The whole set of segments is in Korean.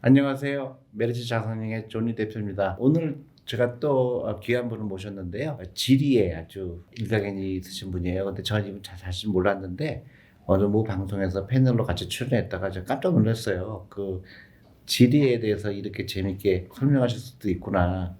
안녕하세요. 메리츠 자산행의 조니 대표입니다. 오늘 제가 또 귀한 분을 모셨는데요. 지리에 아주 일가견이 있으신 분이에요. 근데 저는 이분 사실 몰랐는데 어느 모 방송에서 패널로 같이 출연했다가 제가 깜짝 놀랐어요. 그 지리에 대해서 이렇게 재밌게 설명하실 수도 있구나.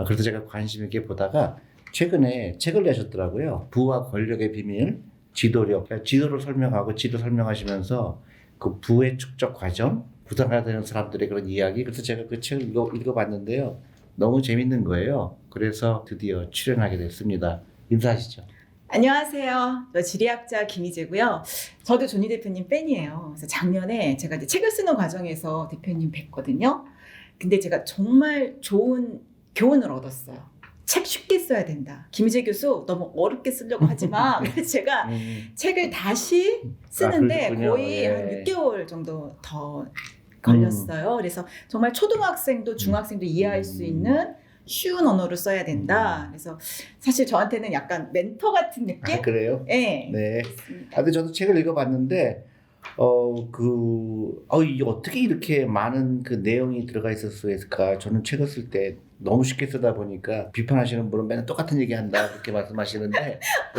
그래서 제가 관심 있게 보다가 최근에 책을 내셨더라고요. 부와 권력의 비밀, 지도력. 그러니까 지도를 설명하고 지도 설명하시면서 그 부의 축적 과정, 부자가 되는 사람들의 그런 이야기. 그래서 제가 그 책을 읽어봤는데요. 너무 재밌는 거예요. 그래서 드디어 출연하게 됐습니다. 인사하시죠. 안녕하세요. 저 지리학자 김희재고요. 저도 조니 대표님 팬이에요. 그래서 작년에 제가 이제 책을 쓰는 과정에서 대표님 뵀거든요. 근데 제가 정말 좋은 교훈을 얻었어요. 책 쉽게 써야 된다. 김희재 교수 너무 어렵게 쓰려고 하지 마. 그래서 제가 책을 다시 쓰는데 거의 한 6개월 정도 더 걸렸어요. 그래서 정말 초등학생도 중학생도 이해할 수 있는 쉬운 언어로 써야 된다. 그래서 사실 저한테는 약간 멘토 같은 느낌? 아, 그래요? 네. 네. 근데 저도 책을 읽어봤는데, 이게 어떻게 이렇게 많은 그 내용이 들어가 있을 수 있을까? 저는 책을 쓸 때 너무 쉽게 쓰다 보니까 비판하시는 분은 맨날 똑같은 얘기 한다. 그렇게 말씀하시는데,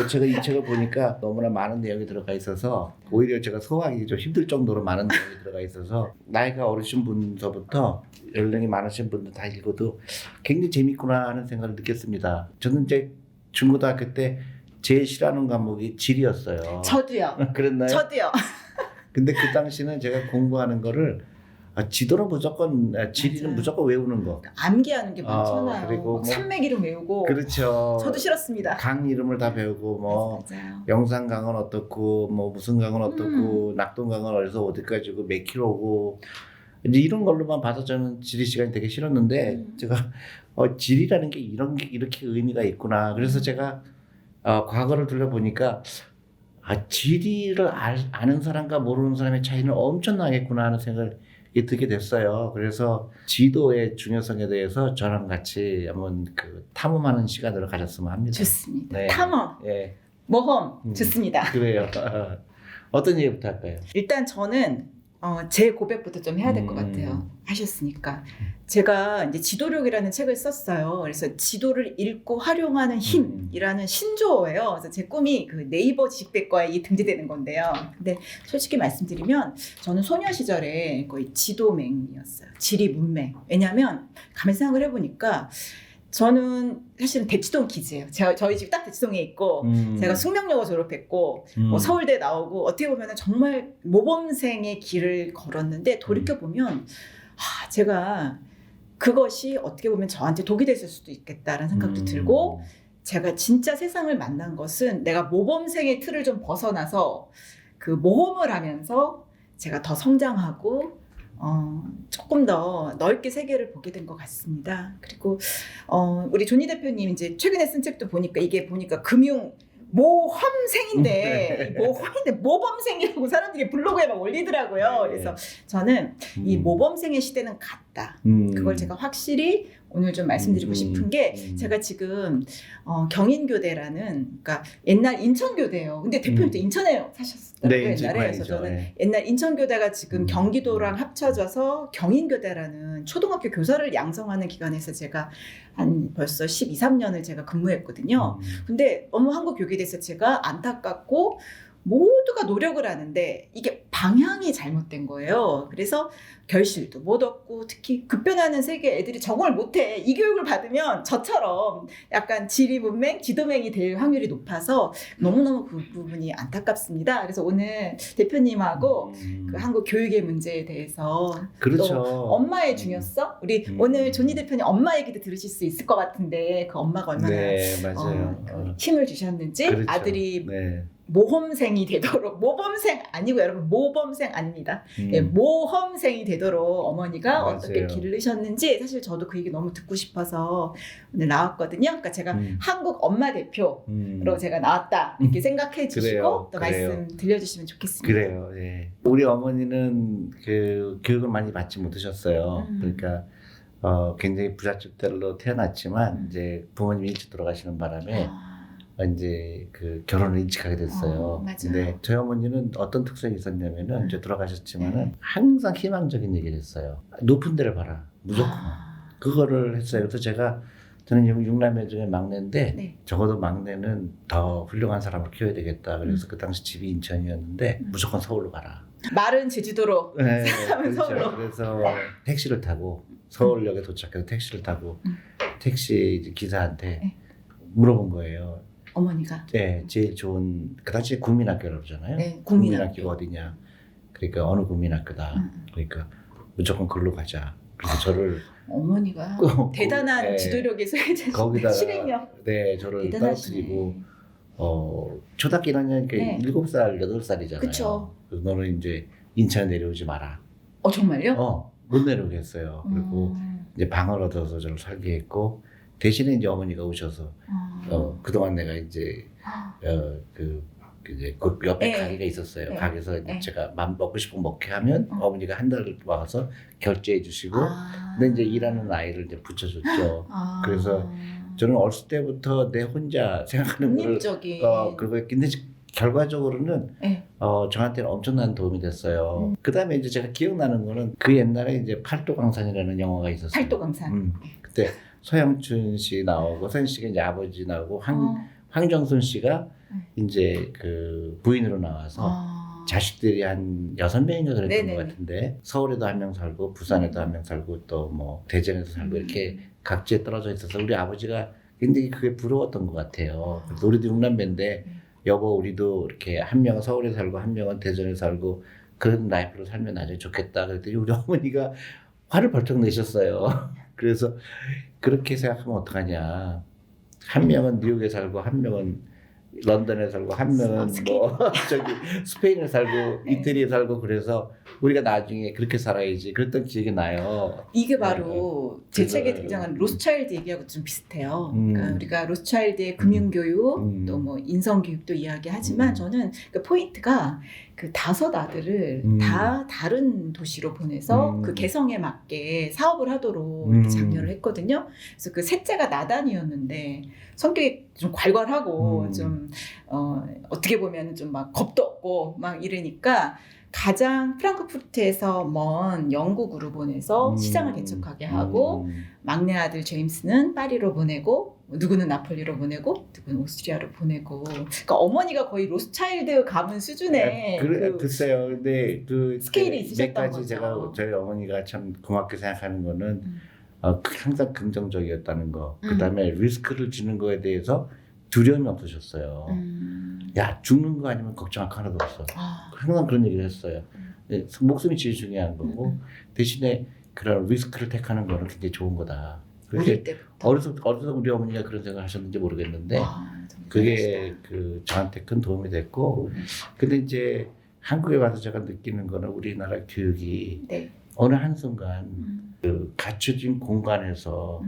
제가 이 책을 보니까 너무나 많은 내용이 들어가 있어서 오히려 제가 소화하기 좀 힘들 정도로 많은 내용이 들어가 있어서 나이가 어리신 분서부터 연령이 많으신 분들 다 읽어도 굉장히 재밌구나 하는 생각을 느꼈습니다. 저는 이제 중고등학교 때 제일 싫어하는 과목이 지리였어요. 저도요. 그랬나요? 저도요. 근데 그 당시는 제가 공부하는 거를 지도는 무조건, 지리는 맞아요. 무조건 외우는 거. 암기하는 게 많잖아요. 그리고 뭐 산맥 이름 외우고. 그렇죠. 저도 싫었습니다. 강 이름을 다 배우고 뭐 맞아요. 영산강은 어떻고 뭐 무슨 강은 어떻고 낙동강은 어디서 어디까지고 몇 킬로고 이제 이런 걸로만 봐서 저는 지리 시간이 되게 싫었는데 제가 지리라는 게 이런 게 이렇게 의미가 있구나. 그래서 제가 과거를 둘러보니까 지리를 아는 사람과 모르는 사람의 차이는 엄청나겠구나 하는 생각을 들게 됐어요. 그래서 지도의 중요성에 대해서 저랑 같이 한번 그 탐험하는 시간을 가졌으면 합니다. 좋습니다. 네. 탐험, 예, 모험 좋습니다. 그래요. 어떤 얘기부터 할까요? 일단 저는 제 고백부터 좀 해야 될 것 같아요. 하셨으니까. 제가 이제 지도력이라는 책을 썼어요. 그래서 지도를 읽고 활용하는 힘이라는 신조어예요. 그래서 제 꿈이 그 네이버 지식백과에 등재되는 건데요. 근데 솔직히 말씀드리면 저는 소녀 시절에 거의 지도맹이었어요. 지리 문맹. 왜냐하면 가만히 생각을 해보니까 저는 사실은 대치동 키즈예요. 저희 집 딱 대치동에 있고 제가 숙명여고 졸업했고 뭐 서울대 나오고 어떻게 보면 정말 모범생의 길을 걸었는데 돌이켜보면 제가 그것이 어떻게 보면 저한테 독이 됐을 수도 있겠다라는 생각도 들고 제가 진짜 세상을 만난 것은 내가 모범생의 틀을 좀 벗어나서 그 모험을 하면서 제가 더 성장하고 조금 더 넓게 세계를 보게 된 것 같습니다. 그리고 우리 조니 대표님 이제 최근에 쓴 책도 보니까 이게 보니까 금융 모험생인데 모범생이라고 사람들이 블로그에 막 올리더라고요. 그래서 저는 이 모범생의 시대는 갔다. 그걸 제가 확실히 오늘 좀 말씀드리고 싶은 게 제가 지금 경인교대라는 그러니까 옛날 인천교대예요. 근데 대표님도 인천에 사셨었다고요. 네, 옛날에. 그래서 저는 네. 옛날 인천교대가 지금 경기도랑 합쳐져서 경인교대라는 초등학교 교사를 양성하는 기관에서 제가 한 벌써 12, 13년을 제가 근무했거든요. 근데 너무 한국 교육에 대해서 제가 안타깝고 모두가 노력을 하는데 이게 방향이 잘못된 거예요. 그래서 결실도 못 얻고 특히 급변하는 세계에 애들이 적응을 못해. 이 교육을 받으면 저처럼 약간 지리 문맹, 지도맹이 될 확률이 높아서 너무너무 그 부분이 안타깝습니다. 그래서 오늘 대표님하고 그 한국 교육의 문제에 대해서 그렇죠. 또 엄마의 중요성? 우리 오늘 조니 대표님 엄마 얘기도 들으실 수 있을 것 같은데 그 엄마가 얼마나 네, 맞아요. 그 힘을 주셨는지 그렇죠. 아들이 네. 모험생이 되도록 모범생 아니고 여러분 모범생 아닙니다. 예, 모험생이 되도록 어머니가 맞아요. 어떻게 기르셨는지 사실 저도 그 얘기 너무 듣고 싶어서 오늘 나왔거든요. 그러니까 제가 한국 엄마 대표로 제가 나왔다 이렇게 생각해 주시고 그래요. 또 그래요. 말씀 들려주시면 좋겠습니다. 그래요. 예. 우리 어머니는 그 교육을 많이 받지 못하셨어요. 그러니까 굉장히 부잣집들로 태어났지만 이제 부모님이 일찍 돌아가시는 바람에 이제 그 결혼을 인식하게 됐어요. 맞아요. 근데 저희 어머니는 어떤 특성이 있었냐면은 이제 네. 돌아가셨지만은 항상 희망적인 얘기를 했어요. 높은 데를 봐라. 무조건. 그거를 했어요. 그래서 저는 6남매 중에 막내인데 네. 적어도 막내는 더 훌륭한 사람을 키워야 되겠다. 그래서 그 당시 집이 인천이었는데 무조건 서울로 가라. 말은 제주도로. 네, 사람은 서울로. 그래서 택시를 타고 서울역에 도착해서 택시를 타고 택시 이제 기사한테 네. 물어본 거예요. 어머니가. 네, 제일 좋은 그 당시에 국민학교라고 그러잖아요. 네, 국민학교가 어디냐? 그러니까 어느 국민학교다. 그러니까 무조건 글로 가자. 그래서 저를 어머니가 대단한 네, 지도력이 거기다가 실행력. 네, 저를 대단하시네. 떨어뜨리고 초등학교 1학년 네. 7살, 8살이잖아요. 그쵸. 그래서 너는 이제 인천에 내려오지 마라. 정말요? 못 내려오게 했어요. 그리고 이제 방을 얻어서 저를 살게 했고 대신에 이제 어머니가 오셔서 그동안 내가 이제 이제 그 옆에 네. 가게가 있었어요. 네. 가게에서 이제 네. 제가 맘 먹고 싶은 거 먹게 하면 어머니가 한 달 와서 결제해 주시고 근데 이제 일하는 아이를 이제 붙여줬죠. 그래서 저는 어렸을 때부터 내 혼자 생각하는 거를 독립적인. 그리고 근데 결과적으로는 네. 저한테는 엄청난 도움이 됐어요. 그다음에 이제 제가 기억나는 거는 그 옛날에 이제 팔도강산이라는 영화가 있었어요. 팔도강산. 그때 서영춘 씨 나오고 서영 씨가 이제 아버지 나오고 황정순 씨가 이제 그 부인으로 나와서 자식들이 한 6명인가 그랬던 네네. 것 같은데 서울에도 한 명 살고 부산에도 한 명 살고 또 뭐 대전에도 살고 이렇게 각지에 떨어져 있어서 우리 아버지가 굉장히 그게 부러웠던 것 같아요. 그래서 우리도 6남매인데 여보 우리도 이렇게 한 명은 서울에 살고 한 명은 대전에 살고 그런 라이프를 살면 나중에 좋겠다 그랬더니 우리 어머니가 화를 벌쩍 내셨어요. 그래서 그렇게 생각하면 어떡하냐. 한 명은 뉴욕에 살고 한 명은 런던에 살고 한 명은 뭐 저기 스페인에 살고 이태리에 살고 그래서 우리가 나중에 그렇게 살아야지 그랬던 기억이 나요. 이게 바로 제 그래서, 책에 등장한 로스차일드 얘기하고 좀 비슷해요. 그러니까 우리가 로스차일드의 금융교육 또 뭐 인성교육도 이야기하지만 저는 그 포인트가 그 5 아들을 다 다른 도시로 보내서 그 개성에 맞게 사업을 하도록 이렇게 장려를 했거든요. 그래서 그 셋째가 나단이었는데 성격이 좀 괄괄하고 좀 어떻게 보면 좀 막 겁도 없고 막 이러니까 가장 프랑크푸르트에서 먼 영국으로 보내서 시장을 개척하게 하고 막내 아들 제임스는 파리로 보내고 누구는 나폴리로 보내고 누구는 오스트리아로 보내고 그러니까 어머니가 거의 로스차일드 가문 수준의 글쎄요. 근데 그 스케일이 몇 있으셨던 가지 거죠. 제가 저희 어머니가 참 고맙게 생각하는 거는 항상 긍정적이었다는 거. 그다음에 리스크를 지는 거에 대해서 두려움이 없으셨어요. 야 죽는 거 아니면 걱정할 거 하나도 없어. 항상 그런 얘기를 했어요. 목숨이 제일 중요한 거고 대신에 그런 리스크를 택하는 거는 굉장히 좋은 거다. 어릴 때부터. 어려서 우리 어머니가 그런 생각을 하셨는지 모르겠는데 그게 그 저한테 큰 도움이 됐고 근데 이제 한국에 와서 제가 느끼는 거는 우리나라 교육이 네. 어느 한순간 그 갖춰진 공간에서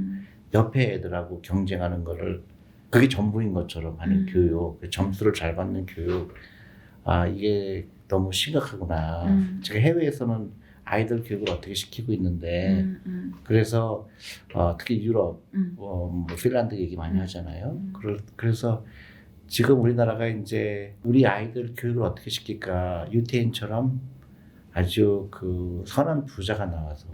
옆에 애들하고 경쟁하는 거를 그게 전부인 것처럼 하는 교육, 점수를 잘 받는 교육, 이게 너무 심각하구나. 제가 해외에서는 아이들 교육을 어떻게 시키고 있는데, 그래서 특히 유럽, 뭐 핀란드 얘기 많이 하잖아요. 그래서 지금 우리나라가 이제 우리 아이들 교육을 어떻게 시킬까, 유태인처럼 아주 그 선한 부자가 나와서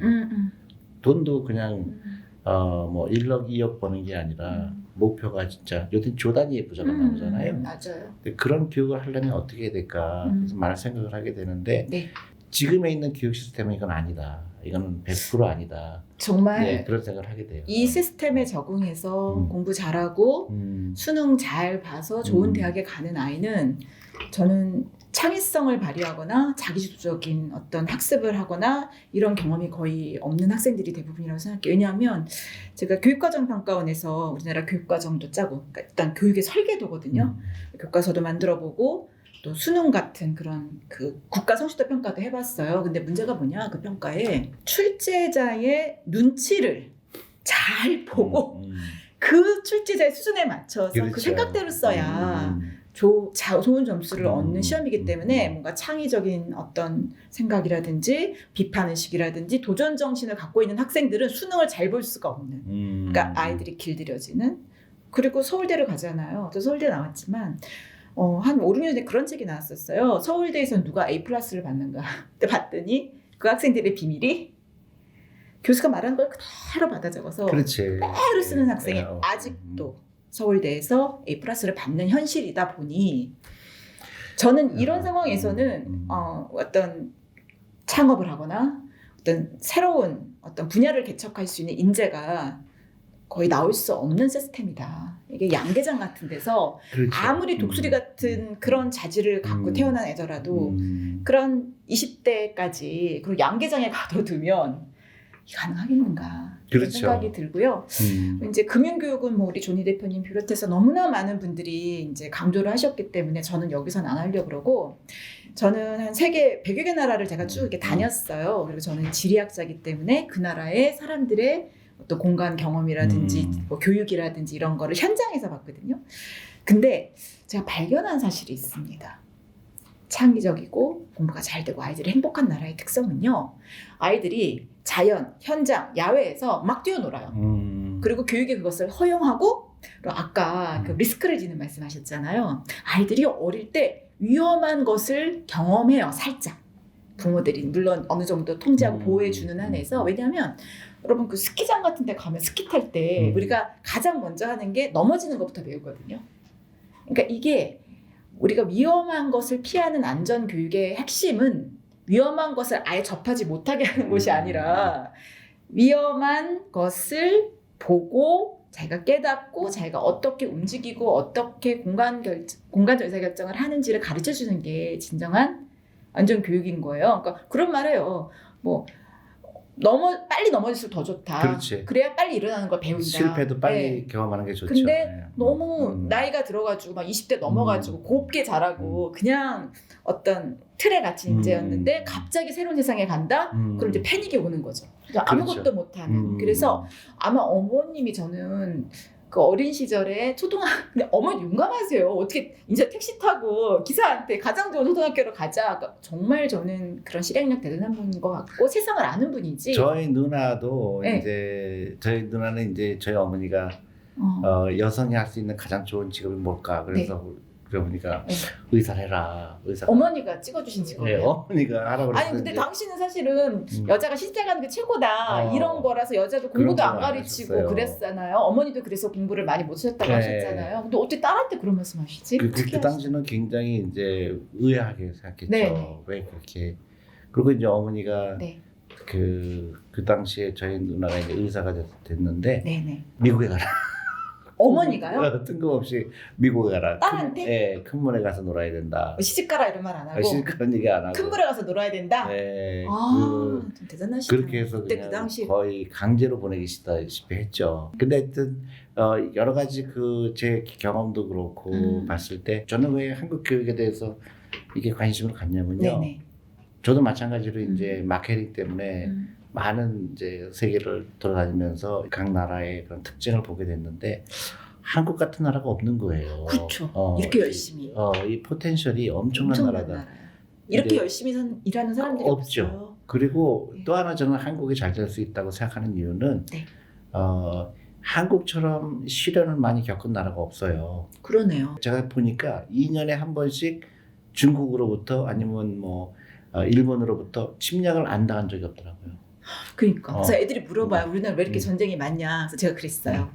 돈도 그냥 뭐 1억, 2억 버는 게 아니라 목표가 진짜 요즘 조단위의 부자가 나오잖아요. 맞아요. 근데 그런 교육을 하려면 어떻게 해야 될까 그래서 많은 생각을 하게 되는데 네. 지금에 있는 교육 시스템은 이건 아니다. 이거는 100% 아니다. 정말 네, 그런 생각을 하게 돼요. 이 시스템에 적응해서 공부 잘하고 수능 잘 봐서 좋은 대학에 가는 아이는 저는 창의성을 발휘하거나 자기주도적인 어떤 학습을 하거나 이런 경험이 거의 없는 학생들이 대부분이라고 생각해요. 왜냐하면 제가 교육과정평가원에서 우리나라 교육과정도 짜고 그러니까 일단 교육의 설계도거든요. 교과서도 만들어보고 또 수능 같은 그런 그 국가 성취도 평가도 해봤어요. 근데 문제가 뭐냐 그 평가에 출제자의 눈치를 잘 보고 그 출제자의 수준에 맞춰서 그렇죠. 그 생각대로 써야 좋은 점수를 얻는 시험이기 때문에 뭔가 창의적인 어떤 생각이라든지 비판의식이라든지 도전 정신을 갖고 있는 학생들은 수능을 잘 볼 수가 없는 그러니까 아이들이 길들여지는 그리고 서울대를 가잖아요. 저 서울대 나왔지만 한 5, 6년 전에 그런 책이 나왔었어요. 서울대에서 누가 A 플러스를 받는가. 근데 봤더니 그 학생들의 비밀이 교수가 말한 걸 그대로 받아 적어서 그렇지. 그대로 쓰는 학생이 예, 아직도 서울대에서 A 플러스를 받는 현실이다 보니 저는 이런 상황에서는 어떤 창업을 하거나 어떤 새로운 어떤 분야를 개척할 수 있는 인재가 거의 나올 수 없는 시스템이다. 이게 양계장 같은 데서 그렇죠. 아무리 독수리 같은 그런 자질을 갖고 태어난 애더라도 그런 20대까지 그리고 양계장에 가둬두면 이게 가능하겠는가 그런 그렇죠. 생각이 들고요. 이제 금융교육은 뭐 우리 조니 대표님 비롯해서 너무나 많은 분들이 이제 강조를 하셨기 때문에 저는 여기서는 안 하려고 그러고 저는 한 세계 100여 개 나라를 제가 쭉 이렇게 다녔어요. 그리고 저는 지리학자이기 때문에 그 나라의 사람들의 어떤 공간 경험이라든지 뭐 교육이라든지 이런 거를 현장에서 봤거든요. 근데 제가 발견한 사실이 있습니다. 창의적이고 공부가 잘 되고 아이들이 행복한 나라의 특성은요. 아이들이 자연, 현장, 야외에서 막 뛰어놀아요. 그리고 교육이 그것을 허용하고 그리고 아까 그 리스크를 지는 말씀하셨잖아요. 아이들이 어릴 때 위험한 것을 경험해요. 살짝. 부모들이 물론 어느 정도 통제하고 보호해주는 한에서. 왜냐하면 여러분 그 스키장 같은 데 가면 스키 탈 때 우리가 가장 먼저 하는 게 넘어지는 것부터 배우거든요. 그러니까 이게 우리가 위험한 것을 피하는 안전교육의 핵심은 위험한 것을 아예 접하지 못하게 하는 것이 아니라 위험한 것을 보고 자기가 깨닫고 자기가 어떻게 움직이고 어떻게 공간적 의사결정을 하는지를 가르쳐주는 게 진정한 안전교육인 거예요. 그러니까 그런 말해요. 뭐 빨리 넘어질수록 더 좋다. 그렇지. 그래야 빨리 일어나는 걸 배운다. 실패도 빨리 네. 경험하는 게 좋죠. 근데 네. 너무 나이가 들어가지고 막 20대 넘어가지고 곱게 자라고 그냥 어떤 틀에 갇힌 인재였는데 갑자기 새로운 세상에 간다? 그럼 이제 패닉이 오는 거죠. 아무것도 그렇죠. 못하는. 그래서 아마 어머님이 저는 그 어린 시절에 근데 어머니 용감하세요. 어떻게 이제 택시 타고 기사한테 가장 좋은 초등학교로 가자. 그러니까 정말 저는 그런 실행력 대단한 분인 것 같고 세상을 아는 분이지. 저희 누나도 네. 이제 저희 누나는 이제 저희 어머니가 여성이 할 수 있는 가장 좋은 직업이 뭘까? 그래서 그래 보니까 네. 의사를 해라. 의사. 어머니가 찍어주신 직업이에요. 네, 어머니가 하라고 그랬어요. 아니 근데 당신은 사실은 여자가 실제 가는 게 최고다 이런 거라서 여자도 공부도 그런 안 걸 가르치고 하셨어요. 그랬잖아요. 어머니도 그래서 공부를 많이 못하셨다고 네. 하셨잖아요. 근데 어떻게 딸한테 그런 말씀하시지? 그 당시는 굉장히 이제 의아하게 생각했죠. 네. 왜 그렇게? 그리고 이제 어머니가 네, 그 당시에 저희 누나가 이제 의사가 됐는데 네네. 미국에 가라. 어머니가요? 뜬금없이 미국에 가라. 딸한테? 네, 큰 물에 가서 놀아야 된다. 시집 가라 이런 말 안 하고 그런 얘기 안 하고. 큰 물에 가서 놀아야 된다. 네, 좀 대단하시다. 그렇게 해서 그때 그냥 그 당시 거의 강제로 보내기시다시피 했죠. 근데 하여튼 여러 가지 그 제 경험도 그렇고 봤을 때 저는 왜 한국 교육에 대해서 이게 관심을 갖냐면요. 네네. 저도 마찬가지로 이제 마케팅 때문에 많은 이제 세계를 돌아다니면서 각 나라의 그런 특징을 보게 됐는데 한국 같은 나라가 없는 거예요. 그렇죠. 이렇게 열심히 이 포텐셜이 엄청난 나라다. 나라예요. 이렇게 근데 열심히 일하는 사람들이 없죠. 없어요. 그리고 네. 또 하나 저는 한국이 잘 될 수 있다고 생각하는 이유는 네. 한국처럼 시련을 많이 겪은 나라가 없어요. 그러네요. 제가 보니까 2년에 한 번씩 중국으로부터 아니면 뭐 일본으로부터 침략을 안 당한 적이 없더라고요. 그러니까 그래서 애들이 물어봐요. 우리나라 왜 이렇게 전쟁이 많냐? 그래서 제가 그랬어요.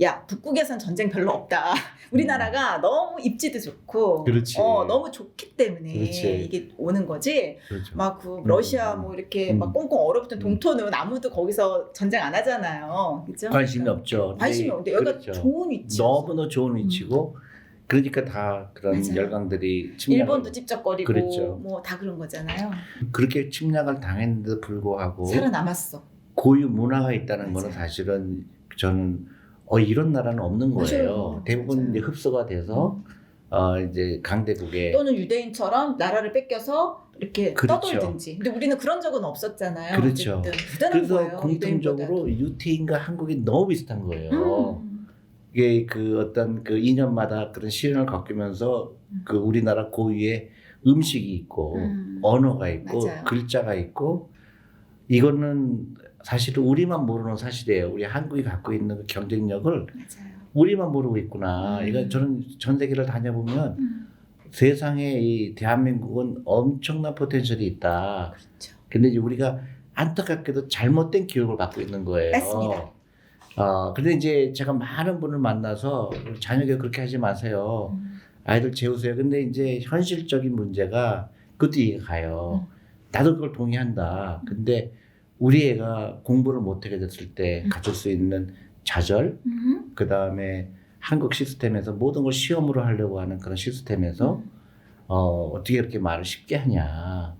야, 북극에선 전쟁 별로 없다. 우리나라가 너무 입지도 좋고, 그렇지. 너무 좋기 때문에 그렇지. 이게 오는 거지. 그렇죠. 막 그 러시아 뭐 이렇게 막 꽁꽁 얼어붙은 동토는 아무도 거기서 전쟁 안 하잖아요. 그죠? 관심이 없죠. 관심이 없는데 여기가 그렇죠. 좋은 위치. 너무나 좋은 위치고 그러니까 다 그런 맞아요. 열강들이 침략을 일본도 찝쩍거리고 그랬죠. 뭐 다 그런 거잖아요. 그렇게 침략을 당했는데도 불구하고 살아남았어. 고유 문화가 있다는 맞아요. 거는 사실은 저는 이런 나라는 없는 거예요. 맞아요. 대부분 맞아요. 이제 흡수가 돼서 이제 강대국에 또는 유대인처럼 나라를 뺏겨서 이렇게 그렇죠. 떠돌든지. 근데 우리는 그런 적은 없었잖아요. 그렇죠. 어쨌든. 대단한 그래서 거예요. 공통적으로 유태인과 한국이 너무 비슷한 거예요. 이게 그 어떤 그 2년마다 그런 시련을 겪으면서 그 우리나라 고유의 음식이 있고 언어가 있고 맞아요. 글자가 있고 이거는 사실은 우리만 모르는 사실이에요. 우리 한국이 갖고 있는 그 경쟁력을 맞아요. 우리만 모르고 있구나. 이거 저는 전 세계를 다녀보면 세상에 이 대한민국은 엄청난 포텐셜이 있다. 그렇죠. 근데 이제 우리가 안타깝게도 잘못된 교육을 받고 있는 거예요. 맞습니다. 근데 이제 제가 많은 분을 만나서 자녀가 그렇게 하지 마세요. 아이들 재우세요. 근데 이제 현실적인 문제가 그것도 이해가 가요. 나도 그걸 동의한다. 근데 우리 애가 공부를 못하게 됐을 때 가질 수 있는 좌절, 그 다음에 한국 시스템에서 모든 걸 시험으로 하려고 하는 그런 시스템에서 어떻게 이렇게 말을 쉽게 하냐.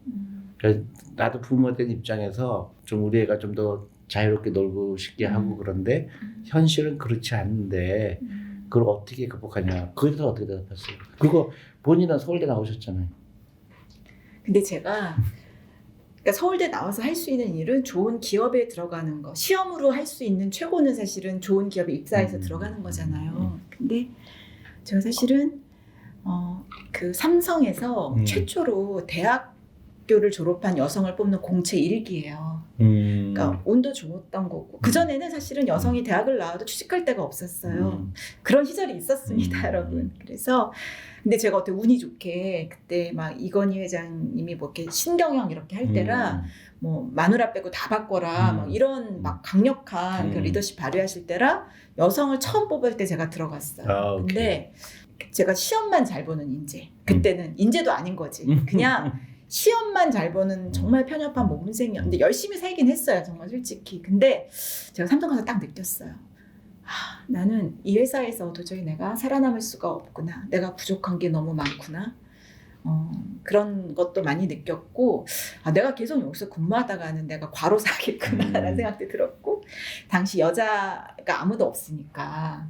그래서 나도 부모 된 입장에서 좀 우리 애가 좀 더 자유롭게 놀고 싶게 하고 그런데 현실은 그렇지 않은데 그걸 어떻게 극복하냐. 그에 대해서 어떻게 대답했어요? 그리고 본인은 서울대 나오셨잖아요. 근데 제가 그러니까 서울대 나와서 할 수 있는 일은 좋은 기업에 들어가는 거. 시험으로 할 수 있는 최고는 사실은 좋은 기업에 입사해서 들어가는 거잖아요. 근데 제가 사실은 그 삼성에서 최초로 대학교를 졸업한 여성을 뽑는 공채 1기예요. 그러니까 운도 좋았던 거고 그 전에는 사실은 여성이 대학을 나와도 취직할 데가 없었어요. 그런 시절이 있었습니다, 여러분. 그래서 근데 제가 어떻게 운이 좋게 그때 막 이건희 회장님이 뭐 이렇게 신경영 이렇게 할 때라 뭐 마누라 빼고 다 바꿔라 뭐 이런 막 강력한 그 리더십 발휘하실 때라 여성을 처음 뽑을 때 제가 들어갔어요. 근데 제가 시험만 잘 보는 인재. 그때는 인재도 아닌 거지. 그냥 시험만 잘 보는 정말 편협한 모범생이었는데 열심히 살긴 했어요, 정말 솔직히. 근데 제가 삼성 가서 딱 느꼈어요. 나는 이 회사에서 도저히 내가 살아남을 수가 없구나. 내가 부족한 게 너무 많구나. 그런 것도 많이 느꼈고 내가 계속 여기서 근무하다가는 내가 과로사겠구나라는 생각도 들었고 당시 여자가 아무도 없으니까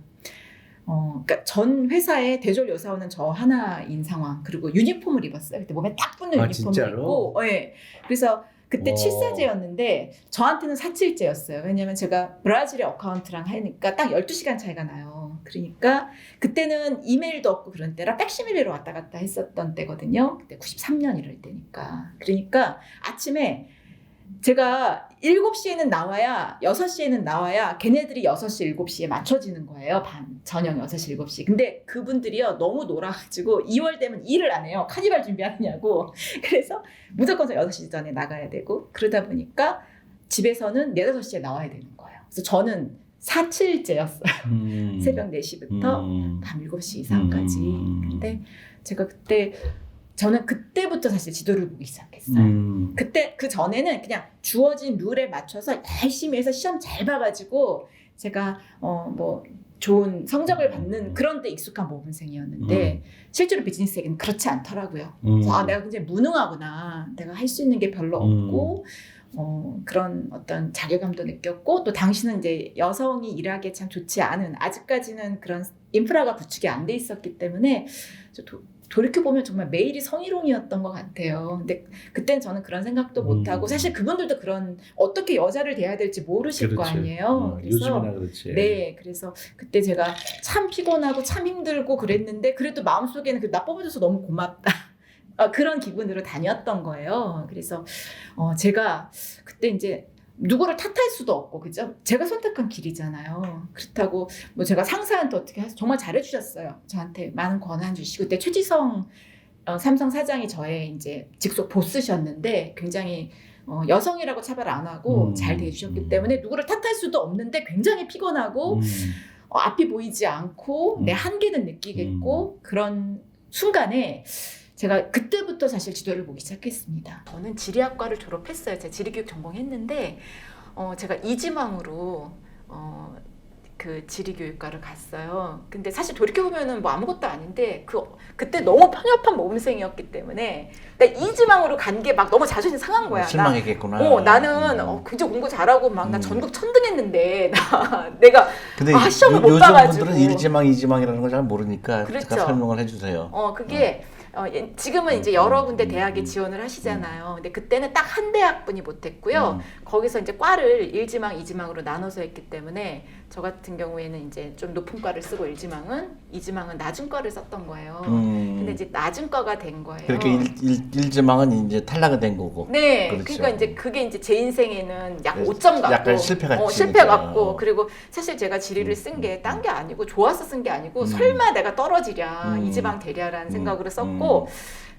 그러니까 전 회사의 대졸 여사원은 저 하나인 상황. 그리고 유니폼을 입었어요. 그때 몸에 딱 붙는 유니폼을 진짜로? 입고 네. 그래서 그때 와. 7사제였는데 저한테는 4.7제였어요. 왜냐면 제가 브라질의 어카운트랑 하니까 딱 12시간 차이가 나요. 그러니까 그때는 이메일도 없고 그런 때라 팩시밀리로 왔다 갔다 했었던 때거든요. 그때 93년 이럴 때니까. 그러니까 아침에 제가 7시에는 나와야 6시에는 나와야 걔네들이 6시 7시에 맞춰지는 거예요. 저녁 6시 7시. 근데 그분들이요 너무 놀아가지고 2월 되면 일을 안 해요. 카니발 준비하느냐고. 그래서 무조건 저 6시 전에 나가야 되고 그러다 보니까 집에서는 4, 5시에 나와야 되는 거예요. 그래서 저는 4.7제였어요. 새벽 4시부터 밤 7시 이상까지. 근데 제가 저는 그때부터 사실 지도를 보기 시작했어요. 그때 그 전에는 그냥 주어진 룰에 맞춰서 열심히 해서 시험 잘 봐가지고 제가 뭐 좋은 성적을 받는 그런 데 익숙한 모범생이었는데 실제로 비즈니스 세계는 그렇지 않더라고요. 그래서 내가 굉장히 무능하구나. 내가 할 수 있는 게 별로 없고 그런 어떤 자괴감도 느꼈고 또 당시는 이제 여성이 일하기에 참 좋지 않은 아직까지는 그런 인프라가 구축이 안 돼 있었기 때문에 돌이켜보면 정말 매일이 성희롱이었던 것 같아요. 근데 그때는 저는 그런 생각도 못하고 사실 그분들도 그런 어떻게 여자를 대해야 될지 모르실 거 아니에요. 그래서 요즘이나 그렇지. 네, 그래서 그때 제가 참 피곤하고 참 힘들고 그랬는데 그래도 마음속에는 나 뽑아줘서 너무 고맙다. 그런 기분으로 다녔던 거예요. 그래서 제가 그때 이제 누구를 탓할 수도 없고 그죠? 제가 선택한 길이잖아요. 그렇다고 뭐 제가 상사한테 어떻게 해서 정말 잘해주셨어요. 저한테 많은 권한 주시고 그때 최지성 삼성 사장이 저의 이제 직속 보스셨는데 굉장히 여성이라고 차별 안 하고 잘 대해주셨기 때문에 누구를 탓할 수도 없는데 굉장히 피곤하고 앞이 보이지 않고 내 한계는 느끼겠고 그런 순간에 제가 그때부터 사실 지도를 보기 시작했습니다. 저는 지리학과를 졸업했어요. 제가 지리교육 전공했는데 제가 이지망으로 그 지리교육과를 갔어요. 근데 사실 돌이켜보면은 뭐 아무것도 아닌데 그때 너무 편협한 모범생이었기 때문에 나 이지망으로 간 게 막 너무 자존심 상한 거야. 실망했겠구나. 나는 굉장히 공부 잘하고 막 나 전국 천등했는데 내가 근데 시험을 못 봐가지고. 요즘 분들은 1지망, 2지망이라는 걸 잘 모르니까 그렇죠. 잠깐 설명을 해주세요. 그게 지금은 이제 여러 군데 대학에 지원을 하시잖아요. 근데 그때는 딱 한 대학뿐이 못했고요. 거기서 이제 과를 1지망, 2지망으로 나눠서 했기 때문에 저 같은 경우에는 이제 좀 높은 과를 쓰고 이지망은 낮은 과를 썼던 거예요. 근데 이제 낮은 과가 된 거예요. 그렇게 일지망은 이제 탈락이 된 거고. 네, 그렇죠. 그러니까 이제 그게 이제 제 인생에는 약 네, 5점 같고, 약간 실패 같으니까. 실패 같고, 그리고 사실 제가 지리를 쓴 게 딴 게 아니고 좋아서 쓴 게 아니고 설마 내가 떨어지랴 이지망 되랴라는 생각으로 썼고,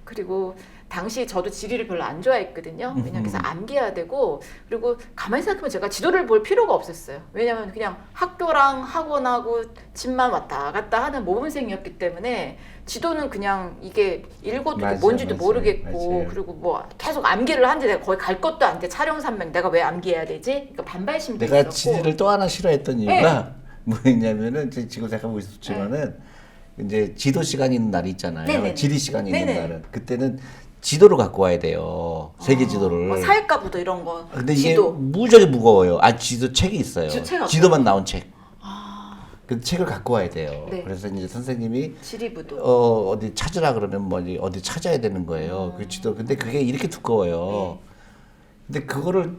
그리고 당시 저도 지리를 별로 안 좋아했거든요. 왜냐면 그래서 암기해야 되고, 그리고 가만히 생각해보면 제가 지도를 볼 필요가 없었어요. 왜냐면 그냥 학교랑 학원하고 집만 왔다 갔다 하는 모범생이었기 때문에 지도는 그냥 이게 읽어도 맞아요, 뭔지도 맞아요, 모르겠고, 맞아요. 그리고 뭐 계속 암기를 하는데 내가 거기 갈 것도 아닌데 촬영 산명 내가 왜 암기해야 되지? 그러니까 반발심도 내가 있었고. 지리를 또 하나 싫어했던 이유가 뭐였냐면은 지금 생각하고 있었지만은 이제 지도 시간이 있는 날이 있잖아요. 네네네. 지리 시간이 있는 네네. 날은 그때는 지도를 갖고 와야 돼요. 세계 지도를. 뭐 사회과부도 이런 거. 근데 지도. 이게 무지하게 무거워요. 지도 책이 있어요. 책이 지도만 나온 책. 아, 그 책을 갖고 와야 돼요. 네. 그래서 이제 선생님이 지리부도. 어디 찾으라 그러면 뭐 어디 찾아야 되는 거예요. 그 지도. 근데 그게 이렇게 두꺼워요. 근데 그거를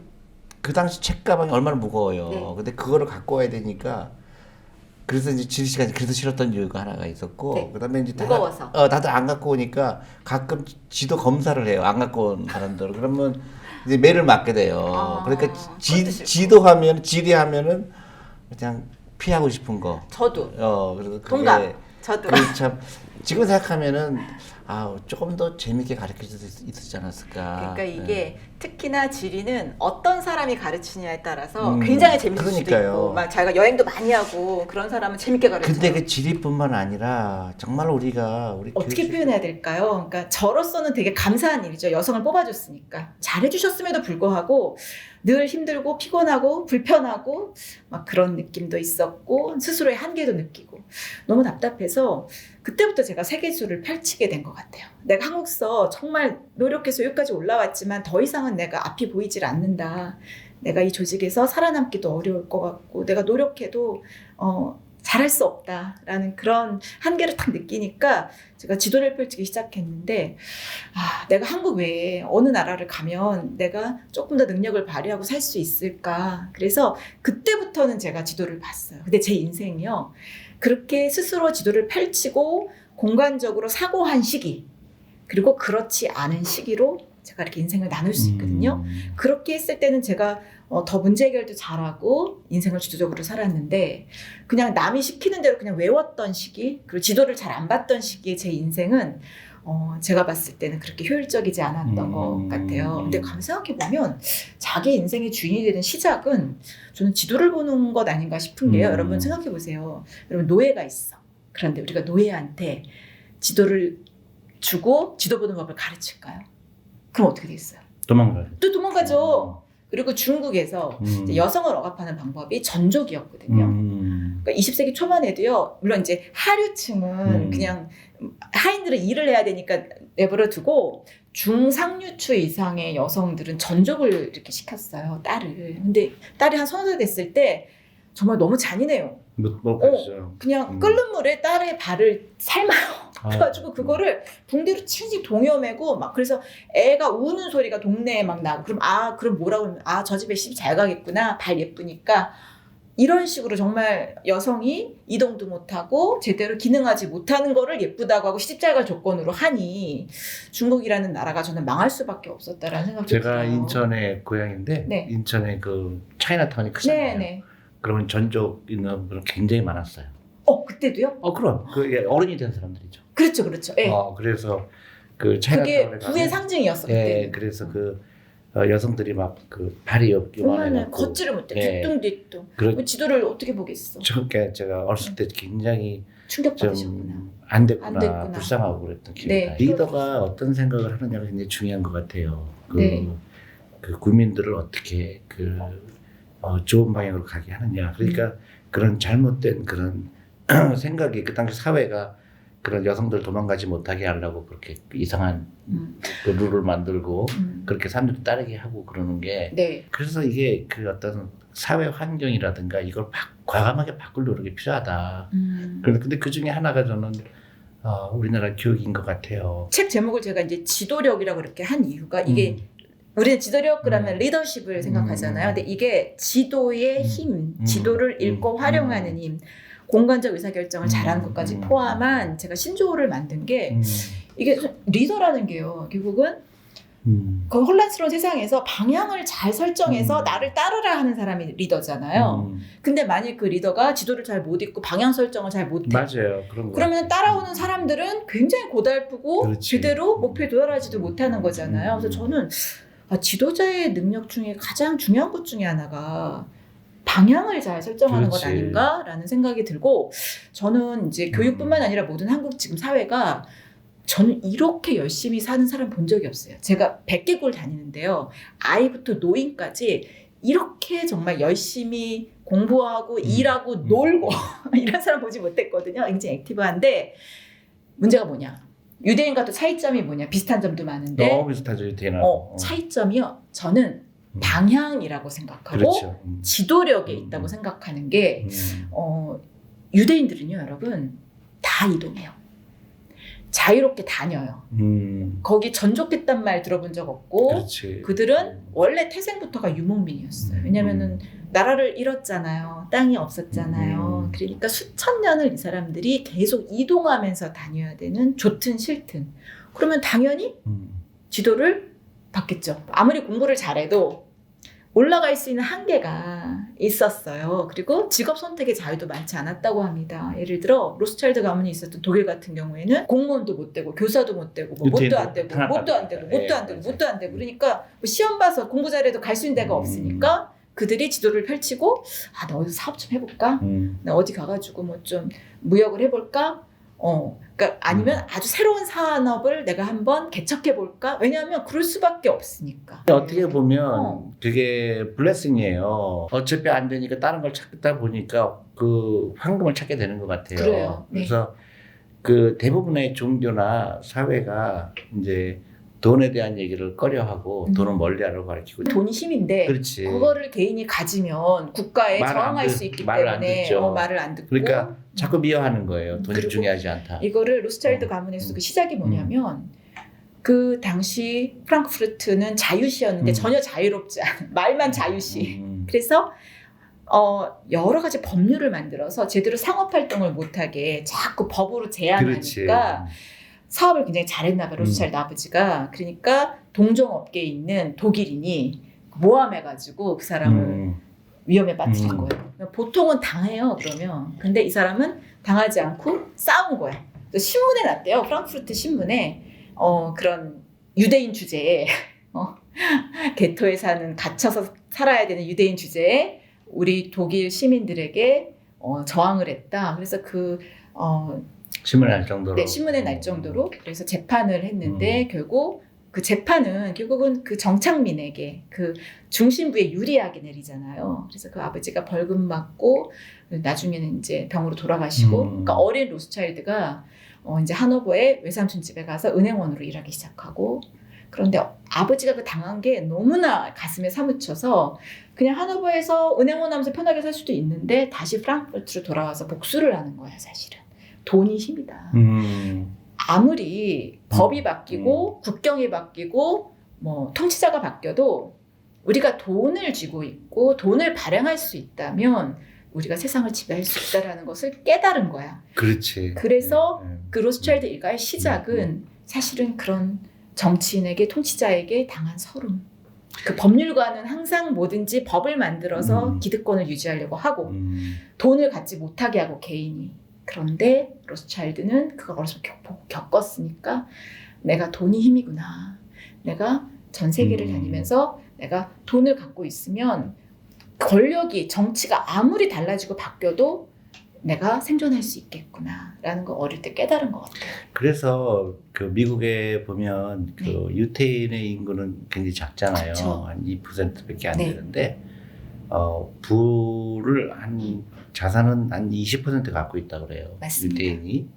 그 당시 책 가방이 얼마나 무거워요. 네. 근데 그거를 갖고 와야 되니까 그래서 이제 지리 시간이 그래서 싫었던 이유가 하나가 있었고, 네. 그다음에 이제 무거워서. 다들 안 갖고 오니까 가끔 지도 검사를 해요. 안 갖고 온 사람들. 그러면 이제 매를 맞게 돼요. 그러니까 그것도 싫고. 지도하면 지리하면은 그냥 피하고 싶은 거. 저도. 그래서 그게 동감. 저도. 참 지금 생각하면은 조금 더 재밌게 가르칠 수 있었지 않았을까. 그러니까 이게 특히나 지리는 어떤 사람이 가르치냐에 따라서 음, 굉장히 재밌을 수도 그러니까요. 있고, 막 자기가 여행도 많이 하고 그런 사람은 재밌게 가르쳐요. 근데 그 지리뿐만 아니라 정말 우리 어떻게 교육 표현해야 될까요? 그러니까 저로서는 되게 감사한 일이죠. 여성을 뽑아줬으니까. 잘해주셨음에도 불구하고 늘 힘들고 피곤하고 불편하고 막 그런 느낌도 있었고 스스로의 한계도 느끼고 너무 답답해서 그때부터 제가 세계주를 펼치게 된 것 같아요. 내가 한국서 정말 노력해서 여기까지 올라왔지만 더 이상은 내가 앞이 보이질 않는다. 내가 이 조직에서 살아남기도 어려울 것 같고 내가 노력해도 잘할 수 없다라는 그런 한계를 딱 느끼니까 제가 지도를 펼치기 시작했는데 내가 한국 외에 어느 나라를 가면 내가 조금 더 능력을 발휘하고 살 수 있을까. 그래서 그때부터는 제가 지도를 봤어요. 근데 제 인생이요. 그렇게 스스로 지도를 펼치고 공간적으로 사고한 시기 그리고 그렇지 않은 시기로 제가 이렇게 인생을 나눌 수 있거든요. 그렇게 했을 때는 제가 더 문제 해결도 잘하고 인생을 주도적으로 살았는데 그냥 남이 시키는 대로 그냥 외웠던 시기 그리고 지도를 잘 안 봤던 시기에 제 인생은 제가 봤을 때는 그렇게 효율적이지 않았던 것 같아요. 근데 가만 생각해보면 자기 인생의 주인이 되는 시작은 저는 지도를 보는 것 아닌가 싶은 게요. 여러분 생각해보세요. 여러분 노예가 있어. 그런데 우리가 노예한테 지도를 주고 지도 보는 법을 가르칠까요? 그럼 어떻게 되겠어요? 도망가요. 또 도망가죠. 그리고 중국에서 이제 여성을 억압하는 방법이 전족이었거든요. 그러니까 20세기 초반에도요. 물론 이제 하류층은 그냥 하인들은 일을 해야 되니까 내버려 두고 중상류추 이상의 여성들은 전족을 이렇게 시켰어요. 딸을. 근데 딸이 한 30살 됐을 때 정말 너무 잔인해요. 그렇죠. 그냥 끓는 물에 딸의 발을 삶아요. 그래가지고 그거를 붕대로 칭칭 동여매고 막 그래서 애가 우는 소리가 동네에 막 나고 그럼 뭐라고 그러면 저 집에 시집 잘 가겠구나 발 예쁘니까 이런 식으로 정말 여성이 이동도 못하고 제대로 기능하지 못하는 거를 예쁘다고 하고 시집 잘 갈 조건으로 하니 중국이라는 나라가 저는 망할 수밖에 없었다라는 생각이 들어요. 제가 인천의 고향인데 네. 인천의 그 차이나타운이 크잖아요. 네네. 그러면 전족 있는 분은 굉장히 많았어요. 그때도요? 그럼 그 어른이 된 사람들이죠. 그렇죠. 예. 그래서 그 그게 차이나타운에 부의 상징이었어. 예, 그래서 그 여성들이 막 그 발이 정말 요만해갖고 걷지를 못해. 예. 뒤뚱뒤뚱. 그러- 지도를 어떻게 보겠어. 저게 제가 어렸을 때 굉장히 충격받으셨구나. 좀 안 됐구나, 안 됐구나. 불쌍하고 그랬던 기억이 네. 나요. 리더가 어떤 생각을 하느냐가 굉장히 중요한 것 같아요. 네. 그 국민들을 어떻게 좋은 방향으로 가게 하느냐. 그러니까 그런 잘못된 그런 생각이 그 당시 사회가 그런 여성들 도망가지 못하게 하려고 그렇게 이상한 그 룰을 만들고 그렇게 사람들이 따르게 하고 그러는 게 네. 그래서 이게 그 어떤 사회 환경이라든가 이걸 과감하게 바꿀 노력이 필요하다. 근데 그 중에 하나가 저는 우리나라 교육인 것 같아요. 책 제목을 제가 이제 지도력이라고 이렇게 한 이유가 이게 우리는 지도력 그러면 리더십을 생각하잖아요. 근데 이게 지도의 힘, 지도를 읽고 활용하는 힘, 공간적 의사결정을 잘하는 것까지 포함한 제가 신조어를 만든 게 이게 리더라는 게요. 결국은 그 혼란스러운 세상에서 방향을 잘 설정해서 나를 따르라 하는 사람이 리더잖아요. 근데 만일 그 리더가 지도를 잘 못 읽고 방향 설정을 잘 못해. 맞아요. 그런 거. 그러면 따라오는 사람들은 굉장히 고달프고 그렇지. 제대로 목표에 도달하지도 못하는 거잖아요. 그래서 저는 지도자의 능력 중에 가장 중요한 것 중에 하나가 방향을 잘 설정하는 것 그렇지. 아닌가라는 생각이 들고, 저는 이제 교육뿐만 아니라 모든 한국 지금 사회가 저는 이렇게 열심히 사는 사람 본 적이 없어요. 제가 100개국을 다니는데요. 아이부터 노인까지 이렇게 정말 열심히 공부하고 일하고 놀고 이런 사람 보지 못했거든요. 굉장히 액티브한데 문제가 뭐냐? 유대인과 또 차이점이 뭐냐? 비슷한 점도 많은데 너무 비슷하죠. 유태인은. 차이점이요. 저는 방향이라고 생각하고 그렇죠. 지도력에 있다고 생각하는 게 유대인들은요, 여러분 다 이동해요. 자유롭게 다녀요. 거기 전족했단 말 들어본 적 없고, 그렇지. 그들은 원래 태생부터가 유목민이었어요. 왜냐면은 나라를 잃었잖아요. 땅이 없었잖아요. 그러니까 수천 년을 이 사람들이 계속 이동하면서 다녀야 되는, 좋든 싫든. 그러면 당연히 지도를 받겠죠. 아무리 공부를 잘해도 올라갈 수 있는 한계가 있었어요. 그리고 직업 선택의 자유도 많지 않았다고 합니다. 예를 들어 로스차일드 가문이 있었던 독일 같은 경우에는 공무원도 못 되고 교사도 못 되고 뭐 뭣도 안 되고 뭣도 안 되고 뭣도 안 되고 뭣도 안 되고, 그러니까 뭐 시험 봐서 공부 잘해도 갈 수 있는 데가 없으니까 그들이 지도를 펼치고, 나 어디서 사업 좀 해볼까? 나 어디 가가지고 뭐 좀 무역을 해볼까? 그러니까 아니면 아주 새로운 산업을 내가 한번 개척해볼까? 왜냐하면 그럴 수밖에 없으니까. 어떻게 보면 그게 블레싱이에요. 어차피 안 되니까 다른 걸 찾다 보니까 그 황금을 찾게 되는 것 같아요. 그래요. 네. 그래서 그 대부분의 종교나 사회가 이제 돈에 대한 얘기를 꺼려하고 돈을 멀리하라고 가르치고. 돈이 힘인데 그렇지. 그거를 개인이 가지면 국가에 말을 안 저항할 듣- 수 있기 말을 안 때문에 듣죠. 말을 안 듣고. 그러니까 자꾸 미워하는 거예요. 돈이 그리고 중요하지 않다. 이거를 로스차일드 가문에서 그 시작이 뭐냐면 그 당시 프랑크푸르트는 자유시였는데 전혀 자유롭지 않은, 말만 자유시. 그래서 여러 가지 법률을 만들어서 제대로 상업활동을 못하게 자꾸 법으로 제한하니까 그렇지. 사업을 굉장히 잘했나 봐요, 로스차일드 아버지가. 그러니까 동종업계에 있는 독일인이 모함해가지고 그 사람을 위험에 빠뜨린 거예요. 보통은 당해요, 그러면. 근데 이 사람은 당하지 않고 싸운 거야. 그래서 신문에 났대요. 프랑크푸르트 신문에 그런 유대인 주제에 게토에 사는, 갇혀서 살아야 되는 유대인 주제에 우리 독일 시민들에게 저항을 했다. 그래서 신문에 날 정도로. 네, 신문에 날 정도로. 그래서 재판을 했는데 결국 그 재판은 결국은 그 정착민에게, 그 중심부에 유리하게 내리잖아요. 그래서 그 아버지가 벌금 맞고 나중에는 이제 병으로 돌아가시고, 그러니까 어린 로스차일드가 이제 하노버의 외삼촌 집에 가서 은행원으로 일하기 시작하고, 그런데 아버지가 그 당한 게 너무나 가슴에 사무쳐서 그냥 하노버에서 은행원 하면서 편하게 살 수도 있는데 다시 프랑크푸르트로 돌아와서 복수를 하는 거야, 사실은. 돈이 힘이다. 아무리 법이 바뀌고 국경이 바뀌고 뭐 통치자가 바뀌어도 우리가 돈을 쥐고 있고 돈을 발행할 수 있다면 우리가 세상을 지배할 수 있다라는 것을 깨달은 거야. 그렇지. 그래서 그 로스차일드 일가의 시작은 사실은 그런 정치인에게, 통치자에게 당한 서름. 그 법률가는 항상 뭐든지 법을 만들어서 기득권을 유지하려고 하고 돈을 갖지 못하게 하고, 개인이. 그런데 로스차일드는 그걸 어려서 겪었으니까 내가 돈이 힘이구나. 내가 전 세계를 다니면서 내가 돈을 갖고 있으면 권력이, 정치가 아무리 달라지고 바뀌어도 내가 생존할 수 있겠구나라는 거 어릴 때 깨달은 것 같아요. 그래서 그 미국에 보면 그 유태인의 인구는 굉장히 작잖아요. 그쵸. 한 2%밖에 안 네. 되는데 부를 자산은 한 20% 갖고 있다고 그래요. 맞습니다. 유태인이.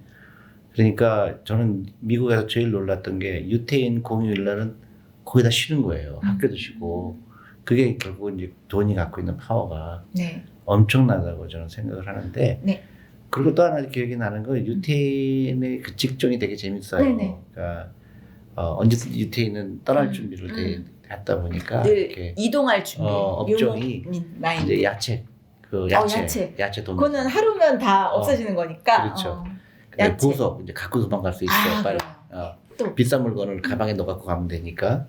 그러니까 저는 미국에서 제일 놀랐던 게 유태인 공휴일날은 거의 다 쉬는 거예요. 학교도 쉬고. 그게 결국 이제 돈이 갖고 있는 파워가 네. 엄청나다고 저는 생각을 하는데. 네. 그리고 또 하나 기억이 나는 건 유태인의 그 직종이 되게 재밌어요. 네네. 그러니까 언제든 유태인은 떠날 준비를 하다 보니까 늘 이렇게 이동할 준비. 업종이 마인드. 이제 야채 야채 도매. 그거는 하루면 다 어, 없어지는 거니까. 그렇죠. 야채. 보석 이제 갖고 도망갈 수 있어. 빨리. 그래요. 또. 비싼 물건을 가방에 넣어갖고 가면 되니까.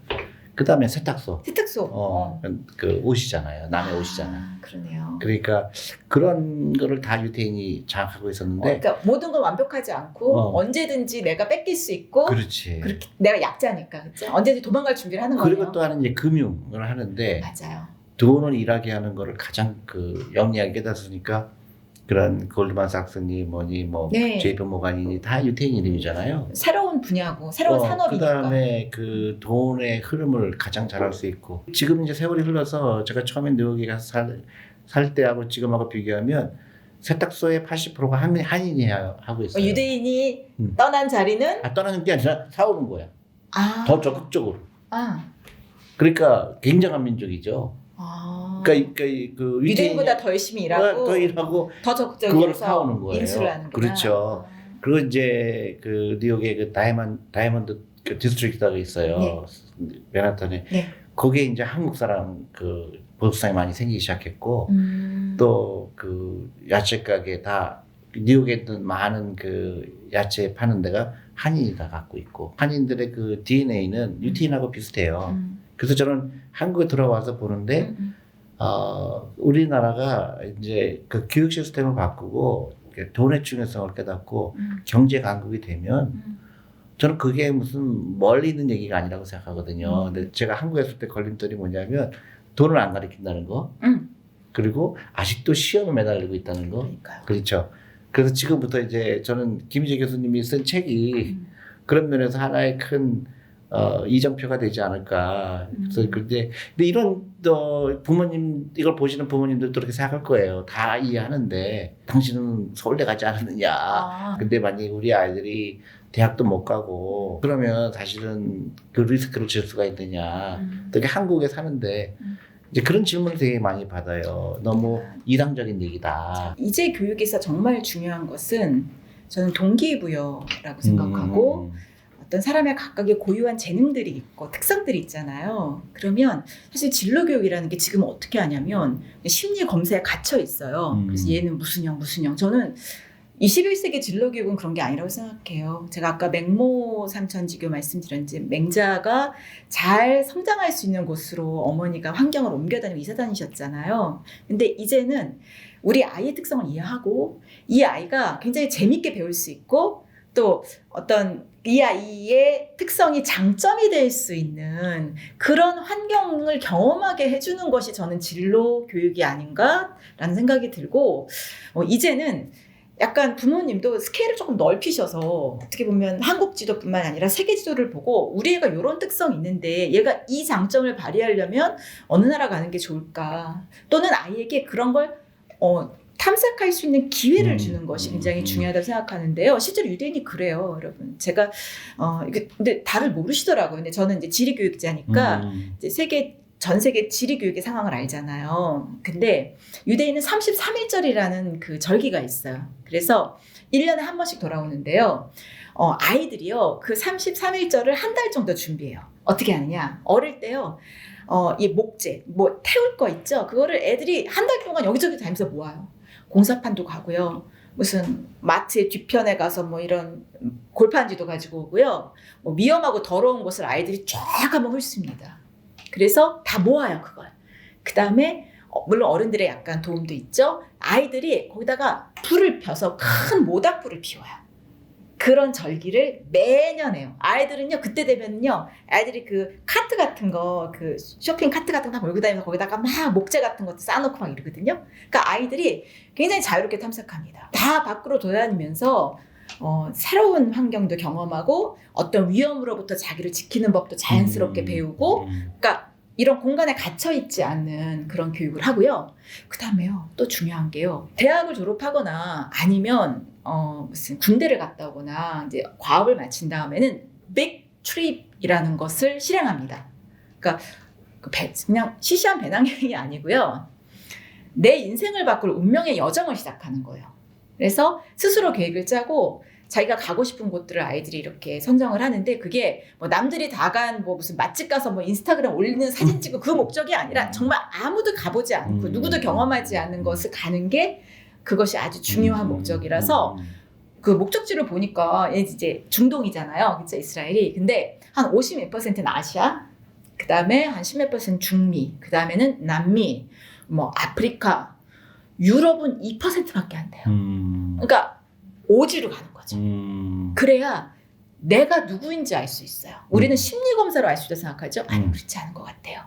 그 다음에 세탁소. 세탁소. 그 옷이잖아요. 남의 옷이잖아요. 그러네요. 그러니까 그런 거를 다 유태인이 장악하고 있었는데. 그러니까 모든 건 완벽하지 않고 언제든지 내가 뺏길 수 있고. 그렇지. 그렇게 내가 약자니까, 그렇죠? 언제든지 도망갈 준비를 하는 거예요. 그리고 또 하는 이제 금융을 하는데. 맞아요. 돈을 일하게 하는 거를 가장 그 영리하게 깨닫으니까 그런 골드만삭스니 뭐니 뭐 네. JP 모간이니 다 유태인 이름이잖아요. 새로운 분야고 새로운 산업이니까. 그다음에 그 돈의 흐름을 가장 잘할 수 있고 지금 이제 세월이 흘러서 제가 처음에 뉴욕에 가서 살 때하고 지금하고 비교하면 세탁소의 80%가 한인이 하고 있어요. 유대인이 떠난 자리는 떠나는 게 아니라 사오는 거야. 더 적극적으로. 그러니까 굉장한 민족이죠. 그러니까 그 유대인보다 더 열심히 일하고 더 일하고 더 적극적으로 그걸 사오는 거예요. 인수를 하는구나. 그렇죠. 그리고 이제 그 뉴욕에 그 다이아몬드 그 디스트릭트가 있어요. 맨하탄에. 네. 거기에 이제 한국 사람 그 보석상이 많이 생기기 시작했고 또 그 야채 가게 다 뉴욕에 있는 많은 그 야채 파는 데가 한인이 다 갖고 있고 한인들의 그 DNA는 유태인하고 비슷해요. 그래서 저는 한국에 들어와서 보는데 우리나라가 이제 그 교육 시스템을 바꾸고 돈의 중요성을 깨닫고 경제 강국이 되면 저는 그게 무슨 멀리 있는 얘기가 아니라고 생각하거든요. 근데 제가 한국에 있을 때 걸림돌이 뭐냐면 돈을 안 가르친다는 거. 그리고 아직도 시험에 매달리고 있다는 거. 그러니까요. 그렇죠. 그래서 지금부터 이제 저는 김희재 교수님이 쓴 책이 그런 면에서 하나의 큰 이정표가 되지 않을까. 그래서 근데 이런 부모님 이걸 보시는 부모님들도 그렇게 생각할 거예요. 다 이해하는데 당신은 서울대 가지 않았느냐. 근데 만약 우리 아이들이 대학도 못 가고 그러면 사실은 그 리스크를 질 수가 있느냐. 특히 한국에 사는데 이제 그런 질문을 되게 많이 받아요. 너무 이상적인 얘기다. 이제 교육에서 정말 중요한 것은 저는 동기부여라고 생각하고 어떤 사람의 각각의 고유한 재능들이 있고 특성들이 있잖아요. 그러면 사실 진로교육이라는 게 지금 어떻게 하냐면 심리 검사에 갇혀 있어요. 그래서 얘는 무슨 형. 저는 21세기 진로교육은 그런 게 아니라고 생각해요. 제가 아까 맹모 삼천지교 말씀드렸는지 맹자가 잘 성장할 수 있는 곳으로 어머니가 환경을 옮겨다니고 이사 다니셨잖아요. 근데 이제는 우리 아이의 특성을 이해하고 이 아이가 굉장히 재밌게 배울 수 있고 또 어떤 이 아이의 특성이 장점이 될 수 있는 그런 환경을 경험하게 해주는 것이 저는 진로 교육이 아닌가라는 생각이 들고 이제는 약간 부모님도 스케일을 조금 넓히셔서 어떻게 보면 한국 지도뿐만 아니라 세계 지도를 보고 우리 애가 이런 특성이 있는데 얘가 이 장점을 발휘하려면 어느 나라 가는 게 좋을까 또는 아이에게 그런 걸 탐색할 수 있는 기회를 주는 것이 굉장히 중요하다고 생각하는데요. 실제로 유대인이 그래요, 여러분. 제가 근데 다들 모르시더라고요. 근데 저는 이제 지리교육자니까 이제 전 세계 지리교육의 상황을 알잖아요. 근데 유대인은 33일절이라는 그 절기가 있어요. 그래서 1년에 한 번씩 돌아오는데요. 아이들이요, 그 33일절을 한 달 정도 준비해요. 어떻게 하느냐? 어릴 때요, 이 목재, 뭐 태울 거 있죠? 그거를 애들이 한 달 동안 여기저기 다니면서 모아요. 공사판도 가고요. 무슨 마트의 뒤편에 가서 뭐 이런 골판지도 가지고 오고요. 뭐 위험하고 더러운 곳을 아이들이 쫙 한번 훑습니다. 그래서 다 모아요, 그걸. 그 다음에 물론 어른들의 약간 도움도 있죠. 아이들이 거기다가 불을 펴서 큰 모닥불을 피워요. 그런 절기를 매년 해요. 아이들은요, 그때 되면요, 아이들이 그 카트 같은 거, 그 쇼핑 카트 같은 거 다 몰고 다니면서 거기다가 막 목재 같은 것도 쌓아놓고 막 이러거든요. 그러니까 아이들이 굉장히 자유롭게 탐색합니다. 다 밖으로 돌아다니면서 새로운 환경도 경험하고 어떤 위험으로부터 자기를 지키는 법도 자연스럽게 배우고, 그러니까 이런 공간에 갇혀 있지 않는 그런 교육을 하고요. 그 다음에요, 또 중요한 게요, 대학을 졸업하거나 아니면 무슨 군대를 갔다 오거나 이제 과업을 마친 다음에는 빅 트립이라는 것을 실행합니다. 그러니까 그냥 시시한 배낭여행이 아니고요. 내 인생을 바꿀 운명의 여정을 시작하는 거예요. 그래서 스스로 계획을 짜고 자기가 가고 싶은 곳들을 아이들이 이렇게 선정을 하는데 그게 뭐 남들이 다 간 뭐 무슨 맛집 가서 뭐 인스타그램 올리는 사진 찍고 그 목적이 아니라 정말 아무도 가보지 않고 누구도 경험하지 않은 것을 가는 게 그것이 아주 중요한 목적이라서 그 목적지를 보니까 얘 이제 중동이잖아요. 그쵸? 이스라엘이. 근데 한 50몇 %는 아시아, 그 다음에 한 10몇 % 중미, 그 다음에는 남미, 뭐 아프리카, 유럽은 2%밖에 안 돼요. 그러니까 오지로 가는 거죠. 그래야 내가 누구인지 알 수 있어요. 우리는 심리 검사로 알 수 있다고 생각하죠? 아니 그렇지 않은 것 같아요.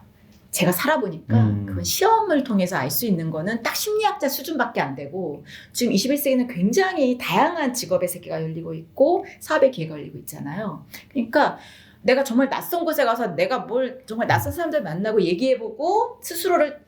제가 살아보니까 그건 시험을 통해서 알 수 있는 거는 딱 심리학자 수준밖에 안 되고 지금 21세기는 굉장히 다양한 직업의 세계가 열리고 있고 사업의 기회가 열리고 있잖아요. 그러니까 내가 정말 낯선 곳에 가서 내가 뭘 정말 낯선 사람들 만나고 얘기해보고 스스로를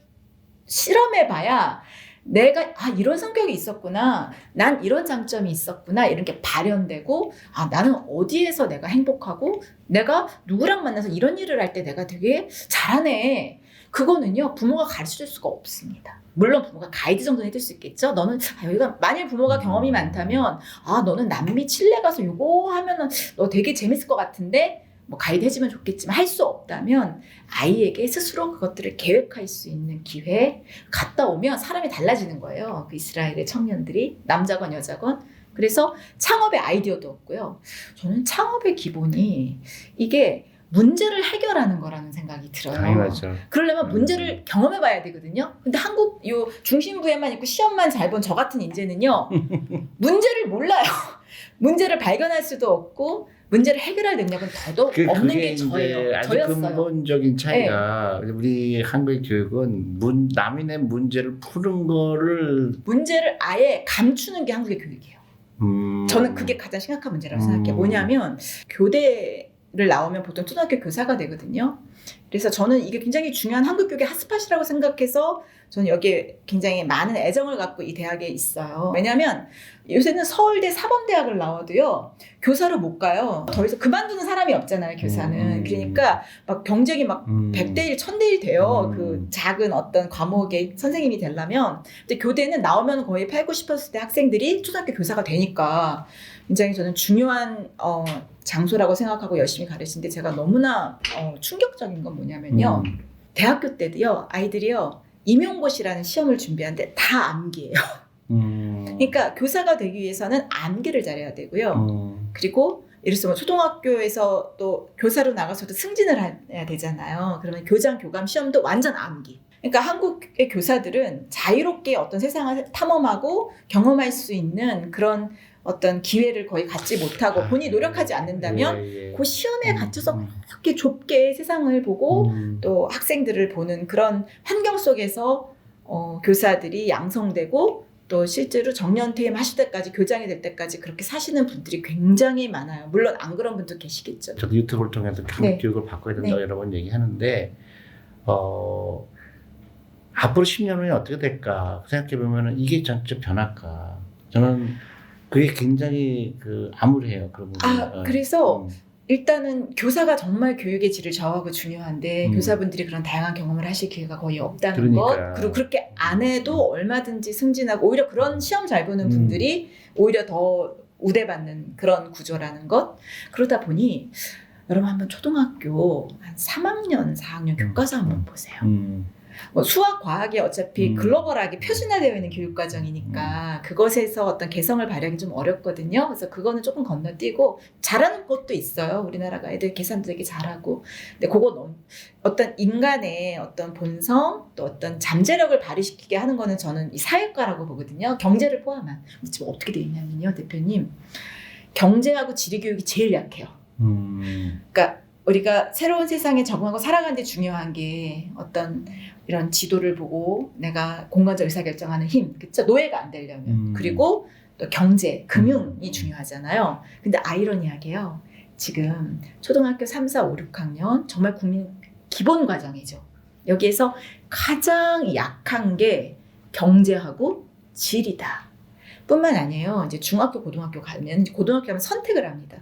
실험해봐야 내가 이런 성격이 있었구나, 난 이런 장점이 있었구나 이런 게 발현되고 나는 어디에서 내가 행복하고 내가 누구랑 만나서 이런 일을 할 때 내가 되게 잘하네. 그거는요 부모가 가르쳐줄 수가 없습니다. 물론 부모가 가이드 정도는 해줄 수 있겠죠. 너는 여기가 만약 부모가 경험이 많다면 너는 남미 칠레 가서 요거 하면은 너 되게 재밌을 것 같은데 뭐 가이드 해주면 좋겠지만 할 수 없다면 아이에게 스스로 그것들을 계획할 수 있는 기회 갔다 오면 사람이 달라지는 거예요. 그 이스라엘의 청년들이 남자건 여자건. 그래서 창업의 아이디어도 없고요. 저는 창업의 기본이 이게 문제를 해결하는 거라는 생각이 들어요. 당연하죠. 그러려면 문제를 경험해 봐야 되거든요. 근데 한국 요 중심부에만 있고 시험만 잘 본 저 같은 인재는요. 문제를 몰라요. 문제를 발견할 수도 없고 문제를 해결할 능력은 더더욱 없는 게 저예요. 아주 저였어요. 근본적인 차이가 우리 한국의 교육은 남이 낸 문제를 푸는 거를 문제를 아예 감추는 게 한국의 교육이에요. 저는 그게 가장 심각한 문제라고 생각해요. 뭐냐면 교대를 나오면 보통 초등학교 교사가 되거든요. 그래서 저는 이게 굉장히 중요한 한국 교육의 핫스팟이라고 생각해서 저는 여기에 굉장히 많은 애정을 갖고 이 대학에 있어요. 왜냐하면 요새는 서울대 사범대학을 나와도요 교사로 못 가요. 더 이상 그만두는 사람이 없잖아요, 교사는. 그러니까 막 경쟁이 막 100대 1, 1000대 1 돼요. 그 작은 어떤 과목의 선생님이 되려면. 근데 교대는 나오면 거의 8, 90% 학생들이 초등학교 교사가 되니까 굉장히 저는 중요한 장소라고 생각하고 열심히 가르치는데 제가 너무나 충격적인 건 뭐냐면요. 대학교 때도요 아이들이요 임용고시라는 시험을 준비하는데 다 암기예요. 그러니까 교사가 되기 위해서는 암기를 잘해야 되고요. 그리고 예를 들어서 초등학교에서 또 교사로 나가서도 승진을 해야 되잖아요. 그러면 교장 교감 시험도 완전 암기. 그러니까 한국의 교사들은 자유롭게 어떤 세상을 탐험하고 경험할 수 있는 그런 어떤 기회를 거의 갖지 못하고 본인이 노력하지 않는다면 그 시험에 갇혀서 그렇게 좁게 세상을 보고 또 학생들을 보는 그런 환경 속에서 교사들이 양성되고 또 실제로 정년퇴임 하실 때까지 교장이 될 때까지 그렇게 사시는 분들이 굉장히 많아요. 물론 안 그런 분도 계시겠죠. 저도 유튜브를 통해서 한국 네. 교육을 바꿔야 된다고 여러 번 얘기하는데 앞으로 10년 후에 어떻게 될까 생각해 보면은 이게 전체 변할까? 저는 그게 굉장히 암울해요. 그런 부분이. 그래서 일단은 교사가 정말 교육의 질을 저하고 중요한데 교사분들이 그런 다양한 경험을 하실 기회가 거의 없다는 것. 그리고 그렇게 안 해도 얼마든지 승진하고 오히려 그런 시험 잘 보는 분들이 오히려 더 우대받는 그런 구조라는 것. 그러다 보니 여러분 한번 초등학교 한 3학년, 4학년 교과서 한번 보세요. 뭐 수학, 과학이 어차피 글로벌하게 표준화되어 있는 교육과정이니까 그것에서 어떤 개성을 발휘하기 좀 어렵거든요. 그래서 그거는 조금 건너뛰고 잘하는 것도 있어요. 우리나라가 애들 계산도 되게 잘하고. 근데 그거 어떤 인간의 어떤 본성 또 어떤 잠재력을 발휘시키게 하는 거는 저는 이 사회과라고 보거든요. 경제를 포함한. 지금 어떻게 되어 있냐면요, 대표님. 경제하고 지리교육이 제일 약해요. 그러니까 우리가 새로운 세상에 적응하고 살아가는 데 중요한 게 어떤 이런 지도를 보고 내가 공간적 의사결정하는 힘, 그쵸? 노예가 안 되려면. 그리고 또 경제, 금융이 중요하잖아요. 근데 아이러니하게요. 지금 초등학교 3, 4, 5, 6학년 정말 국민 기본 과정이죠. 여기에서 가장 약한 게 경제하고 지리다. 뿐만 아니에요. 이제 중학교, 고등학교 가면 선택을 합니다.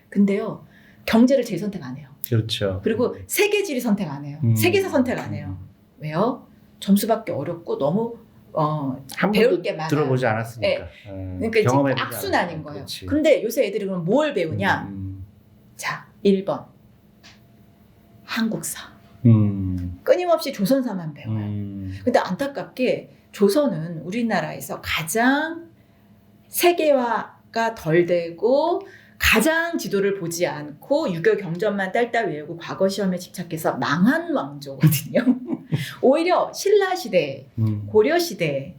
근데요. 경제를 제일 선택 안 해요. 그렇죠. 그리고 세계지리 선택 안 해요. 세계사 선택 안 해요. 왜요? 점수 받기 어렵고 너무 한 배울 번도 게 많아요. 들어보지 않았으니까. 그러니까 이제 경험해보지 악순환인 않았으니까. 거예요. 그렇지. 근데 요새 애들이 그럼 뭘 배우냐? 자, 1번 한국사. 끊임없이 조선사만 배워요. 근데 안타깝게 조선은 우리나라에서 가장 세계화가 덜 되고 가장 지도를 보지 않고 유교 경전만 딸딸 외우고 과거 시험에 집착해서 망한 왕조거든요. 오히려 신라 시대, 고려 시대,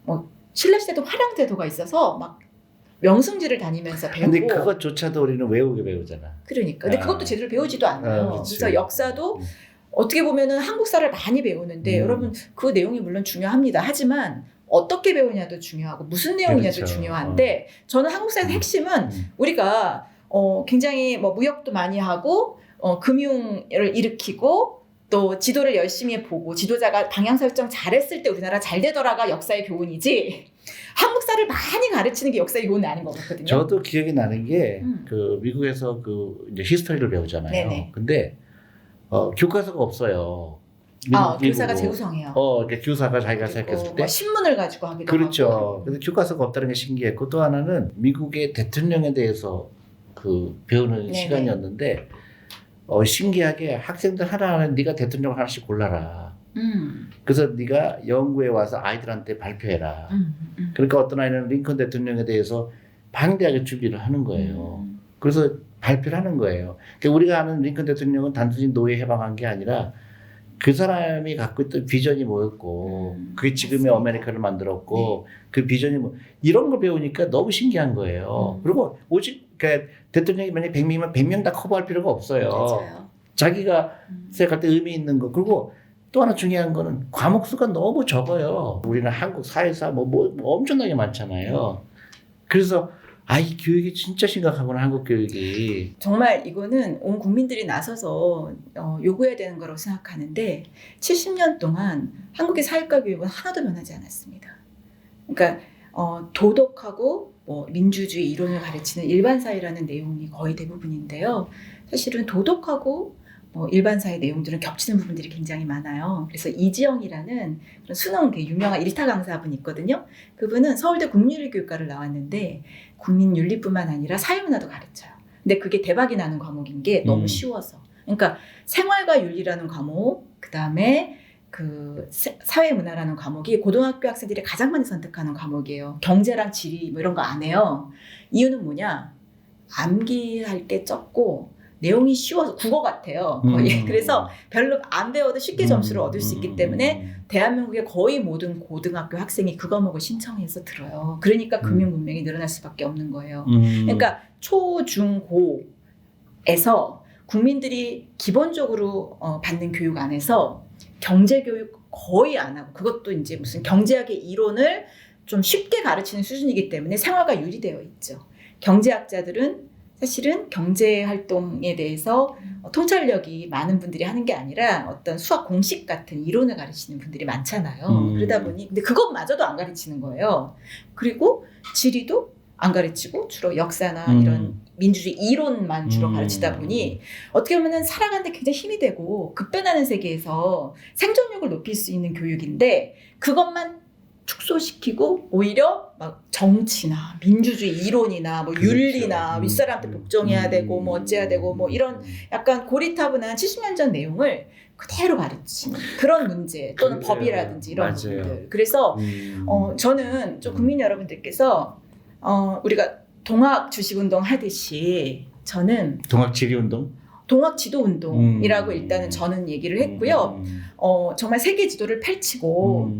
뭐 신라 시대도 화량제도가 있어서 막 명승지를 다니면서 배우고. 근데 그것조차도 우리는 외우게 배우잖아. 그러니까. 근데 그것도 제대로 배우지도 않아요. 그렇지. 그래서 역사도 어떻게 보면은 한국사를 많이 배우는데 여러분 그 내용이 물론 중요합니다. 하지만 어떻게 배우냐도 중요하고 무슨 내용이냐도 그렇죠. 중요한데 저는 한국사의 핵심은 우리가 굉장히 뭐 무역도 많이 하고 금융을 일으키고 또 지도를 열심히 보고 지도자가 방향 설정 잘했을 때 우리나라 잘 되더라가 역사의 교훈이지 한국사를 많이 가르치는 게 역사의 교훈이 아닌 것 같거든요. 저도 기억이 나는 게 그 미국에서 그 이제 히스토리를 배우잖아요. 네네. 근데 교과서가 없어요. 교사가 재구성해요. 이렇게 교사가 자기가 생각했을 때 뭐 신문을 가지고 하기도 그렇죠. 하고. 그래서 교과서가 없다는 게 신기했고 또 하나는 미국의 대통령에 대해서 그 배우는 네네. 시간이었는데 신기하게 학생들 하나하나 네가 대통령 하나씩 골라라. 그래서 네가 연구에 와서 아이들한테 발표해라. 그러니까 어떤 아이는 링컨 대통령에 대해서 방대하게 준비를 하는 거예요. 그래서 발표를 하는 거예요. 그러니까 우리가 아는 링컨 대통령은 단순히 노예 해방한 게 아니라 그 사람이 갖고 있던 비전이 뭐였고 그게 지금의 맞습니다. 아메리카를 만들었고 그 비전이 뭐 이런 걸 배우니까 너무 신기한 거예요. 그리고 오직 그러니까 대통령이 만약에 100명이면 100명 다 커버할 필요가 없어요. 맞아요. 자기가 생각할 때 의미 있는 거. 그리고 또 하나 중요한 거는 과목 수가 너무 적어요. 우리는 한국 사회사 뭐 엄청나게 많잖아요. 그래서 이 교육이 진짜 심각하구나, 한국 교육이. 정말 이거는 온 국민들이 나서서 요구해야 되는 거라고 생각하는데 70년 동안 한국의 사회과 교육은 하나도 변하지 않았습니다. 그러니까 도덕하고 뭐 민주주의 이론을 가르치는 일반사회라는 내용이 거의 대부분인데요. 사실은 도덕하고 뭐 일반사회 내용들은 겹치는 부분들이 굉장히 많아요. 그래서 이지영이라는 그런 수능 유명한 일타 강사분이 있거든요. 그분은 서울대 국민윤리교육과를 나왔는데 국민윤리뿐만 아니라 사회문화도 가르쳐요. 근데 그게 대박이 나는 과목인 게 너무 쉬워서. 그러니까 생활과 윤리라는 과목, 그 다음에 그 사회문화라는 과목이 고등학교 학생들이 가장 많이 선택하는 과목이에요. 경제랑 지리 뭐 이런 거 안 해요. 이유는 뭐냐? 암기할 게 적고 내용이 쉬워서 국어 같아요. 거의. 그래서 별로 안 배워도 쉽게 점수를 얻을 수 있기 때문에 대한민국의 거의 모든 고등학교 학생이 그 과목을 신청해서 들어요. 그러니까 금융문맹이 늘어날 수밖에 없는 거예요. 그러니까 초, 중, 고에서 국민들이 기본적으로 받는 교육 안에서 경제교육 거의 안 하고 그것도 이제 무슨 경제학의 이론을 좀 쉽게 가르치는 수준이기 때문에 생활과 유리되어 있죠. 경제학자들은 사실은 경제활동에 대해서 통찰력이 많은 분들이 하는 게 아니라 어떤 수학 공식 같은 이론을 가르치는 분들이 많잖아요. 그러다 보니 근데 그것마저도 안 가르치는 거예요. 그리고 지리도 안 가르치고 주로 역사나 이런 민주주의 이론만 주로 가르치다 보니 어떻게 보면 살아가는데 굉장히 힘이 되고 급변하는 세계에서 생존력을 높일 수 있는 교육인데 그것만 축소시키고 오히려 막 정치나 민주주의 이론이나 뭐 그렇죠. 윤리나 윗사람한테 복종해야 되고 뭐 어째야 되고 뭐 이런 약간 고리타분한 70년 전 내용을 그대로 가르치는 그런 문제 또는 그래요. 법이라든지 이런 맞아요. 부분들. 그래서 저는 좀 국민 여러분들께서 우리가 동학 주식운동 하듯이 저는 동학 지리운동? 동학 지도운동이라고 일단은 저는 얘기를 했고요. 정말 세계 지도를 펼치고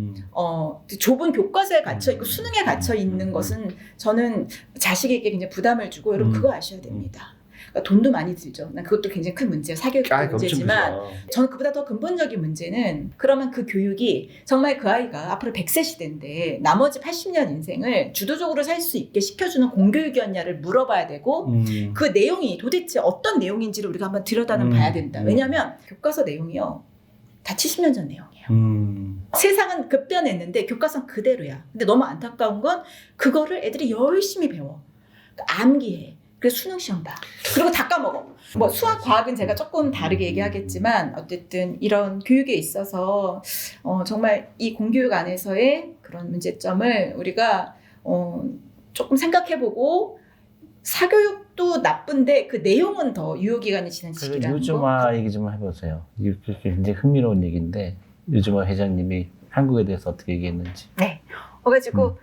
좁은 교과서에 갇혀 있고 수능에 갇혀 있는 것은 저는 자식에게 굉장히 부담을 주고 여러분 그거 아셔야 됩니다. 그러니까 돈도 많이 들죠. 난 그것도 굉장히 큰 문제예요. 사교육도 문제지만 저는 그보다 더 근본적인 문제는 그러면 그 교육이 정말 그 아이가 앞으로 100세 시대인데 나머지 80년 인생을 주도적으로 살 수 있게 시켜주는 공교육이었냐를 물어봐야 되고 그 내용이 도대체 어떤 내용인지를 우리가 한번 들여다는 봐야 된다. 왜냐하면 교과서 내용이요. 다 70년 전 내용이에요. 세상은 급변했는데 교과서는 그대로야. 근데 너무 안타까운 건 그거를 애들이 열심히 배워. 암기해. 그래서 수능 시험 봐. 그리고 다 까먹어. 뭐 수학, 과학은 제가 조금 다르게 얘기하겠지만 어쨌든 이런 교육에 있어서 정말 이 공교육 안에서의 그런 문제점을 우리가 조금 생각해보고 사교육도 나쁜데 그 내용은 더 유효기간이 지난 시기라는 거. 요즘화 얘기 좀 해보세요. 이게 굉장히 흥미로운 얘기인데 요즘화 회장님이 한국에 대해서 어떻게 얘기했는지. 네. 그래가지고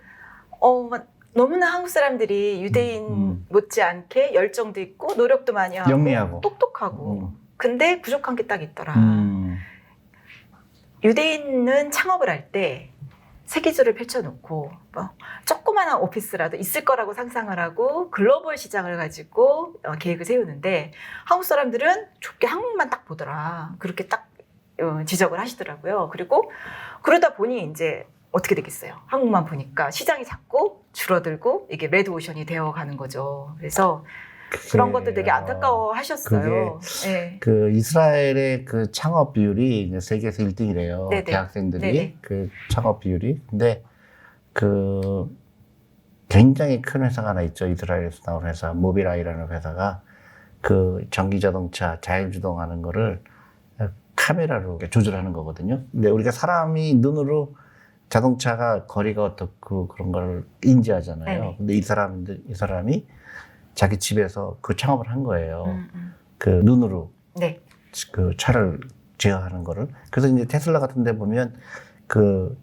너무나 한국 사람들이 유대인 못지않게 열정도 있고 노력도 많이 하고 영리하고 똑똑하고 근데 부족한 게 딱 있더라. 유대인은 창업을 할 때 세계주를 펼쳐놓고 뭐 조그마한 오피스라도 있을 거라고 상상을 하고 글로벌 시장을 가지고 계획을 세우는데 한국 사람들은 좁게 한국만 딱 보더라. 그렇게 딱 지적을 하시더라고요. 그리고 그러다 보니 이제 어떻게 되겠어요? 한국만 보니까 시장이 자꾸 줄어들고 이게 레드오션이 되어가는 거죠. 그래서 그런 것도 되게 안타까워 하셨어요. 네. 그 이스라엘의 그 창업 비율이 이제 세계에서 1등이래요. 네네. 대학생들이 네네. 그 창업 비율이. 근데 그 굉장히 큰 회사가 하나 있죠. 이스라엘에서 나온 회사 모빌아이라는 회사가 그 전기 자동차 자율주동하는 거를 카메라로 이렇게 조절하는 거거든요. 근데 우리가 사람이 눈으로 자동차가 거리가 어떻고 그런 걸 인지하잖아요. 네네. 근데 이 사람이 자기 집에서 그 창업을 한 거예요. 그 눈으로 네. 그 차를 제어하는 거를. 그래서 이제 테슬라 같은 데 보면 그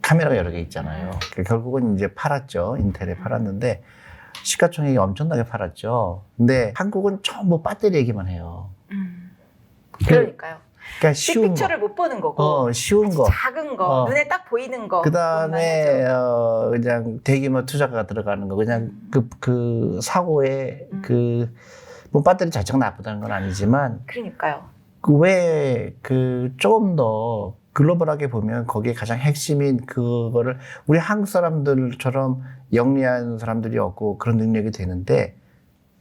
카메라가 여러 개 있잖아요. 결국은 이제 팔았죠. 인텔에 팔았는데 시가총액이 엄청나게 팔았죠. 근데 한국은 전부 배터리 얘기만 해요. 그러니까요. 그러니까 쉬운 빅픽처를 못 보는 거고 쉬운 거. 작은 거 눈에 딱 보이는 거 그 다음에 그냥 대규모 투자가 들어가는 거 그냥 그 사고에 뭐 배터리 자체가 나쁘다는 건 아니지만 그러니까요. 왜 그 조금 더 글로벌하게 보면 거기에 가장 핵심인 그거를 우리 한국 사람들처럼 영리한 사람들이 없고 그런 능력이 되는데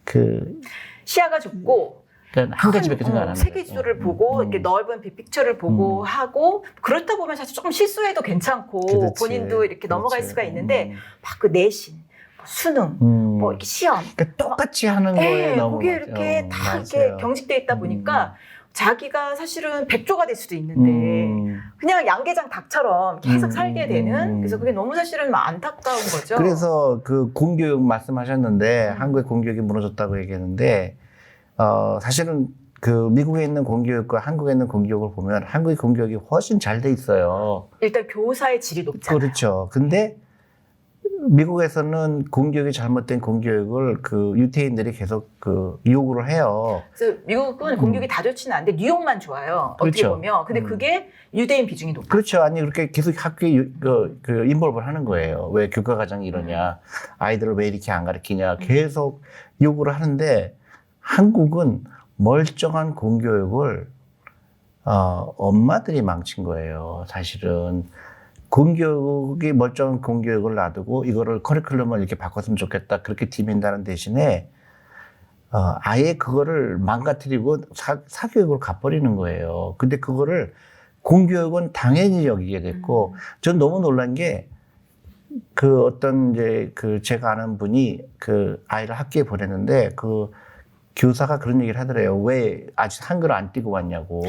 그 시야가 좁고 그러니까 한 가지밖에 생각 안 하는 세계 지도를 보고 이렇게 넓은 빅픽처를 보고 하고 그렇다 보면 사실 조금 실수해도 괜찮고 그렇지. 본인도 이렇게 넘어갈 그렇지. 수가 있는데 막 그 내신, 뭐 수능, 뭐 이렇게 시험 그러니까 똑같이 하는 거에 너무 거기에 이렇게 다 이렇게 경직돼 있다 보니까 자기가 사실은 백조가 될 수도 있는데 그냥 양계장 닭처럼 계속 살게 되는 그래서 그게 너무 사실은 안타까운 거죠. 그래서 그 공교육 말씀하셨는데 한국의 공교육이 무너졌다고 얘기했는데 사실은 그 미국에 있는 공교육과 한국에 있는 공교육을 보면 한국의 공교육이 훨씬 잘 돼 있어요. 일단 교사의 질이 높잖아요. 그렇죠. 근데 미국에서는 공교육이 잘못된 공교육을 그 유태인들이 계속 그 요구를 해요. 그래서 미국은 공교육이 다 좋지는 않은데 뉴욕만 좋아요. 어떻게 그렇죠. 보면. 근데 그게 유대인 비중이 높아요. 그렇죠. 아니 그렇게 계속 학교에 그 인볼브를 하는 거예요. 왜 교과 과정이 이러냐, 아이들을 왜 이렇게 안 가르치냐, 계속 요구를 하는데 한국은 멀쩡한 공교육을 엄마들이 망친 거예요. 사실은. 공교육이 멀쩡한 공교육을 놔두고 이거를 커리큘럼을 이렇게 바꿨으면 좋겠다 그렇게 디맨다는 대신에 아예 그거를 망가뜨리고 사교육으로 가버리는 거예요. 근데 그거를 공교육은 당연히 여기게 됐고 전 너무 놀란 게 그 어떤 이제 그 제가 아는 분이 그 아이를 학교에 보냈는데 그 교사가 그런 얘기를 하더래요. 왜 아직 한글을 안 띄고 왔냐고.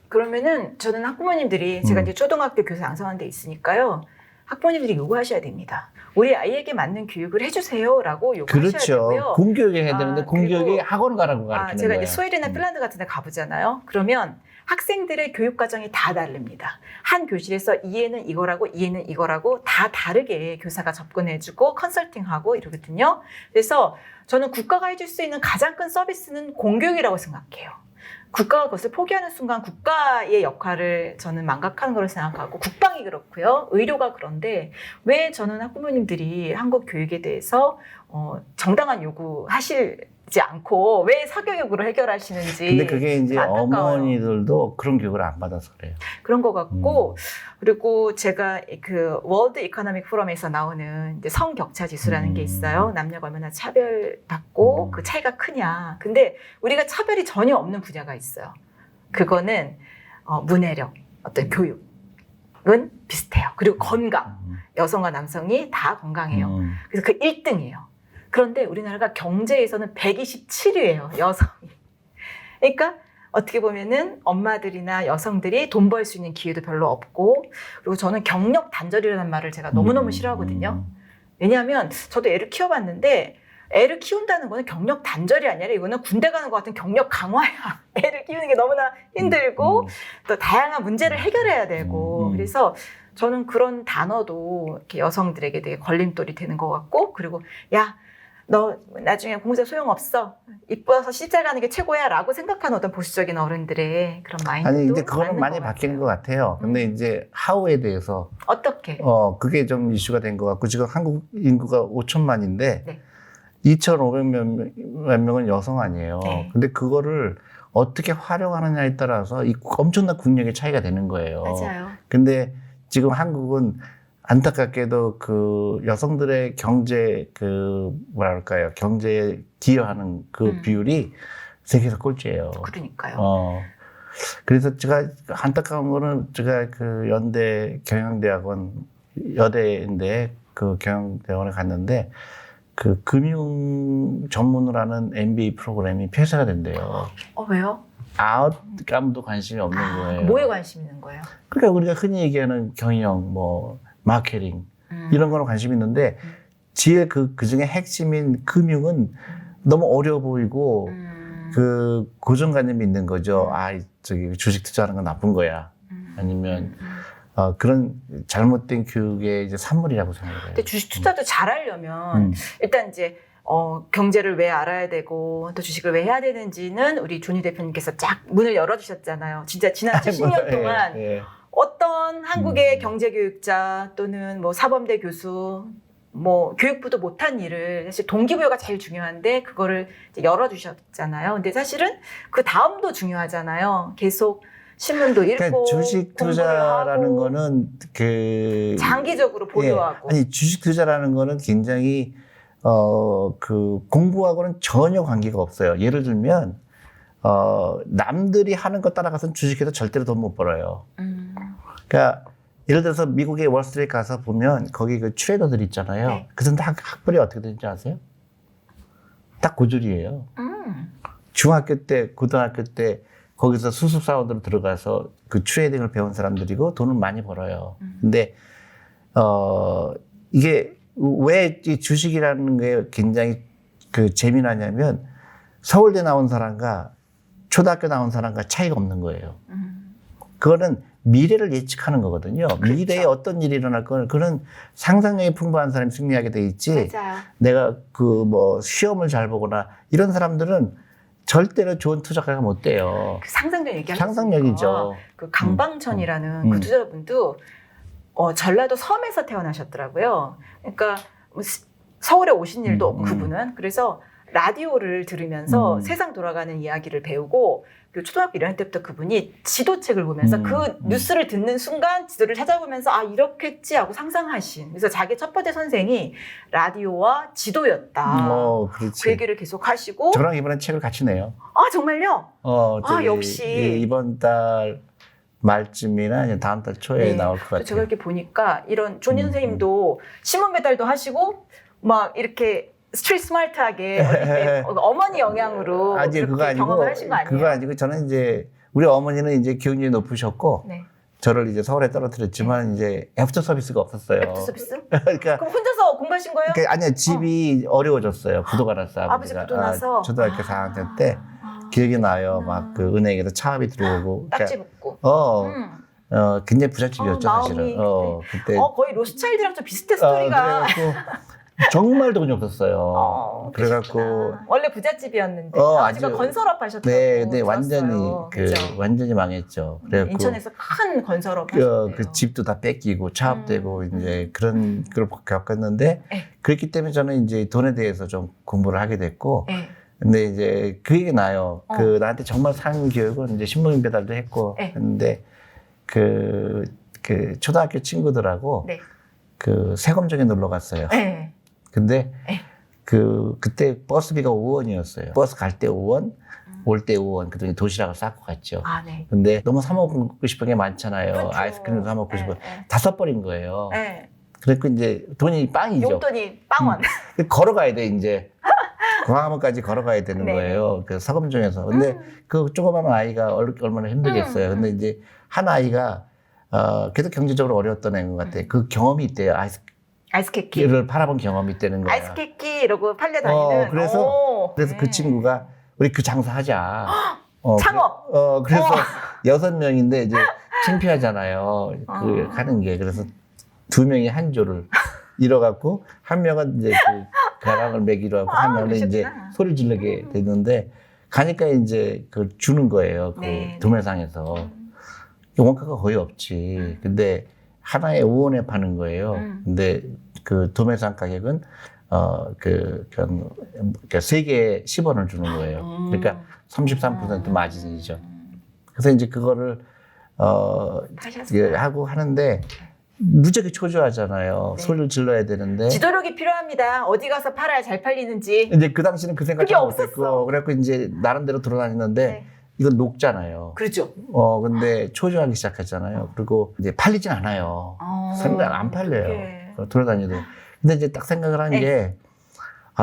그러면은 저는 학부모님들이 제가 이제 초등학교 교사 양성한 데 있으니까요. 학부모님들이 요구하셔야 됩니다. 우리 아이에게 맞는 교육을 해주세요라고 요구하셔야 그렇죠. 되고요. 공교육에 해야 되는데 공교육이 그리고 학원 가라고 가르치는 제가 거예요. 이제 스웨덴이나 핀란드 같은 데 가보잖아요. 그러면 학생들의 교육 과정이 다 다릅니다. 한 교실에서 이해는 이거라고 이해는 이거라고 다 다르게 교사가 접근해주고 컨설팅하고 이러거든요. 그래서 저는 국가가 해줄 수 있는 가장 큰 서비스는 공교육이라고 생각해요. 국가가 그것을 포기하는 순간 국가의 역할을 저는 망각하는 거로 생각하고 국방이 그렇고요. 의료가 그런데 왜 저는 학부모님들이 한국 교육에 대해서 정당한 요구하시지 않고 왜 사교육으로 해결하시는지 근데 그게 이제 안타까워요. 어머니들도 그런 교육을 안 받아서 그래요. 그런 것 같고 그리고 제가 그 월드 이코노믹 포럼에서 나오는 이제 성격차 지수라는 게 있어요. 남녀가 얼마나 차별받고 그 차이가 크냐. 근데 우리가 차별이 전혀 없는 분야가 있어요. 그거는 문해력, 어떤 교육은 비슷해요. 그리고 건강. 여성과 남성이 다 건강해요. 그래서 그 1등이에요. 그런데 우리나라가 경제에서는 127위예요, 여성이. 그러니까 어떻게 보면은 엄마들이나 여성들이 돈 벌 수 있는 기회도 별로 없고, 그리고 저는 경력 단절이라는 말을 제가 너무너무 싫어하거든요. 왜냐하면 저도 애를 키워봤는데 애를 키운다는 거는 경력 단절이 아니라 이거는 군대 가는 것 같은 경력 강화야. 애를 키우는 게 너무나 힘들고 또 다양한 문제를 해결해야 되고, 그래서 저는 그런 단어도 이렇게 여성들에게 되게 걸림돌이 되는 것 같고, 그리고 야, 너 나중에 공부자 소용없어. 이뻐서 시집 가는 게 최고야 라고 생각하는 어떤 보수적인 어른들의 그런 마인드도 아니 근데 그거는 맞는 많이 것 바뀐 같아요. 것 같아요. 근데 이제 하우에 대해서 어떻게? 그게 좀 이슈가 된 것 같고, 지금 한국 인구가 5천만인데 네. 2,500몇 명은 여성 아니에요. 네. 근데 그거를 어떻게 활용하느냐에 따라서 이 엄청난 국력의 차이가 되는 거예요. 맞아요. 근데 지금 한국은 안타깝게도 그 여성들의 경제 뭐랄까요, 경제에 기여하는 그 비율이 세계에서 꼴찌예요. 그러니까요. 그래서 제가 안타까운 거는, 제가 그 연대 경영대학원, 여대인데 그 경영대학원에 갔는데 그 금융 전문으로 하는 MBA 프로그램이 폐쇄가 된대요. 왜요? 아웃감도 관심이 없는 거예요. 뭐에 관심 있는 거예요? 그러니까 우리가 흔히 얘기하는 경영, 뭐 마케팅 이런 거는 관심이 있는데, 지혜 그 중에 핵심인 금융은 너무 어려워 보이고 그 고정관념이 있는 거죠. 저기 주식 투자하는 건 나쁜 거야. 아니면 그런 잘못된 교육의 이제 산물이라고 생각해요. 근데 주식 투자도 잘하려면 일단 이제 경제를 왜 알아야 되고 또 주식을 왜 해야 되는지는 우리 조니 대표님께서 쫙 문을 열어주셨잖아요. 진짜 지난 70년 동안 어떤 한국의 경제교육자 또는 뭐 사범대 교수, 뭐 교육부도 못한 일을, 사실 동기부여가 제일 중요한데 그거를 이제 열어주셨잖아요. 근데 사실은 그 다음도 중요하잖아요. 계속 신문도 읽고, 그러니까 주식 투자라는 하고, 거는 장기적으로 보유하고. 아니 주식 투자라는 거는 굉장히 그 공부하고는 전혀 관계가 없어요. 예를 들면 남들이 하는 거 따라가서는 주식해서 절대로 돈 못 벌어요. 그러니까 예를 들어서 미국의 월스트리트 가서 보면 거기 그 트레이더들 있잖아요. 네. 그 사람들 학벌이 어떻게 되는지 아세요? 딱 고졸이에요. 중학교 때, 고등학교 때 거기서 수습사원으로 들어가서 그 트레이딩을 배운 사람들이고 돈을 많이 벌어요. 근데 이게 왜 이 주식이라는 게 굉장히 그 재미나냐면, 서울대 나온 사람과 초등학교 나온 사람과 차이가 없는 거예요. 그거는 미래를 예측하는 거거든요. 그렇죠. 미래에 어떤 일이 일어날 거는, 그런 상상력이 풍부한 사람이 승리하게 돼 있지. 맞아요. 내가 그 뭐 시험을 잘 보거나 이런 사람들은 절대로 좋은 투자가가 못 돼요. 그 상상력 얘기하셨으니까. 상상력이죠. 그 강방천이라는 그 투자자분도 전라도 섬에서 태어나셨더라고요. 그러니까 뭐 서울에 오신 일도 없고 그분은. 그래서 라디오를 들으면서 세상 돌아가는 이야기를 배우고, 그리고 초등학교 1학년 때부터 그분이 지도책을 보면서 그 뉴스를 듣는 순간 지도를 찾아보면서 이렇겠지 하고 상상하신. 그래서 자기 첫 번째 선생이 라디오와 지도였다. 그렇지. 그 얘기를 계속 하시고. 저랑 이번에 책을 같이 내요. 정말요? 역시. 이번 달 말쯤이나 아니면 다음 달 초에 나올 것 같아요. 제가 이렇게 보니까 이런 조니 선생님도 신문 배달도 하시고 막 이렇게 스트릿 스마트하게 어머니 영향으로 그렇게 경험을 하신 거 아니에요? 그거 아니고, 저는 이제 우리 어머니는 이제 교육률이 높으셨고 저를 이제 서울에 떨어뜨렸지만 이제 애프터 서비스가 없었어요. 애프터 서비스? 그러니까 그럼 혼자서 공부하신 거예요? 아니요, 집이 어려워졌어요. 부도가 났어요. 아버지 부도 나서? 초등학교 4학년 때 기억이 나요. 막 그 은행에서 차압이 들어오고. 딱지 붙고. 굉장히 부잣집이었죠, 사실은. 그때 거의 로스차일드랑 좀 비슷해 스토리가. 그래갖고 정말 돈이 없었어요. 그래갖고 원래 부잣집이었는데 아버지가 아주, 건설업 하셨다고. 네, 근데 들었어요. 완전히 망했죠. 그래갖고 인천에서 큰 건설업 하셨대요. 그 집도 다 뺏기고 차압되고 이제 그런 걸 겪었는데, 그렇기 때문에 저는 이제 돈에 대해서 좀 공부를 하게 됐고. 근데 이제 그 얘기 나요. 그 나한테 정말 상 교육은 이제 신문 배달도 했고 했는데, 그 초등학교 친구들하고 그 세검정에 놀러 갔어요. 근데 그때 버스비가 5원이었어요. 버스 갈 때 5원, 올 때 5원. 그동안 도시락을 싸고 갔죠. 근데 너무 사 먹고 싶은 게 많잖아요. 그렇죠. 아이스크림도 사 먹고 싶어. 5번인 거예요. 그래서 이제 돈이 빵이죠. 용돈이 빵원. 걸어가야 돼 이제. 광화문까지 걸어가야 되는 네. 거예요. 그 서금정에서. 근데 그 조그마한 아이가 얼마나 힘들겠어요. 근데 이제 한 아이가 계속 경제적으로 어려웠던 애인 것 같아요. 그 경험이 있대요. 아이스케이키. 아이스키를 팔아본 경험이 있다는 거야. 아이스케이키 이러고 팔려다니는. 그래서 네. 그 친구가 우리 그 장사하자. 창업. 그래서 6명인데 이제 창피하잖아요. 그 하는 게. 그래서 2명이 한 조를 잃어갖고 한 명은 이제 그 가랑을 매기로 하고 한 명은 이제 그러셨구나. 소리 지르게 됐는데 가니까 이제 그 주는 거예요. 그 네. 도매상에서. 원가가 거의 없지. 근데 하나에 5원에 파는 거예요. 근데 그 도매상 가격은 그냥 3개에 10원을 주는 거예요. 그러니까 33% 마진이죠. 그래서 이제 그거를 하고 하는데 무지하게 초조하잖아요. 네. 소리를 질러야 되는데. 지도력이 필요합니다. 어디 가서 팔아야 잘 팔리는지. 이제 그 당시는 그 생각이 그게 못했고, 없었어. 그래갖고 이제 나름대로 돌아다녔는데 네. 이건 녹잖아요. 그렇죠. 근데 초조하기 시작했잖아요. 그리고 이제 팔리진 않아요. 생각 안 팔려요. 그게. 돌아다녀도. 근데 이제 딱 생각을 한 네. 게,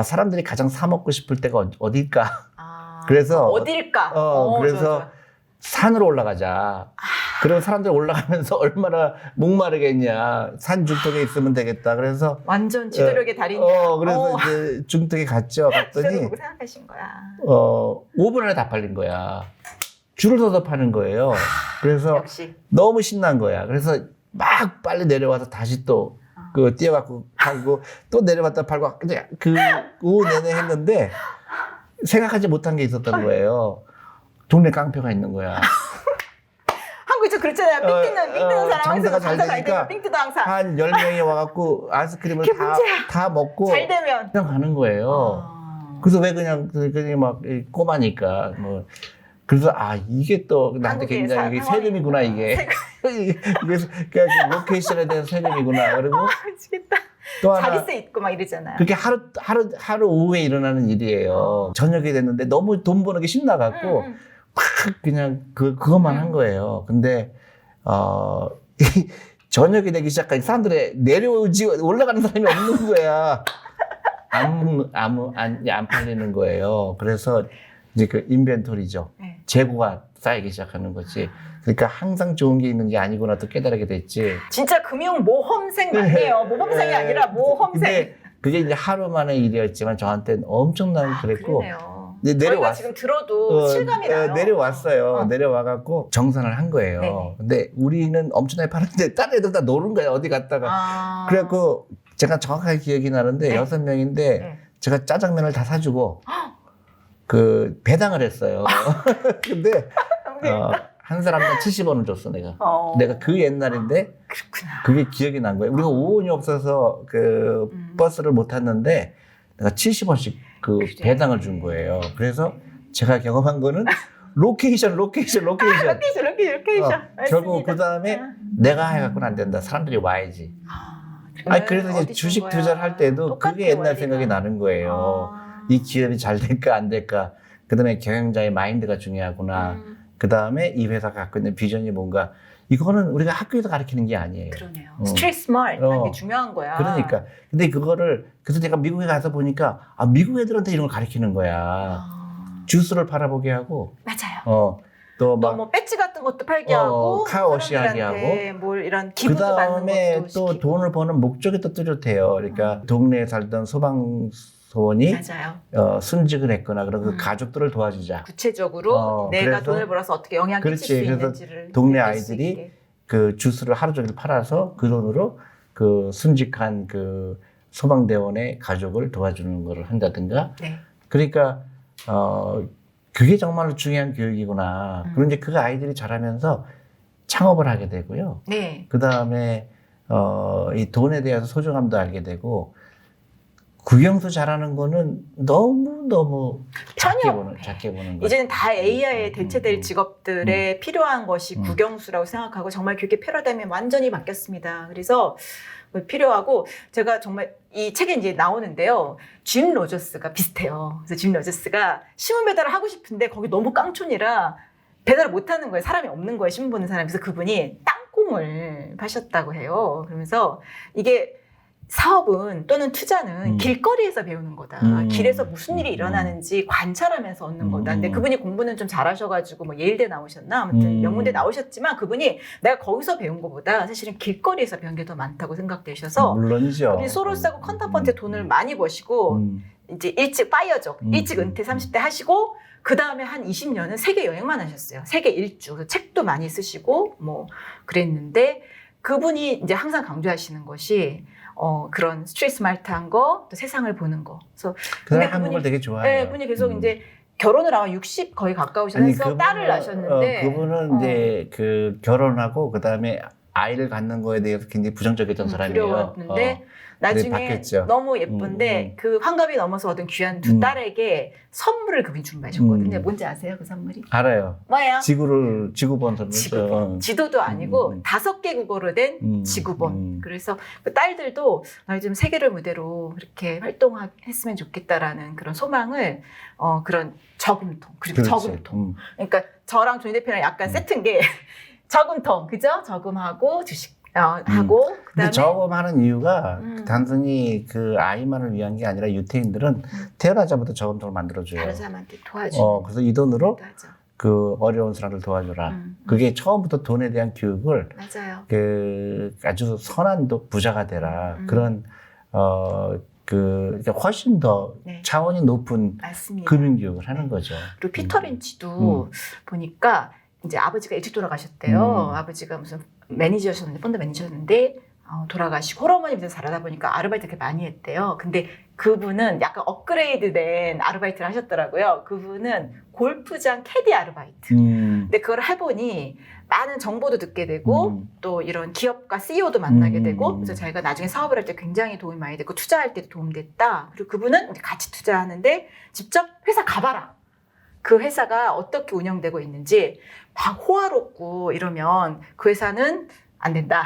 사람들이 가장 사 먹고 싶을 때가 어딜까? 아, 그래서 어딜까? 그래서 좋아, 좋아. 산으로 올라가자. 그러면 사람들이 올라가면서 얼마나 목마르겠냐. 산 중턱에 있으면 되겠다. 그래서 완전 지도력의 달인이야. 그래서 이제 중턱에 갔죠. 지도력 갔더니 보고 생각하신 거야. 5분 안에 다 팔린 거야. 줄을 서서 파는 거예요. 그래서 역시. 너무 신난 거야. 그래서 막 빨리 내려와서 다시 또 뛰어갖고 팔고 또 내려왔다 팔고 이제 그 오후 내내 했는데 생각하지 못한 게 있었던 거예요. 동네 깡패가 있는 거야. 한국에서 그렇잖아요. 삥 뜯는 사람 장사가 잘 되니까 삥 뜯어 항상. 한 10명이 와갖고 아이스크림을 그게 문제야. 다 먹고 잘 되면. 그냥 가는 거예요. 그래서 왜 그냥 막 꼬마니까 뭐 그래서 이게 또 나한테 한국의 굉장히 이게 상황이- 세금이구나 이게 그러니까 로케이션에 대한 세금이구나. 그리고 미치겠다. 또 하나 자릿세 있고 막 이러잖아요. 그게 하루 오후에 일어나는 일이에요. 저녁이 됐는데 너무 돈 버는 게 신나갖고 막 그냥 그것만 한 거예요. 근데 이 저녁이 되기 시작하니 사람들이 올라가는 사람이 없는 거야. 안 팔리는 거예요. 그래서 이제 그 인벤토리죠. 네. 재고가 쌓이기 시작하는 거지. 그러니까 항상 좋은 게 있는 게 아니구나 또 깨달게 됐지. 진짜 금융 모험생 아니에요. 모범생이 아니라 모험생. 근데 그게 이제 하루 만의 일이었지만 저한테는 엄청나게 그랬고. 그러네요. 이제 저희가 지금 들어도 실감이 나요. 내려왔어요. 내려와갖고 정산을 한 거예요. 네네. 근데 우리는 엄청나게 팔았는데 다른 애들 다 노는 거야. 어디 갔다가. 그래갖고 제가 정확하게 기억이 나는데 네. 6명인데 네. 제가 짜장면을 다 사주고 그 배당을 했어요. 근데 한 사람당 70원을 줬어 내가. 내가 그 옛날인데 그렇구나. 그게 기억이 난 거예요. 우리가 5원이 없어서 그 버스를 못 탔는데 내가 70원씩 그 그래. 배당을 준 거예요. 그래서 제가 경험한 거는 로케이션. 로케이션. 결국 그 다음에 내가 해갖고는 안 된다. 사람들이 와야지. 그래서 이제 주식 투자를 할 때도 그게 옛날 생각이 나는 거예요. 이 기업이 잘 될까 안 될까. 그 다음에 경영자의 마인드가 중요하구나. 그 다음에 이 회사가 갖고 있는 비전이 뭔가. 이거는 우리가 학교에서 가르치는 게 아니에요. 그러네요. 스트리트 스마트 하는 게 중요한 거야. 그러니까. 근데 그래서 내가 미국에 가서 보니까 미국 애들한테 이런 걸 가르치는 거야. 주스를 팔아보게 하고. 맞아요. 또 뭐 배지 같은 것도 팔게 하고 카오시 하게 사람들한테 뭘 이런 그 기부도 받는 다음에 것도 또 시키고. 돈을 버는 목적이 또 뚜렷해요. 그러니까 동네에 살던 소방서원이 맞아요. 순직을 했거나 그런 그 가족들을 도와주자. 구체적으로 내가 그래서- 돈을 벌어서 어떻게 영향 끼칠 그렇지. 수 그래서 있는지를 동네 느낄 수 아이들이 있게. 그 주스를 하루 종일 팔아서 그 돈으로 그 순직한 그 소방대원의 가족을 도와주는 거를 한다든가. 네. 그러니까 그게 정말로 중요한 교육이구나. 그런데 그 아이들이 자라면서 창업을 하게 되고요. 네. 그 다음에 이 돈에 대해서 소중함도 알게 되고 국영수 잘하는 거는 너무 작게 보는 거죠. 이제는 다 AI에 대체될 음. 직업들에 필요한 것이 국영수라고 생각하고 정말 그게 패러다임이 완전히 바뀌었습니다. 그래서 필요하고 제가 정말 이 책에 이제 나오는데요. 짐 로저스가 비슷해요. 그래서 짐 로저스가 신문 배달을 하고 싶은데 거기 너무 깡촌이라 배달을 못 하는 거예요. 사람이 없는 거예요. 신문 보는 사람이. 그래서 그분이 땅콩을 파셨다고 해요. 그러면서 이게 사업은 또는 투자는 길거리에서 배우는 거다. 길에서 무슨 일이 음. 일어나는지 관찰하면서 얻는 거다. 근데 그분이 공부는 좀 잘하셔가지고 뭐 예일대 나오셨나 아무튼 명문대 나오셨지만 그분이 내가 거기서 배운 것보다 사실은 길거리에서 배운 게 더 많다고 생각되셔서 물론이죠. 우리 소로스하고 컨텀펀트에 돈을 많이 버시고 이제 일찍 파이어족, 일찍 은퇴 30대 하시고 그 다음에 한 20년은 세계 여행만 하셨어요. 세계 일주. 그래서 책도 많이 쓰시고 뭐 그랬는데 그분이 이제 항상 강조하시는 것이 그런 스트리트 스마트한 거, 또 세상을 보는 거. 그래서 근데 한국을 되게 좋아해요. 네, 그분이 계속 이제 결혼을 아마 60 거의 가까우셔서 딸을 낳으셨는데 그분은 이제 그 결혼하고 그 다음에 아이를 갖는 거에 대해서 굉장히 부정적이었던 사람이에요. 두려웠는데 나중에 바뀌었죠. 너무 예쁜데 그 환갑이 넘어서 얻은 귀한 두 딸에게 선물을 그분이 준비하셨거든요. 뭔지 아세요, 그 선물이? 알아요. 뭐예요? 지구본 선물이죠. 지도도 아니고 5개 국어로 된 지구본. 그래서 그 딸들도 나 요즘 세계를 무대로 이렇게 활동했으면 좋겠다라는 그런 소망을 그런 저금통 그리고 그렇지. 저금통. 그러니까 저랑 조니 대표랑 약간 세트인 게 저금통, 그죠? 저금하고 주식 하고 근데 그다음에 저금하는 이유가 단순히 그 아이만을 위한 게 아니라 유태인들은 태어나자마자 저금통을 만들어줘요. 다른 사람한테 도와주는 그래서 이 돈으로 하죠. 그 어려운 사람들 도와줘라. 그게 처음부터 돈에 대한 교육을 맞아요. 그 아주 선한 부자가 되라. 그런 그러니까 훨씬 더 네. 차원이 높은 맞습니다. 금융교육을 하는 거죠. 그리고 피터 린치도 보니까 이제 아버지가 일찍 돌아가셨대요. 아버지가 무슨 매니저셨는데 펀드 매니저였는데 돌아가시고 홀어머니 밑에서 자라다 보니까 아르바이트 되게 많이 했대요. 근데 그분은 약간 업그레이드된 아르바이트를 하셨더라고요. 그분은 골프장 캐디 아르바이트. 근데 그걸 해보니 많은 정보도 듣게 되고 또 이런 기업가 CEO도 만나게 되고 그래서 자기가 나중에 사업을 할 때 굉장히 도움이 많이 됐고 투자할 때도 도움됐다. 그리고 그분은 이제 같이 투자하는데 직접 회사 가봐라. 그 회사가 어떻게 운영되고 있는지 막 호화롭고 이러면 그 회사는 안 된다.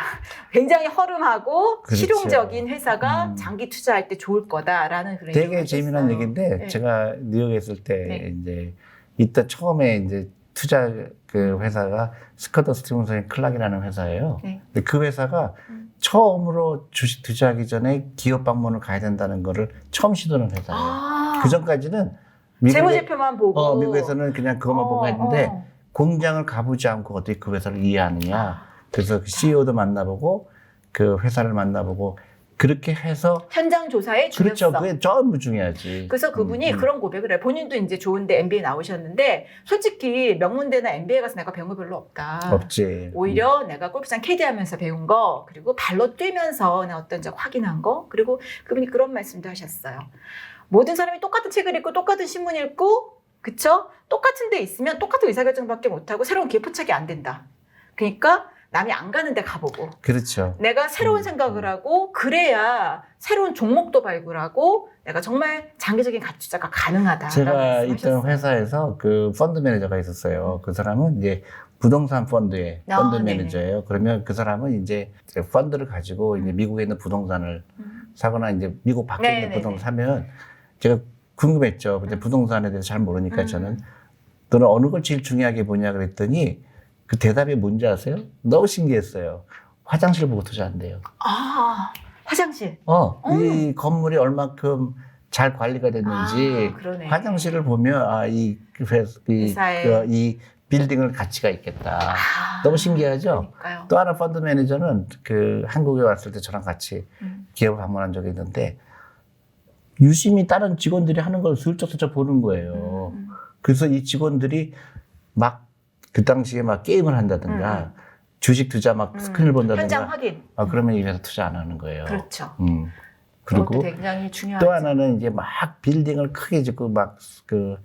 굉장히 허름하고 그렇죠. 실용적인 회사가 장기 투자할 때 좋을 거다라는 그런 되게 얘기를 재미난 하셨어요. 얘기인데 네. 제가 뉴욕에 있을 때 네. 이제 이때 처음에 이제 투자 그 회사가 스커터 스티븐슨 클락이라는 회사예요. 네. 근데 그 회사가 처음으로 주식 투자하기 전에 기업 방문을 가야 된다는 거를 처음 시도하는 회사예요. 그 전까지는 재무제표만 보고 미국에서는 그냥 그것만 보고 했는데 공장을 가보지 않고 어떻게 그 회사를 이해하느냐. 그래서 그 CEO도 만나보고 그 회사를 만나보고 그렇게 해서 현장 조사의 그렇죠. 중요성. 그게 전부 중요하지. 그래서 그분이 그런 고백을 해요. 본인도 이제 좋은데 MBA 나오셨는데 솔직히 명문대나 MBA 가서 내가 배운 거 별로 없다. 없지. 오히려 내가 골프장 캐디하면서 배운 거 그리고 발로 뛰면서 내 어떤 적 확인한 거 그리고 그분이 그런 말씀도 하셨어요. 모든 사람이 똑같은 책을 읽고 똑같은 신문 읽고 그쵸? 똑같은 데 있으면 똑같은 의사결정밖에 못하고 새로운 기회 포착이 안 된다. 그러니까 남이 안 가는 데 가보고 그렇죠. 내가 새로운 생각을 하고 그래야 새로운 종목도 발굴하고 내가 정말 장기적인 가치 투자가 가능하다. 제가 있던 회사에서 그 펀드 매니저가 있었어요. 그 사람은 이제 부동산 펀드의 펀드 네네. 매니저예요. 그러면 그 사람은 이제 펀드를 가지고 이제 미국에 있는 부동산을 사거나 이제 미국 밖에 있는 네네네. 부동산 사면 제가 궁금했죠. 근데 부동산에 대해서 잘 모르니까 저는 너는 어느 걸 제일 중요하게 보냐 그랬더니 그 대답이 뭔지 아세요? 너무 신기했어요. 화장실 보고 투자한대요. 아, 화장실. 이 건물이 얼마큼 잘 관리가 됐는지 그러네. 화장실을 보면 회사에. 이 빌딩을 가치가 있겠다. 너무 신기하죠? 그러니까요. 또 하나 펀드 매니저는 그 한국에 왔을 때 저랑 같이 기업을 방문한 적이 있는데 유심히 다른 직원들이 하는 걸 슬쩍슬쩍 보는 거예요. 그래서 이 직원들이 막 그 당시에 막 게임을 한다든가 주식 투자 막 스크린을 본다든가 현장 확인. 그러면 이 회사 투자 안 하는 거예요. 그렇죠. 그리고 그것도 굉장히 중요하죠. 또 하나는 이제 막 빌딩을 크게 짓고 막 그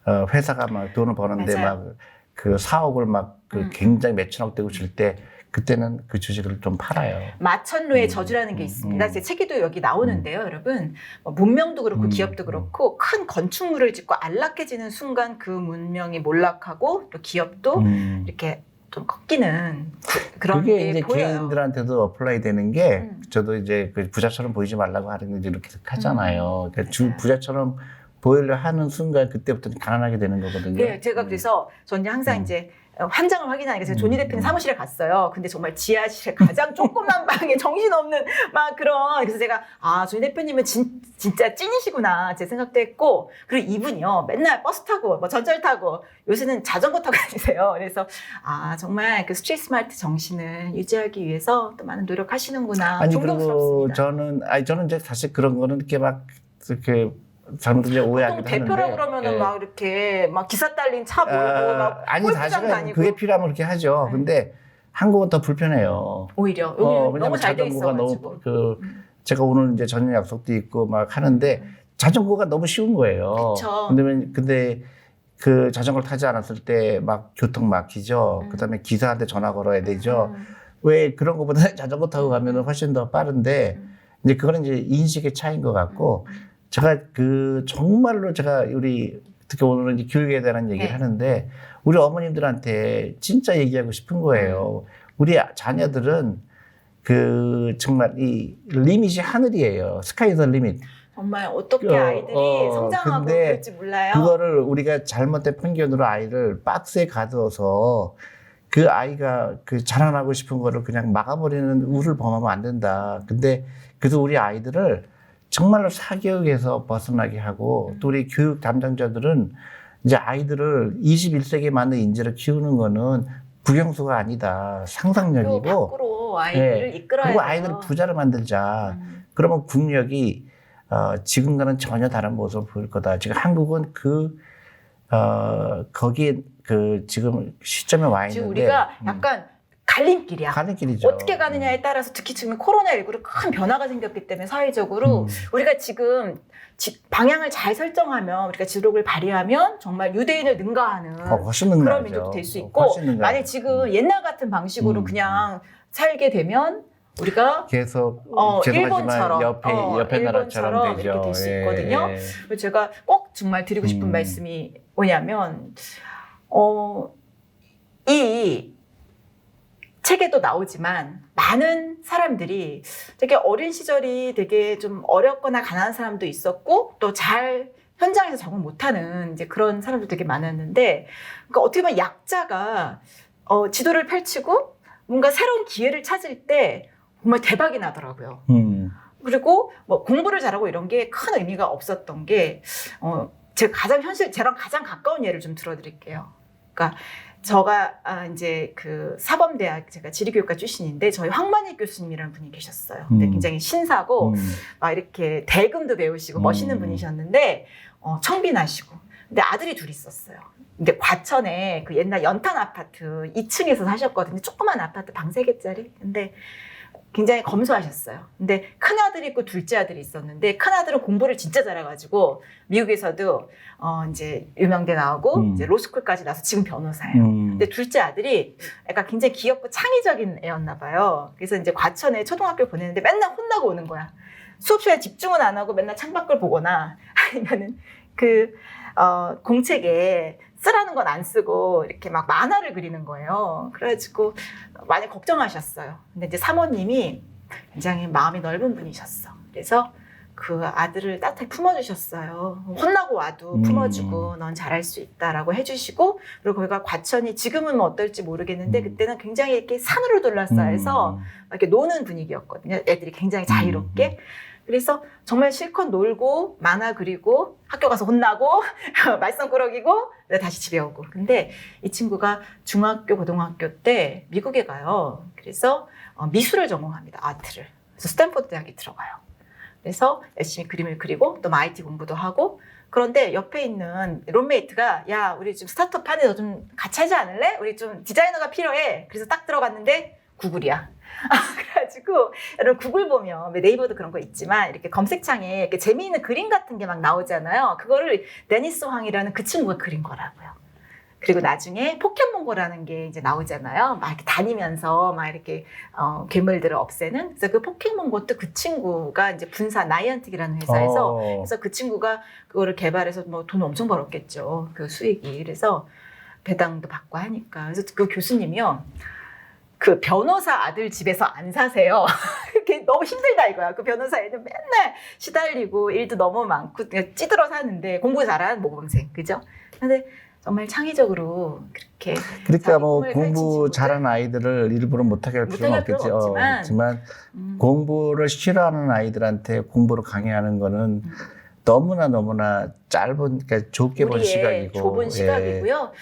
회사가 막 돈을 버는데 맞아요. 막 그 4억을 막 그 굉장히 몇천억 되고 줄 때 그때는 그 주식을 좀 팔아요. 마천루의 저주라는 게 있습니다. 제 책에도 여기 나오는데요, 여러분. 뭐 문명도 그렇고 기업도 그렇고 큰 건축물을 짓고 안락해지는 순간 그 문명이 몰락하고 또 기업도 이렇게 좀 꺾이는 그런 그게 게 이제 보여요. 개인들한테도 어플라이 되는 게 저도 이제 그 부자처럼 보이지 말라고 하는 게 이렇게 하잖아요. 그러니까 부자처럼 보이려 하는 순간 그때부터 가난하게 되는 거거든요. 네, 제가 그래서 저는 항상 이제 환장을 확인하니까 제가 조니 대표님 사무실에 갔어요. 근데 정말 지하실에 가장 조그만 방에 정신없는 막 그런, 그래서 제가 조니 대표님은 진짜 찐이시구나 제 생각도 했고, 그리고 이분이요 맨날 버스 타고 뭐 전철 타고 요새는 자전거 타고 다니세요. 그래서 정말 그 스트리트 스마트 정신을 유지하기 위해서 또 많은 노력하시는구나. 아니 그리고 존경스럽습니다. 저는 이제 사실 그런 거는 이렇게 막 이렇게 사람들이 이제 보통 오해하기도 대표라 하는데 그러면은 예. 막 이렇게 막 기사 딸린 차 몰고 막 아니 골프장 사실은 다니고. 그게 필요하면 그렇게 하죠. 네. 근데 한국은 더 불편해요. 오히려 여기 너무 왜냐면 잘 돼 자전거가 있어가지고. 너무 제가 오늘 이제 저녁 약속도 있고 막 하는데 자전거가 너무 쉬운 거예요. 그쵸. 근데 그 자전거를 타지 않았을 때 막 교통 막히죠. 그다음에 기사한테 전화 걸어야 되죠. 왜 그런 것보다 자전거 타고 가면은 훨씬 더 빠른데 이제 그거는 이제 인식의 차이인 것 같고 제가 정말로 제가 특히 오늘은 이제 교육에 대한 얘기를 네. 하는데 우리 어머님들한테 진짜 얘기하고 싶은 거예요. 우리 자녀들은 정말 이 리밋이 하늘이에요. 스카이 더 리밋. 정말 어떻게 아이들이 성장하고 근데 그럴지 몰라요. 그거를 우리가 잘못된 편견으로 아이를 박스에 가둬서 그 아이가 자라나고 싶은 거를 그냥 막아버리는 우를 범하면 안 된다. 근데 그래서 우리 아이들을 정말로 사교육에서 벗어나게 하고 또 우리 교육 담당자들은 이제 아이들을 21세기에 맞는 인재를 키우는 거는 국영수가 아니다. 상상력이고 밖으로 아이들을 이끌어야 그리고 돼요. 아이들을 부자로 만들자. 그러면 국력이 지금과는 전혀 다른 모습을 보일 거다. 지금 한국은 거기에 지금 시점에 와 있는데 지금 우리가 약간 갈림길이야. 갈림길이죠. 어떻게 가느냐에 따라서 특히 지금 코로나19로 큰 변화가 생겼기 때문에 사회적으로 우리가 지금 방향을 잘 설정하면 우리가 지도력을 발휘하면 정말 유대인을 능가하는 훨씬 그런 능가하죠. 민족도 될 수 있고 만약 지금 옛날 같은 방식으로 그냥 살게 되면 우리가 계속 일본처럼 옆에 나라처럼 되죠. 이렇게 될 수 있거든요. 그래서 제가 꼭 정말 드리고 싶은 말씀이 뭐냐면 이 책에도 나오지만 많은 사람들이 되게 어린 시절이 되게 좀 어렵거나 가난한 사람도 있었고 또 잘 현장에서 적응 못하는 이제 그런 사람도 되게 많았는데 그러니까 어떻게 보면 약자가 지도를 펼치고 뭔가 새로운 기회를 찾을 때 정말 대박이 나더라고요. 그리고 뭐 공부를 잘하고 이런 게 큰 의미가 없었던 게 제가 저랑 가장 가까운 예를 좀 들어드릴게요. 그러니까 제가 이제 사범대학 제가 지리교육과 출신인데 저희 황만희 교수님이라는 분이 계셨어요. 근데 굉장히 신사고 막 이렇게 대금도 배우시고 멋있는 분이셨는데 청빈하시고 근데 아들이 둘이 있었어요. 근데 과천에 옛날 연탄 아파트 2층에서 사셨거든요. 조그만 아파트 방 3개짜리. 근데 굉장히 검소하셨어요. 근데 큰 아들이 있고 둘째 아들이 있었는데 큰 아들은 공부를 진짜 잘해가지고 미국에서도 이제 유명대 나오고 이제 로스쿨까지 나서 지금 변호사예요. 근데 둘째 아들이 약간 굉장히 귀엽고 창의적인 애였나 봐요. 그래서 이제 과천에 초등학교 보내는데 맨날 혼나고 오는 거야. 수업 시간에 집중은 안 하고 맨날 창밖을 보거나 아니면은 공책에 쓰라는 건 안 쓰고 이렇게 막 만화를 그리는 거예요. 그래가지고 많이 걱정하셨어요. 근데 이제 사모님이 굉장히 마음이 넓은 분이셨어. 그래서 그 아들을 따뜻하게 품어주셨어요. 혼나고 와도 품어주고 넌 잘할 수 있다라고 해주시고 그리고 거기가 과천이 지금은 뭐 어떨지 모르겠는데 그때는 굉장히 이렇게 산으로 둘러싸여서 이렇게 노는 분위기였거든요. 애들이 굉장히 자유롭게. 그래서 정말 실컷 놀고 만화 그리고 학교 가서 혼나고 말썽꾸러기고 다시 집에 오고. 근데 이 친구가 중학교 고등학교 때 미국에 가요. 그래서 미술을 전공합니다. 아트를. 그래서 스탠포드 대학에 들어가요. 그래서 열심히 그림을 그리고 또 IT 공부도 하고 그런데 옆에 있는 룸메이트가 야 우리 좀 스타트업 하는데 너 좀 같이 하지 않을래? 우리 좀 디자이너가 필요해. 그래서 딱 들어갔는데 구글이야. 그래가지고 여러분 구글 보면 네이버도 그런 거 있지만 이렇게 검색창에 이렇게 재미있는 그림 같은 게 막 나오잖아요. 그거를 데니스 황이라는 그 친구가 그린 거라고요. 그리고 나중에 포켓몬고라는 게 이제 나오잖아요. 막 이렇게 다니면서 막 이렇게 괴물들을 없애는. 그래서 그 포켓몬고 때 그 친구가 이제 분사 나이언틱이라는 회사에서 그래서 그 친구가 그거를 개발해서 뭐 돈 엄청 벌었겠죠. 그 수익이. 그래서 배당도 받고 하니까. 그래서 그 교수님이요. 그 변호사 아들 집에서 안 사세요. 그게 너무 힘들다 이거야. 그 변호사 애는 맨날 시달리고 일도 너무 많고 그냥 찌들어 사는데 공부 잘하는 모범생, 그죠? 근데 정말 창의적으로 그렇게 그러니까 자기 뭐 꿈을 공부 펼치는 잘하는 아이들을 일부러 못하게 할 필요는 못하게 할 없겠지. 필요는 없지만, 공부를 싫어하는 아이들한테 공부를 강요하는 거는 너무나 짧은, 그러니까 좁게 본 우리의 시각이고. 좁은 시각이고요.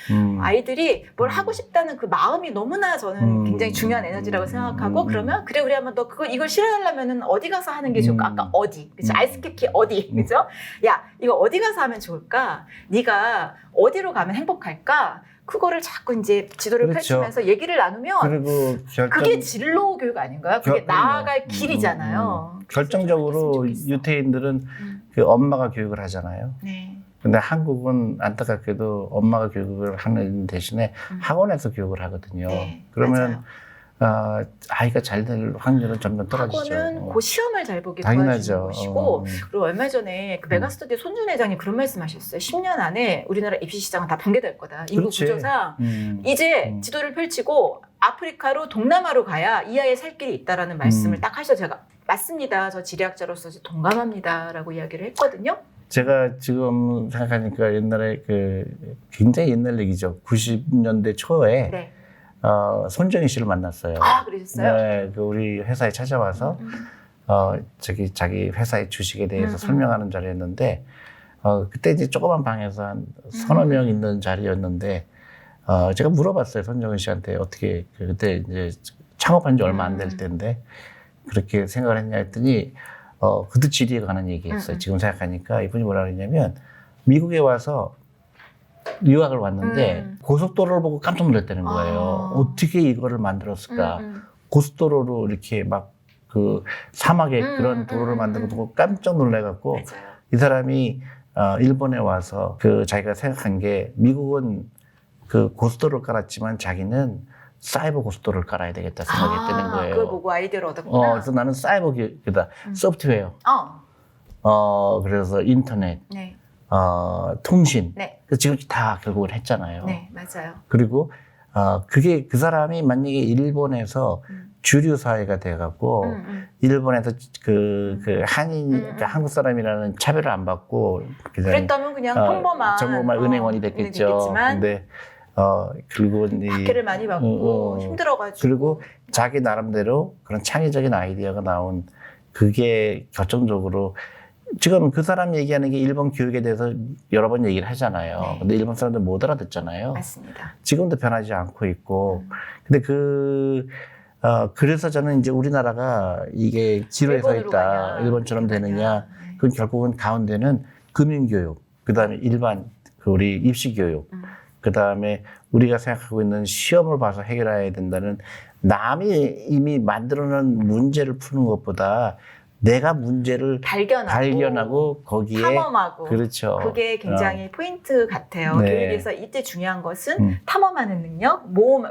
아이들이 뭘 하고 싶다는 그 마음이 너무나 저는 굉장히 중요한 에너지라고 생각하고 그러면 그래 우리 한번 너 그거 이걸 실현하려면은 어디 가서 하는 게 좋을까? 아까 어디, 그치? 아이스케키 어디, 그죠? 야 이거 어디 가서 하면 좋을까? 네가 어디로 가면 행복할까? 그거를 자꾸 이제 지도를 그렇죠. 펼치면서 얘기를 나누면 그리고 그게 진로 교육 아닌가요? 그게 나아갈 길이잖아요. 결정적으로 그래서 좀 좋겠어. 유태인들은 그 엄마가 교육을 하잖아요. 네. 근데 한국은 안타깝게도 엄마가 교육을 하는 대신에 학원에서 교육을 하거든요. 네, 그러면 아이가 잘 될 확률은 점점 떨어지죠. 학원은 그 시험을 잘 보게 당연하죠. 도와주는 것이고 그리고 얼마 전에 그 메가스터디 손준 회장이 그런 말씀하셨어요. 10년 안에 우리나라 입시 시장은 다 붕괴될 거다. 인구 그렇지. 구조상 이제 지도를 펼치고 아프리카로 동남아로 가야 이 아이의 살 길이 있다라는 말씀을 딱 하셔서 제가 맞습니다. 저 지리학자로서 동감합니다라고 이야기를 했거든요. 제가 지금 생각하니까 옛날에 그 굉장히 옛날 얘기죠. 90년대 초에 네. 손정희 씨를 만났어요. 아, 그러셨어요? 네, 그 우리 회사에 찾아와서 자기 회사의 주식에 대해서 설명하는 자리였는데 그때 이제 조그만 방에서 한 서너 명 있는 자리였는데 제가 물어봤어요. 손정희 씨한테 어떻게 그때 이제 창업한 지 얼마 안 될 때인데 그렇게 생각을 했냐 했더니 그도 지리에 관한 얘기했어요. 지금 생각하니까 이분이 뭐라 그랬냐면 미국에 와서 유학을 왔는데 고속도로를 보고 깜짝 놀랐다는 거예요. 어떻게 이거를 만들었을까? 고속도로로 이렇게 막 그 사막에 그런 도로를 만든 거 보고 깜짝 놀래갖고 맞아요. 이 사람이 일본에 와서 그 자기가 생각한 게 미국은 그 고속도로를 깔았지만 자기는 사이버 고속도로를 깔아야 되겠다 생각했다는 거예요. 그걸 보고 아이디어를 얻었구나. 그래서 나는 사이버 기술이다. 소프트웨어. 그래서 인터넷, 네. 통신. 네. 그래서 지금 다 결국은 했잖아요. 네, 맞아요. 그리고 그게 그 사람이 만약에 일본에서 주류 사회가 돼갖고 일본에서 그 한인, 그러니까 한국 사람이라는 차별을 안 받고 그랬다면 그냥 평범한 은행원이 됐겠죠. 근데 그리고 박해를 많이 받고 힘들어가지고 그리고 자기 나름대로 그런 창의적인 아이디어가 나온 그게 결정적으로 지금 그 사람 얘기하는 게 일본 교육에 대해서 여러 번 얘기를 하잖아요. 네. 근데 일본 사람들 못 알아듣잖아요. 맞습니다. 지금도 변하지 않고 있고. 근데 그래서 저는 이제 우리나라가 이게 지로에 서 있다. 가냐, 일본처럼 되느냐. 네. 그건 결국은 가운데는 금융교육, 그 다음에 일반 우리 입시교육, 그 다음에 우리가 생각하고 있는 시험을 봐서 해결해야 된다는 남이 이미 만들어놓은 문제를 푸는 것보다 내가 문제를 발견하고 거기에 탐험하고 그렇죠. 그게 굉장히 포인트 같아요. 네. 교육에서 이때 중요한 것은 탐험하는 능력,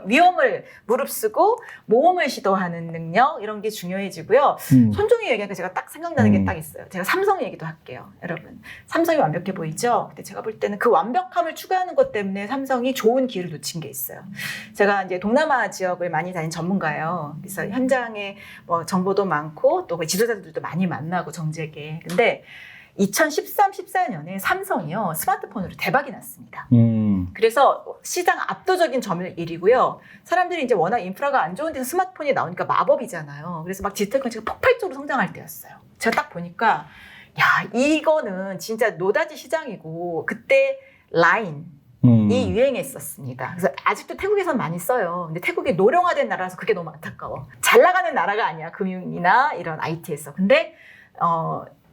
위험을 무릅쓰고 모험을 시도하는 능력 이런 게 중요해지고요. 손종이 얘기하니까 제가 딱 생각나는 게 딱 있어요. 제가 삼성 얘기도 할게요. 여러분. 삼성이 완벽해 보이죠? 근데 제가 볼 때는 그 완벽함을 추구하는 것 때문에 삼성이 좋은 기회를 놓친 게 있어요. 제가 이제 동남아 지역을 많이 다닌 전문가예요. 그래서 현장에 뭐 정보도 많고 또 지도자들도 많이 만나고 정책에. 근데 2013, 14년에 삼성이요 스마트폰으로 대박이 났습니다. 그래서 시장 압도적인 점유율이고요. 사람들이 이제 워낙 인프라가 안 좋은 데서 스마트폰이 나오니까 마법이잖아요. 그래서 막 디지털컨치가 폭발적으로 성장할 때였어요. 제가 딱 보니까 야 이거는 진짜 노다지 시장이고 그때 라인 이 유행했었습니다. 그래서 아직도 태국에선 많이 써요. 근데 태국이 노령화된 나라라서 그게 너무 안타까워. 잘 나가는 나라가 아니야. 금융이나 이런 IT에서. 근데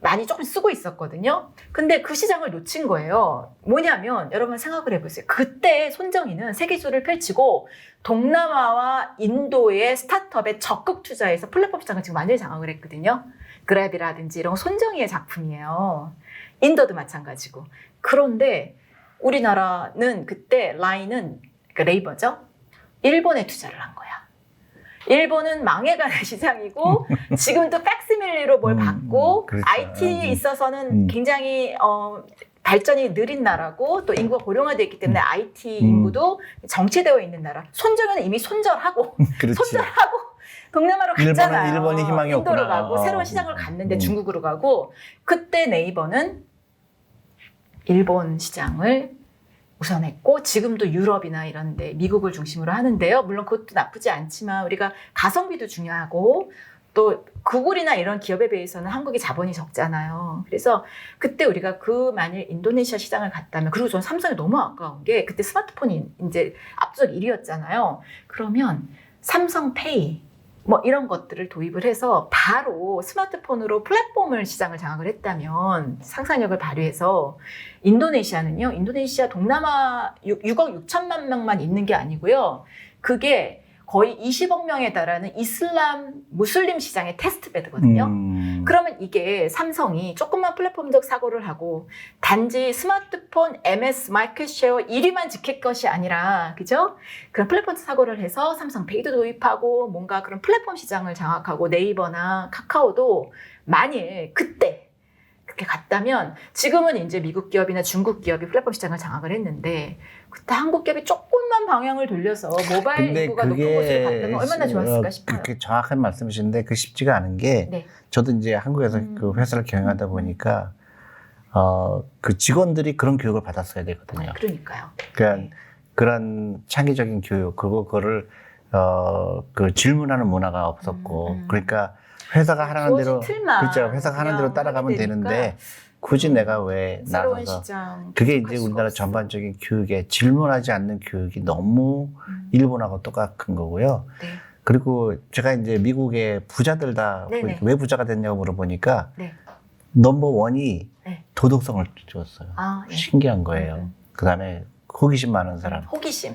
많이 조금 쓰고 있었거든요. 근데 그 시장을 놓친 거예요. 뭐냐면 여러분 생각을 해보세요. 그때 손정희는 세계주를 펼치고 동남아와 인도의 스타트업에 적극 투자해서 플랫폼 시장을 지금 완전히 장악을 했거든요. 그랩이라든지 이런 거 손정희의 작품이에요. 인도도 마찬가지고. 그런데 우리나라는 그때 라인은 그러니까 네이버죠. 일본에 투자를 한 거야. 일본은 망해가는 시장이고 지금도 팩스밀리로 뭘 받고 그렇죠. IT에 있어서는 굉장히 발전이 느린 나라고 또 인구가 고령화되어 있기 때문에 IT 인구도 정체되어 있는 나라. 손정은 이미 손절하고 그렇지. 손절하고 동남아로 갔잖아요. 일본이 희망이 인도로 없구나. 가고 새로운 시장을 갔는데 중국으로 가고 그때 네이버는 일본 시장을 우선했고 지금도 유럽이나 이런 데 미국을 중심으로 하는데요. 물론 그것도 나쁘지 않지만 우리가 가성비도 중요하고 또 구글이나 이런 기업에 비해서는 한국이 자본이 적잖아요. 그래서 그때 우리가 만일 인도네시아 시장을 갔다면 그리고 저는 삼성이 너무 아까운 게 그때 스마트폰이 이제 압도적 1위였잖아요. 그러면 삼성페이 뭐 이런 것들을 도입을 해서 바로 스마트폰으로 플랫폼을 시장을 장악을 했다면 상상력을 발휘해서 인도네시아는요. 인도네시아 동남아 6억 6천만 명만 있는 게 아니고요. 그게 거의 20억 명에 달하는 이슬람 무슬림 시장의 테스트베드거든요. 그러면 이게 삼성이 조금만 플랫폼적 사고를 하고 단지 스마트폰 MS 마켓 쉐어 1위만 지킬 것이 아니라 그죠? 그런 플랫폼 사고를 해서 삼성페이도 도입하고 뭔가 그런 플랫폼 시장을 장악하고 네이버나 카카오도 만일 그때 그렇게 갔다면 지금은 이제 미국 기업이나 중국 기업이 플랫폼 시장을 장악을 했는데 그때 한국 기업이 조금만 방향을 돌려서 모바일 인구가 높은 곳으로 갔다면 얼마나 좋았을까 싶어요. 그게 정확한 말씀이신데 그 쉽지가 않은 게 네. 저도 이제 한국에서 그 회사를 경영하다 보니까 그 직원들이 그런 교육을 받았어야 되거든요. 그러니까요. 그러니까 네. 그런 창의적인 교육 그거를 그 질문하는 문화가 없었고 그러니까 회사가 하라는 대로 그렇죠. 회사가 하는 대로 따라가면 되는데 굳이 내가 왜 새로운 나서서 시장 그게 이제 우리나라 전반적인 교육에 질문하지 않는 교육이 너무 일본하고 똑같은 거고요. 네. 그리고 제가 이제 미국의 부자들 다 네네. 왜 부자가 됐냐고 물어보니까 네. 넘버1이 네. 도덕성을 줬어요. 아, 예. 신기한 거예요. 그다음에 호기심 많은 사람. 호기심.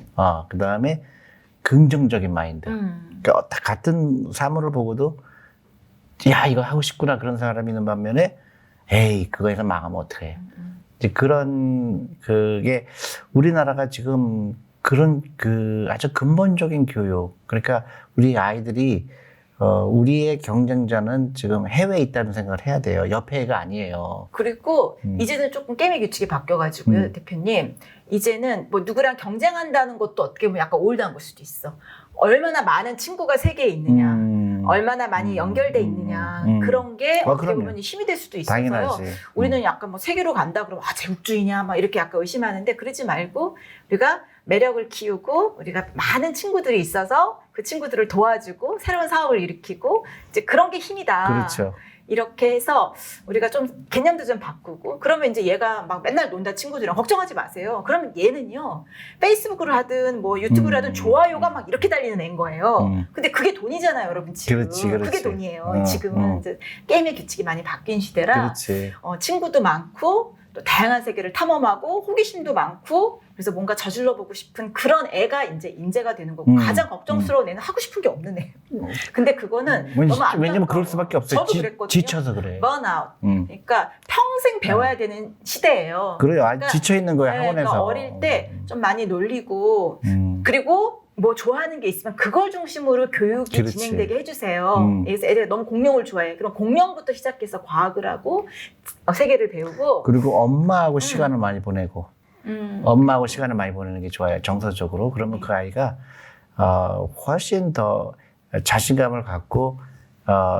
그다음에 긍정적인 마인드. 그러니까 같은 사물을 보고도 야 이거 하고 싶구나 그런 사람이 있는 반면에 에이 그거에서 망하면 어떡해. 이제 그런 그게 우리나라가 지금 그런 그 아주 근본적인 교육 그러니까 우리 아이들이 우리의 경쟁자는 지금 해외에 있다는 생각을 해야 돼요. 옆에 애가 아니에요. 그리고 이제는 조금 게임의 규칙이 바뀌어가지고요, 대표님. 이제는 뭐 누구랑 경쟁한다는 것도 어떻게 보면 약간 올드한 걸 수도 있어. 얼마나 많은 친구가 세계에 있느냐, 얼마나 많이 연결돼 있느냐 그런 게 어떻게 보면 힘이 될 수도 있어서요. 당연하지. 우리는 약간 뭐 세계로 간다 그러면 제국주의냐 막 이렇게 약간 의심하는데 그러지 말고 우리가 매력을 키우고 우리가 많은 친구들이 있어서 그 친구들을 도와주고 새로운 사업을 일으키고 이제 그런 게 힘이다. 그렇죠. 이렇게 해서 우리가 좀 개념도 좀 바꾸고 그러면 이제 얘가 막 맨날 논다 친구들이랑 걱정하지 마세요. 그러면 얘는요 페이스북을 하든 뭐 유튜브를 하든 좋아요가 막 이렇게 달리는 애인 거예요. 근데 그게 돈이잖아요, 여러분 지금. 그렇지. 그게 돈이에요. 지금은 이제 게임의 규칙이 많이 바뀐 시대라 그렇지. 친구도 많고 또 다양한 세계를 탐험하고 호기심도 많고 그래서 뭔가 저질러 보고 싶은 그런 애가 이제 인재가 되는 거고 가장 걱정스러운 애는 하고 싶은 게 없는 애. 근데 그거는 너무 안타까워. 왜냐면 그럴 수밖에 없어요. 저도 그랬거든요. 지쳐서 그래. 번아웃. 그러니까 평생 배워야 되는 시대예요. 그래요. 그러니까, 지쳐 있는 거예요, 학원에서. 그러니까 어릴 때 좀 많이 놀리고 그리고 뭐 좋아하는 게 있으면 그걸 중심으로 교육이 그렇지. 진행되게 해주세요. 그래서 애들이 너무 공룡을 좋아해. 그럼 공룡부터 시작해서 과학을 하고 세계를 배우고 그리고 엄마하고 시간을 많이 보내고 엄마하고 시간을 많이 보내는 게 좋아요. 정서적으로. 그러면 그 아이가 훨씬 더 자신감을 갖고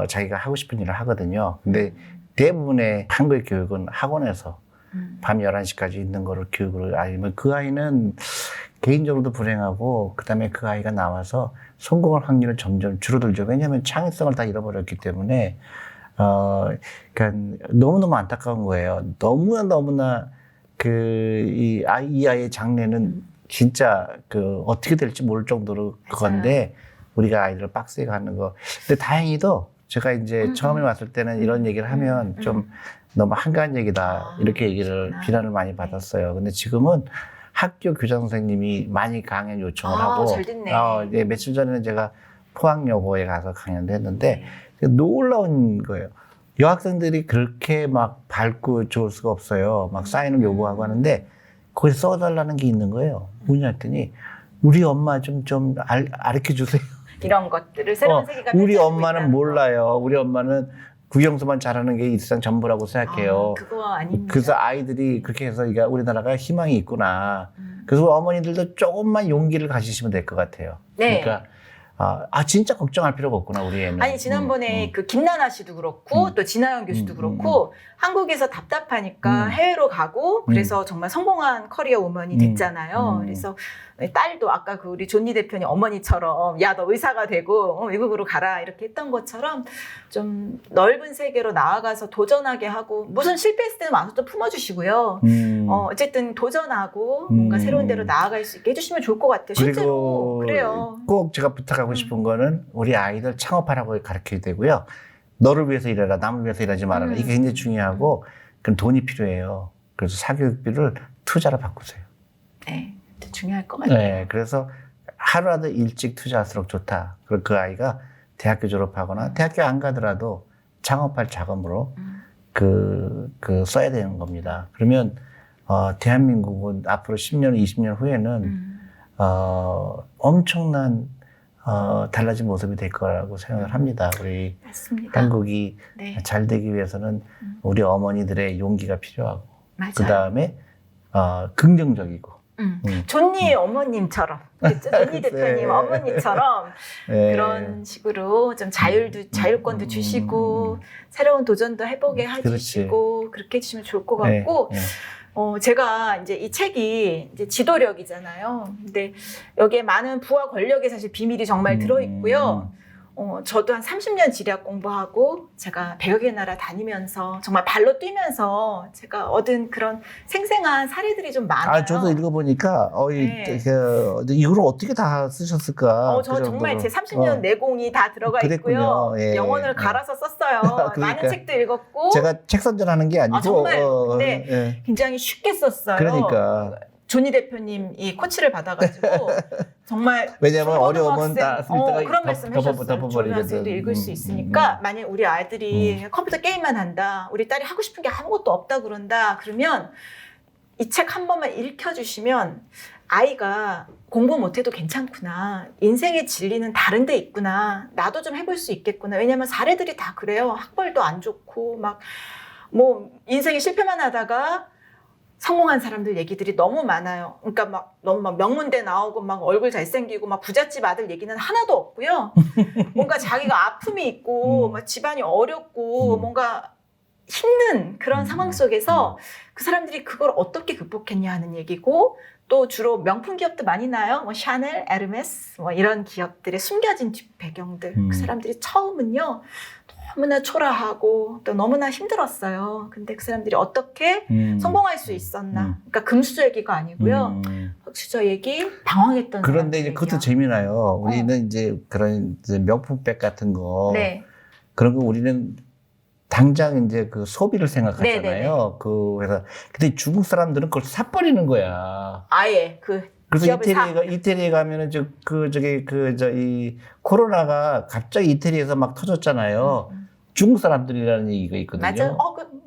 자기가 하고 싶은 일을 하거든요. 근데 대부분의 한국의 교육은 학원에서 밤 11시까지 있는 거를 교육을 아니면 그 아이는 개인적으로도 불행하고 그다음에 그 아이가 나와서 성공할 확률은 점점 줄어들죠. 왜냐하면 창의성을 다 잃어버렸기 때문에 그러니까 너무너무 안타까운 거예요. 너무나 이 아이의 장래는 진짜 어떻게 될지 모를 정도로 그건데 우리가 아이들을 빡세게 하는 거. 근데 다행히도 제가 이제 처음에 왔을 때는 이런 얘기를 하면 좀 너무 한가한 얘기다 이렇게 얘기를 비난을 많이 받았어요. 근데 지금은 학교 교장 선생님이 많이 강연 요청을 하고 잘 됐네. 예, 며칠 전에는 제가 포항여고에 가서 강연도 했는데 놀라운 거예요. 여학생들이 그렇게 막 밝고 좋을 수가 없어요. 막 사인을 요구하고 하는데 거기서 써달라는 게 있는 거예요. 뭐냐 했더니 우리 엄마 좀 가르쳐 주세요. 이런 것들을 새로운 세계가 우리 펼쳐지고 엄마는 있다는 거. 몰라요. 우리 엄마는 국영수만 잘하는 게 일상 전부라고 생각해요. 그거 아닙니다. 그래서 아이들이 그렇게 해서 이게 우리나라가 희망이 있구나. 그래서 어머니들도 조금만 용기를 가지시면 될 것 같아요. 네. 그러니까 진짜 걱정할 필요가 없구나 우리 애는. 아니 지난번에 그 김나나 씨도 그렇고 또 진아영 교수도 그렇고 한국에서 답답하니까 해외로 가고 그래서 정말 성공한 커리어 우먼이 됐잖아요. 그래서 딸도 아까 그 우리 존니 대표님 어머니처럼 야 너 의사가 되고 외국으로 가라 이렇게 했던 것처럼 좀 넓은 세계로 나아가서 도전하게 하고 무슨 실패했을 때는 마음도 좀 품어주시고요. 어쨌든 도전하고 뭔가 새로운 데로 나아갈 수 있게 해주시면 좋을 것 같아요. 실제로 그래요. 꼭 제가 부탁하고 싶은 거는 우리 아이들 창업하라고 가르쳐야 되고요. 너를 위해서 일해라, 남을 위해서 일하지 말아라. 이게 굉장히 중요하고 그럼 돈이 필요해요. 그래서 사교육비를 투자로 바꾸세요. 네, 중요할 것 같아요. 네, 그래서 하루라도 일찍 투자할수록 좋다. 그리고 그 아이가 대학교 졸업하거나 대학교 안 가더라도 창업할 자금으로 써야 되는 겁니다. 그러면 대한민국은 앞으로 10년, 20년 후에는 엄청난 달라진 모습이 될 거라고 생각을 합니다. 우리 맞습니다. 한국이 네. 잘 되기 위해서는 우리 어머니들의 용기가 필요하고 맞아요. 그 다음에 긍정적이고 존니 어머님처럼 그렇죠? 존니 대표님 어머니처럼 네. 그런 식으로 좀 자율권도 주시고 새로운 도전도 해보게 해주시고 그렇게 해주시면 좋을 것 같고 네. 제가 이제 이 책이 이제 지도력이잖아요. 근데 여기에 많은 부와 권력의 사실 비밀이 정말 들어있고요. 저도 한 30년 지리학 공부하고 제가 100여 개 나라 다니면서 정말 발로 뛰면서 제가 얻은 그런 생생한 사례들이 좀 많아요. 저도 읽어보니까 네. 이걸 어떻게 다 쓰셨을까? 저 정말 제 30년 내공이 다 들어가 그랬군요. 있고요. 예. 영혼을 갈아서 썼어요. 그러니까. 많은 책도 읽었고 제가 책 선전하는 게 아니고 정말 근데 예. 굉장히 쉽게 썼어요. 그러니까 존니 대표님 이 코치를 받아가지고 정말 왜냐면 어려우면 초등학생, 다 쓸데가 그런 말씀 하셨어요. 덮어버리거든. 초등학생도 읽을 수 있으니까 만약 우리 아이들이 컴퓨터 게임만 한다, 우리 딸이 하고 싶은 게 아무것도 없다 그런다 그러면 이 책 한 번만 읽혀주시면 아이가 공부 못해도 괜찮구나, 인생의 진리는 다른 데 있구나, 나도 좀 해볼 수 있겠구나. 왜냐면 사례들이 다 그래요. 학벌도 안 좋고 막 뭐 인생에 실패만 하다가 성공한 사람들 얘기들이 너무 많아요. 그러니까 막 너무 막 명문대 나오고 막 얼굴 잘생기고 막 부잣집 아들 얘기는 하나도 없고요. 뭔가 자기가 아픔이 있고 막 집안이 어렵고 뭔가 힘든 그런 상황 속에서 그 사람들이 그걸 어떻게 극복했냐 하는 얘기고, 또 주로 명품 기업도 많이 나요. 뭐 샤넬, 에르메스 뭐 이런 기업들의 숨겨진 뒷 배경들. 그 사람들이 처음은요 너무나 초라하고 또 너무나 힘들었어요. 근데 그 사람들이 어떻게 성공할 수 있었나. 그러니까 금수저 얘기가 아니고요. 흑수저 얘기, 방황했던 그런데 이제 그것도 재미나요. 우리는 이제 그런 이제 명품백 같은 거 네. 그런 거 우리는 당장 이제 그 소비를 생각하잖아요. 네네네. 그래서 근데 중국 사람들은 그걸 사버리는 거야. 아예 그래서 기업을 이태리에 가면은 이 코로나가 갑자기 이태리에서 막 터졌잖아요. 중국 사람들이라는 얘기가 있거든요. 맞아요.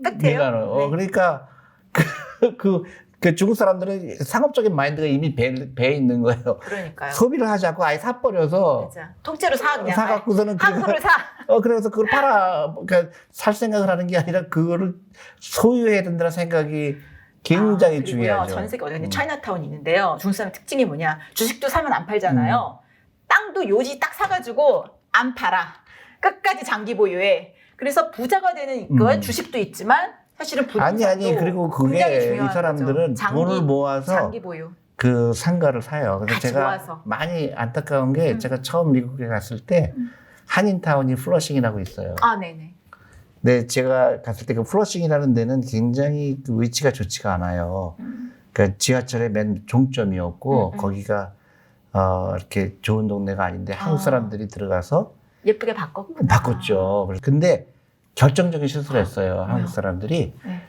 팩트예요. 네. 그러니까 그 중국 사람들은 상업적인 마인드가 이미 배에 있는 거예요. 그러니까요. 소비를 하지 않고 아예 사버려서 맞아. 통째로 사 그냥. 사갖고서는 한국을 사. 그래서 그걸 팔아. 그러니까 살 생각을 하는 게 아니라 그거를 소유해야 된다는 생각이 굉장히 그리고요, 중요하죠. 전 세계 어디 차이나타운이 있는데요. 중국 사람 특징이 뭐냐? 주식도 사면 안 팔잖아요. 땅도 요지 딱 사가지고 안 팔아. 끝까지 장기 보유해. 그래서 부자가 되는 건 주식도 있지만 사실은 부동산도 아니 그리고 굉장히 그게 중요한 이 사람들은 거죠. 돈을 모아서 장기 보유. 그 상가를 사요. 그래서 같이 제가 모아서. 많이 안타까운 게 제가 처음 미국에 갔을 때 한인타운이 플러싱이라고 있어요. 네네. 네, 제가 갔을 때 그 플러싱이라는 데는 굉장히 그 위치가 좋지가 않아요. 그러니까 지하철의 맨 종점이었고 거기가 이렇게 좋은 동네가 아닌데 한국 사람들이 들어가서 예쁘게 바꿨구나. 바꿨죠. 근데 결정적인 실수를 했어요. 한국 사람들이 네.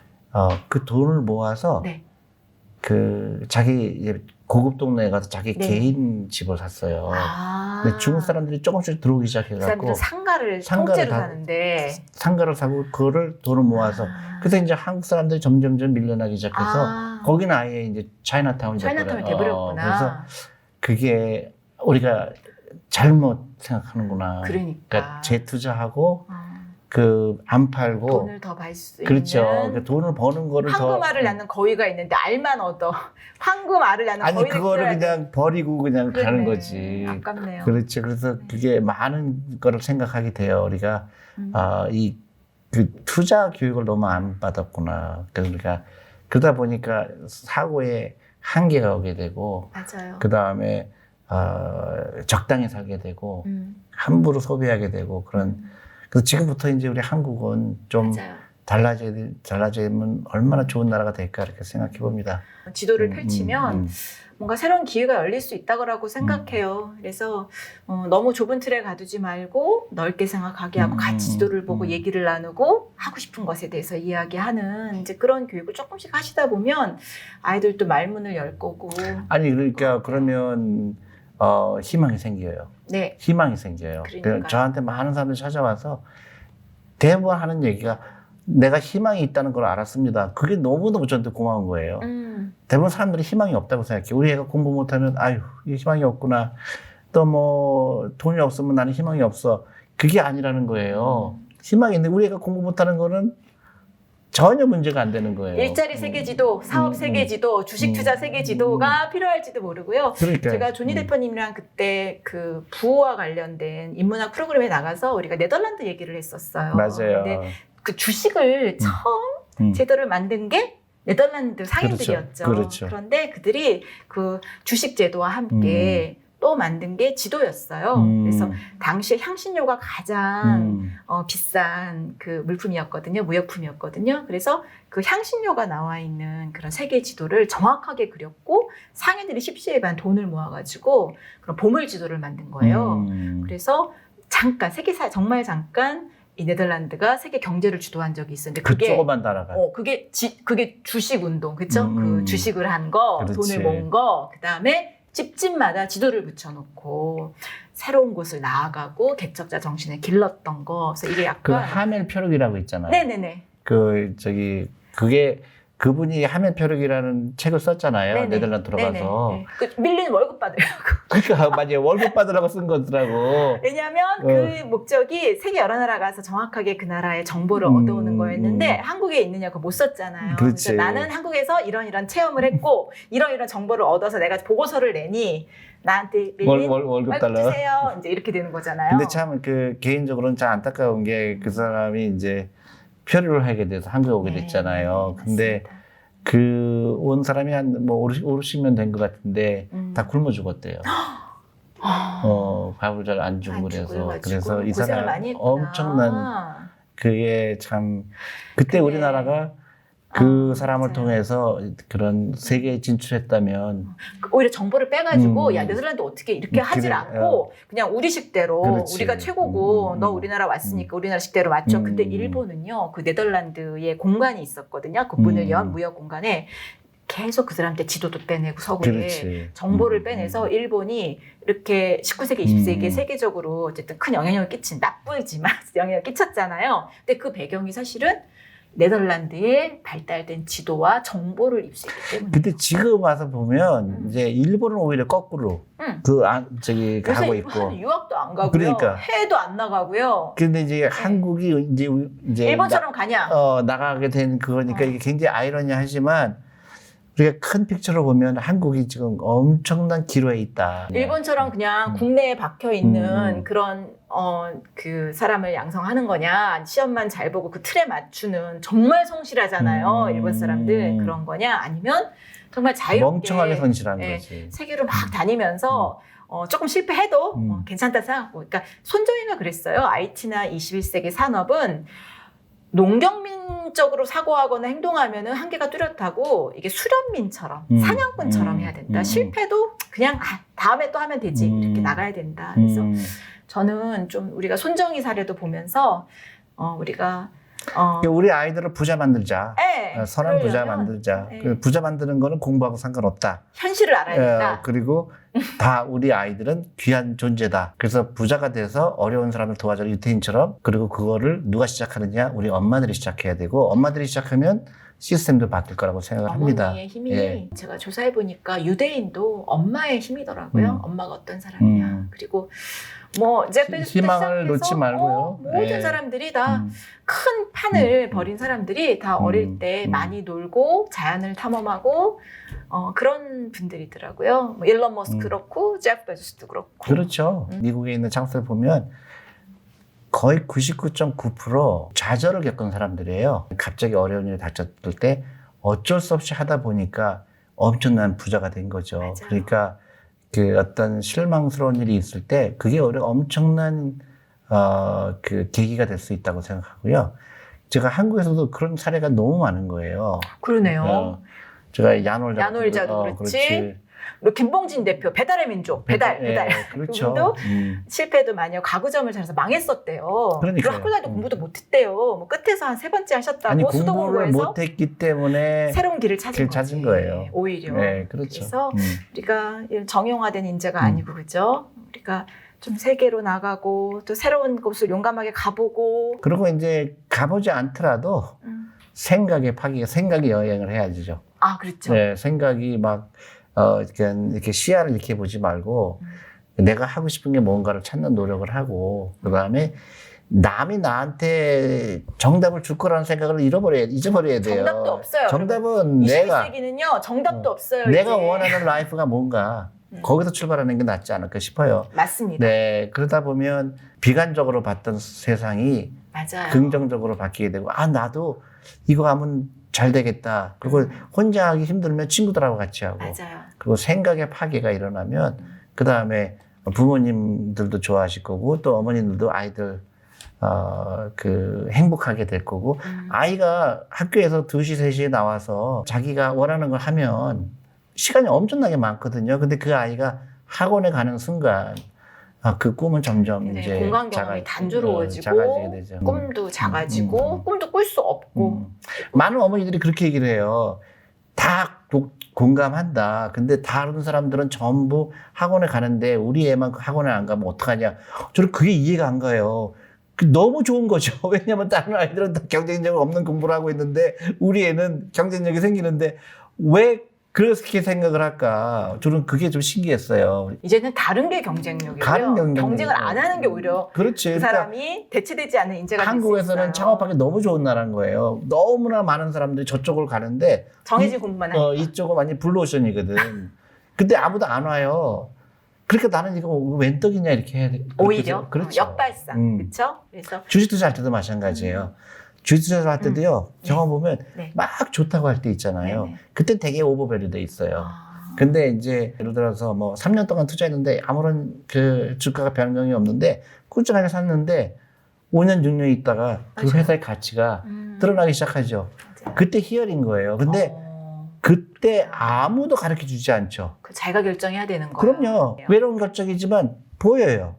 그 돈을 모아서 네. 그 자기 이제 고급 동네에 가서 자기 네. 개인 집을 샀어요. 근데 중국 사람들이 조금씩 들어오기 그 시작해갖고 사람들은 상가를 상가를 통째로 다- 사는데 상가를 사고 그거를 돈을 모아서 그래서 이제 한국 사람들이 점점점 밀려나기 시작해서 거기는 아예 이제 차이나타운이 차이나타운이 돼버려요. 돼버렸구나. 그래서 그게 우리가 잘못 생각하는구나. 그러니까. 재투자하고 그 안 팔고 돈을 더 벌 수 그렇죠. 있는 그 돈을 버는 거를 더 황금알을 낳는 거위가 있는데 알만 얻어. 황금알을 낳는 아니 거위를 그거를 키워야 돼. 그냥 버리고 그냥 가는 그러네. 거지. 아깝네요. 그렇죠. 그래서 그게 많은 거를 생각하게 돼요. 우리가 이 그 투자 교육을 너무 안 받았구나. 그러니까 그러다 보니까 사고에 한계가 오게 되고 맞아요. 그 다음에 적당히 살게 되고 음, 함부로 소비하게 되고 그런. 그래서 지금부터 이제 우리 한국은 좀 맞아요. 달라지면 얼마나 좋은 나라가 될까 이렇게 생각해 봅니다. 지도를 펼치면 뭔가 새로운 기회가 열릴 수 있다고 생각해요. 그래서 너무 좁은 틀에 가두지 말고 넓게 생각하게 하고 같이 지도를 보고 얘기를 나누고 하고 싶은 것에 대해서 이야기하는 이제 그런 교육을 조금씩 하시다 보면 아이들도 말문을 열 거고. 아니 그러니까 그러면 희망이 생겨요. 네. 희망이 생겨요. 그러니까요. 저한테 많은 사람들이 찾아와서 대부분 하는 얘기가 내가 희망이 있다는 걸 알았습니다. 그게 너무너무 저한테 고마운 거예요. 대부분 사람들이 희망이 없다고 생각해. 우리 애가 공부 못하면 아유 이게 희망이 없구나. 또 뭐 돈이 없으면 나는 희망이 없어. 그게 아니라는 거예요. 희망이 있는데 우리 애가 공부 못하는 거는 전혀 문제가 안 되는 거예요. 일자리 세계지도, 사업 세계지도, 주식 투자 세계지도가 필요할지도 모르고요. 그러니까 제가 조니 대표님이랑 그때 그 부와 관련된 인문학 프로그램에 나가서 우리가 네덜란드 얘기를 했었어요. 맞아요. 근데 그 주식을 처음 제도를 만든 게 네덜란드 상인들이었죠. 그렇죠. 그런데 그들이 그 주식 제도와 함께 또 만든 게 지도였어요. 그래서 당시에 향신료가 가장 비싼 그 물품이었거든요. 무역품이었거든요. 그래서 그 향신료가 나와 있는 그런 세계 지도를 정확하게 그렸고 상인들이 십시일반 돈을 모아가지고 그런 보물 지도를 만든 거예요. 그래서 잠깐 세계사 정말 잠깐 이 네덜란드가 세계 경제를 주도한 적이 있었는데 그 그게 조그만 나라가. 그게 주식 운동, 그렇죠? 그 주식을 한 거, 그렇지. 돈을 모은 거, 그 다음에 집집마다 지도를 붙여놓고 새로운 곳을 나아가고 개척자 정신을 길렀던 거. 그래서 이게 그 약간 하멜 표류기라고 있잖아요. 네네네. 그게 그분이 하멜 표류기라는 책을 썼잖아요. 네네. 네덜란드 들어가서. 네네. 그 밀린 월급 받으려고. 그러니까 맞아요. 월급 받으라고 쓴 거더라고. 왜냐하면 그 목적이 세계 여러 나라 가서 정확하게 그 나라의 정보를 얻어오는 거였는데 한국에 있느냐고 못 썼잖아요. 그렇지. 그래서 나는 한국에서 이런 체험을 했고 이런 정보를 얻어서 내가 보고서를 내니 나한테 밀린 월급 달라. 주세요. 이제 이렇게 되는 거잖아요. 근데 참 그 개인적으로는 참 안타까운 게 그 사람이 이제 표류를 하게 돼서 한국에 오게 됐잖아요. 근데 맞습니다. 그 온 사람이 한 뭐 50명 된 것 같은데 다 굶어 죽었대요. 밥을 잘 안 주고 그래서 이 사람 엄청난 그게 참 그때 근데, 우리나라가 그 사람을 맞아요. 통해서 그런 세계에 진출했다면 오히려 정보를 빼가지고 야 네덜란드 어떻게 이렇게 하질 그래, 않고 그냥 우리 식대로 그렇지. 우리가 최고고 너 우리나라 왔으니까 우리나라 식대로 맞춰. 근데 일본은요 그 네덜란드에 공간이 있었거든요. 그 문을 연 무역 공간에 계속 그 사람한테 지도도 빼내고 서구에 그렇지. 정보를 빼내서 일본이 이렇게 19세기, 20세기에 세계적으로 어쨌든 큰 영향력을 끼친 나쁘지만 영향을 끼쳤잖아요. 근데 그 배경이 사실은 네덜란드에 발달된 지도와 정보를 입수했기 때문에. 근데 지금 와서 보면 이제 일본은 오히려 거꾸로 가고 있고. 요새 유학도 안 가고요. 그러니까. 해외도 안 나가고요. 근데 이제 한국이 이제 일본처럼 가냐? 나가게 된 그거니까 이게 굉장히 아이러니하지만 우리가 큰 픽처로 보면 한국이 지금 엄청난 기로에 있다. 일본처럼 그냥 국내에 박혀 있는 그런 그 사람을 양성하는 거냐, 시험만 잘 보고 그 틀에 맞추는 정말 성실하잖아요. 일본 사람들 그런 거냐, 아니면 정말 자유롭게 멍청하게 성실한 거지. 세계로 막 다니면서 조금 실패해도 괜찮다 생각하고. 그러니까 손정희가 그랬어요. IT나 21세기 산업은 농경민적으로 사고하거나 행동하면은 한계가 뚜렷하고 이게 수련민처럼 사냥꾼처럼 해야 된다. 실패도 그냥 다음에 또 하면 되지 이렇게 나가야 된다. 그래서 저는 좀 우리가 손정희 사례도 보면서 우리가 우리 아이들을 부자 만들자. 네, 선한 부자 그러려면, 만들자. 네. 그 부자 만드는 거는 공부하고 상관없다. 현실을 알아야 된다. 그리고 다 우리 아이들은 귀한 존재다. 그래서 부자가 돼서 어려운 사람을 도와줘 유태인처럼. 그리고 그거를 누가 시작하느냐? 우리 엄마들이 시작해야 되고 엄마들이 시작하면 시스템도 바뀔 거라고 생각을 합니다. 어머니의 힘이 예. 제가 조사해 보니까 유대인도 엄마의 힘이더라고요. 엄마가 어떤 사람이냐. 그리고 뭐 제프 베조스 희망을 놓지 말고요. 모든 예. 사람들이 다 큰 판을 벌인 사람들이 다 어릴 때 많이 놀고 자연을 탐험하고 그런 분들이더라고요. 뭐 일론 머스크 그렇고 제프 베조스도 그렇고. 그렇죠. 미국에 있는 장소를 보면 거의 99.9% 좌절을 겪은 사람들이에요. 갑자기 어려운 일이 닥쳤을 때 어쩔 수 없이 하다 보니까 엄청난 부자가 된 거죠. 맞아요. 그러니까 그 어떤 실망스러운 일이 있을 때 그게 엄청난 그 계기가 될 수 있다고 생각하고요. 제가 한국에서도 그런 사례가 너무 많은 거예요. 그러네요. 제가 야놀자도 그렇지. 그리고 김봉진 대표 배달의 민족 배달. 그렇죠. 그분도 실패도 많이 하고 가구점을 차려서 망했었대요. 그리고 학교 다니도 공부도 못했대요. 뭐 끝에서 한 3번째 하셨다고 아니 수도 공부를 공부해서 못했기 때문에 새로운 길을 찾은 거예요. 오히려. 네, 그렇죠. 그래서 우리가 정형화된 인재가 아니고 그죠? 우리가 좀 세계로 나가고 또 새로운 곳을 용감하게 가보고. 그리고 이제 가보지 않더라도 생각의 파기가 생각의 여행을 해야 되죠. 아 그렇죠. 네, 생각이 막 이렇게 시야를 이렇게 보지 말고 내가 하고 싶은 게 뭔가를 찾는 노력을 하고 그다음에 남이 나한테 정답을 줄 거라는 생각을 잊어버려야 돼요. 정답도 없어요. 정답은 내가 21세기는요. 정답도 없어요. 내가 이제. 원하는 라이프가 뭔가 거기서 출발하는 게 낫지 않을까 싶어요. 맞습니다. 네, 그러다 보면 비관적으로 봤던 세상이 맞아요. 긍정적으로 바뀌게 되고 나도 이거 하면 잘 되겠다. 그리고 혼자 하기 힘들면 친구들하고 같이 하고. 맞아요. 그리고 생각의 파괴가 일어나면 그 다음에 부모님들도 좋아하실 거고 또 어머님들도 아이들 행복하게 될 거고 아이가 학교에서 2시, 3시에 나와서 자기가 원하는 걸 하면 시간이 엄청나게 많거든요. 근데 그 아이가 학원에 가는 순간 그 꿈은 점점 이제 공간 경험이 단조로워지고 작아지게 되죠. 꿈도 작아지고 꿈도 꿀 수 없고 많은 어머니들이 그렇게 얘기를 해요. 다 공감한다. 근데 다른 사람들은 전부 학원에 가는데 우리 애만 학원에 안 가면 어떡하냐. 저는 그게 이해가 안 가요. 너무 좋은 거죠. 왜냐하면 다른 아이들은 다 경쟁력 없는 공부를 하고 있는데 우리 애는 경쟁력이 생기는데 왜 그렇게 생각을 할까? 저는 그게 좀 신기했어요. 이제는 다른 게 경쟁력이고요. 경쟁을 안 하는 게 오히려 그렇지. 그 사람이 대체되지 않는 인재가 될 수 있어요. 한국에서는 창업하기 너무 좋은 나라인 거예요. 너무나 많은 사람들이 저쪽을 가는데 정해진 공부만 하니까. 이쪽은 완전 블루오션이거든. 근데 아무도 안 와요. 그러니까 나는 이거 웬 떡이냐 이렇게 해야 돼. 오히려 그렇죠. 역발상. 그렇죠? 그래서 주식투자 할 때도 마찬가지예요. 주식투자 할 때도요. 경험 보면 막 좋다고 할 때 있잖아요. 그때 되게 오버밸류 돼 있어요. 근데 이제 예를 들어서 뭐 3년 동안 투자했는데 아무런 그 주가가 변동이 없는데 꾸준하게 샀는데 5년, 6년 있다가 그 회사의 가치가 드러나기 시작하죠. 맞아요. 그때 희열인 거예요. 근데 그때 아무도 가르쳐 주지 않죠. 자기가 결정해야 되는 거예요. 그럼요. 외로운 결정이지만 보여요.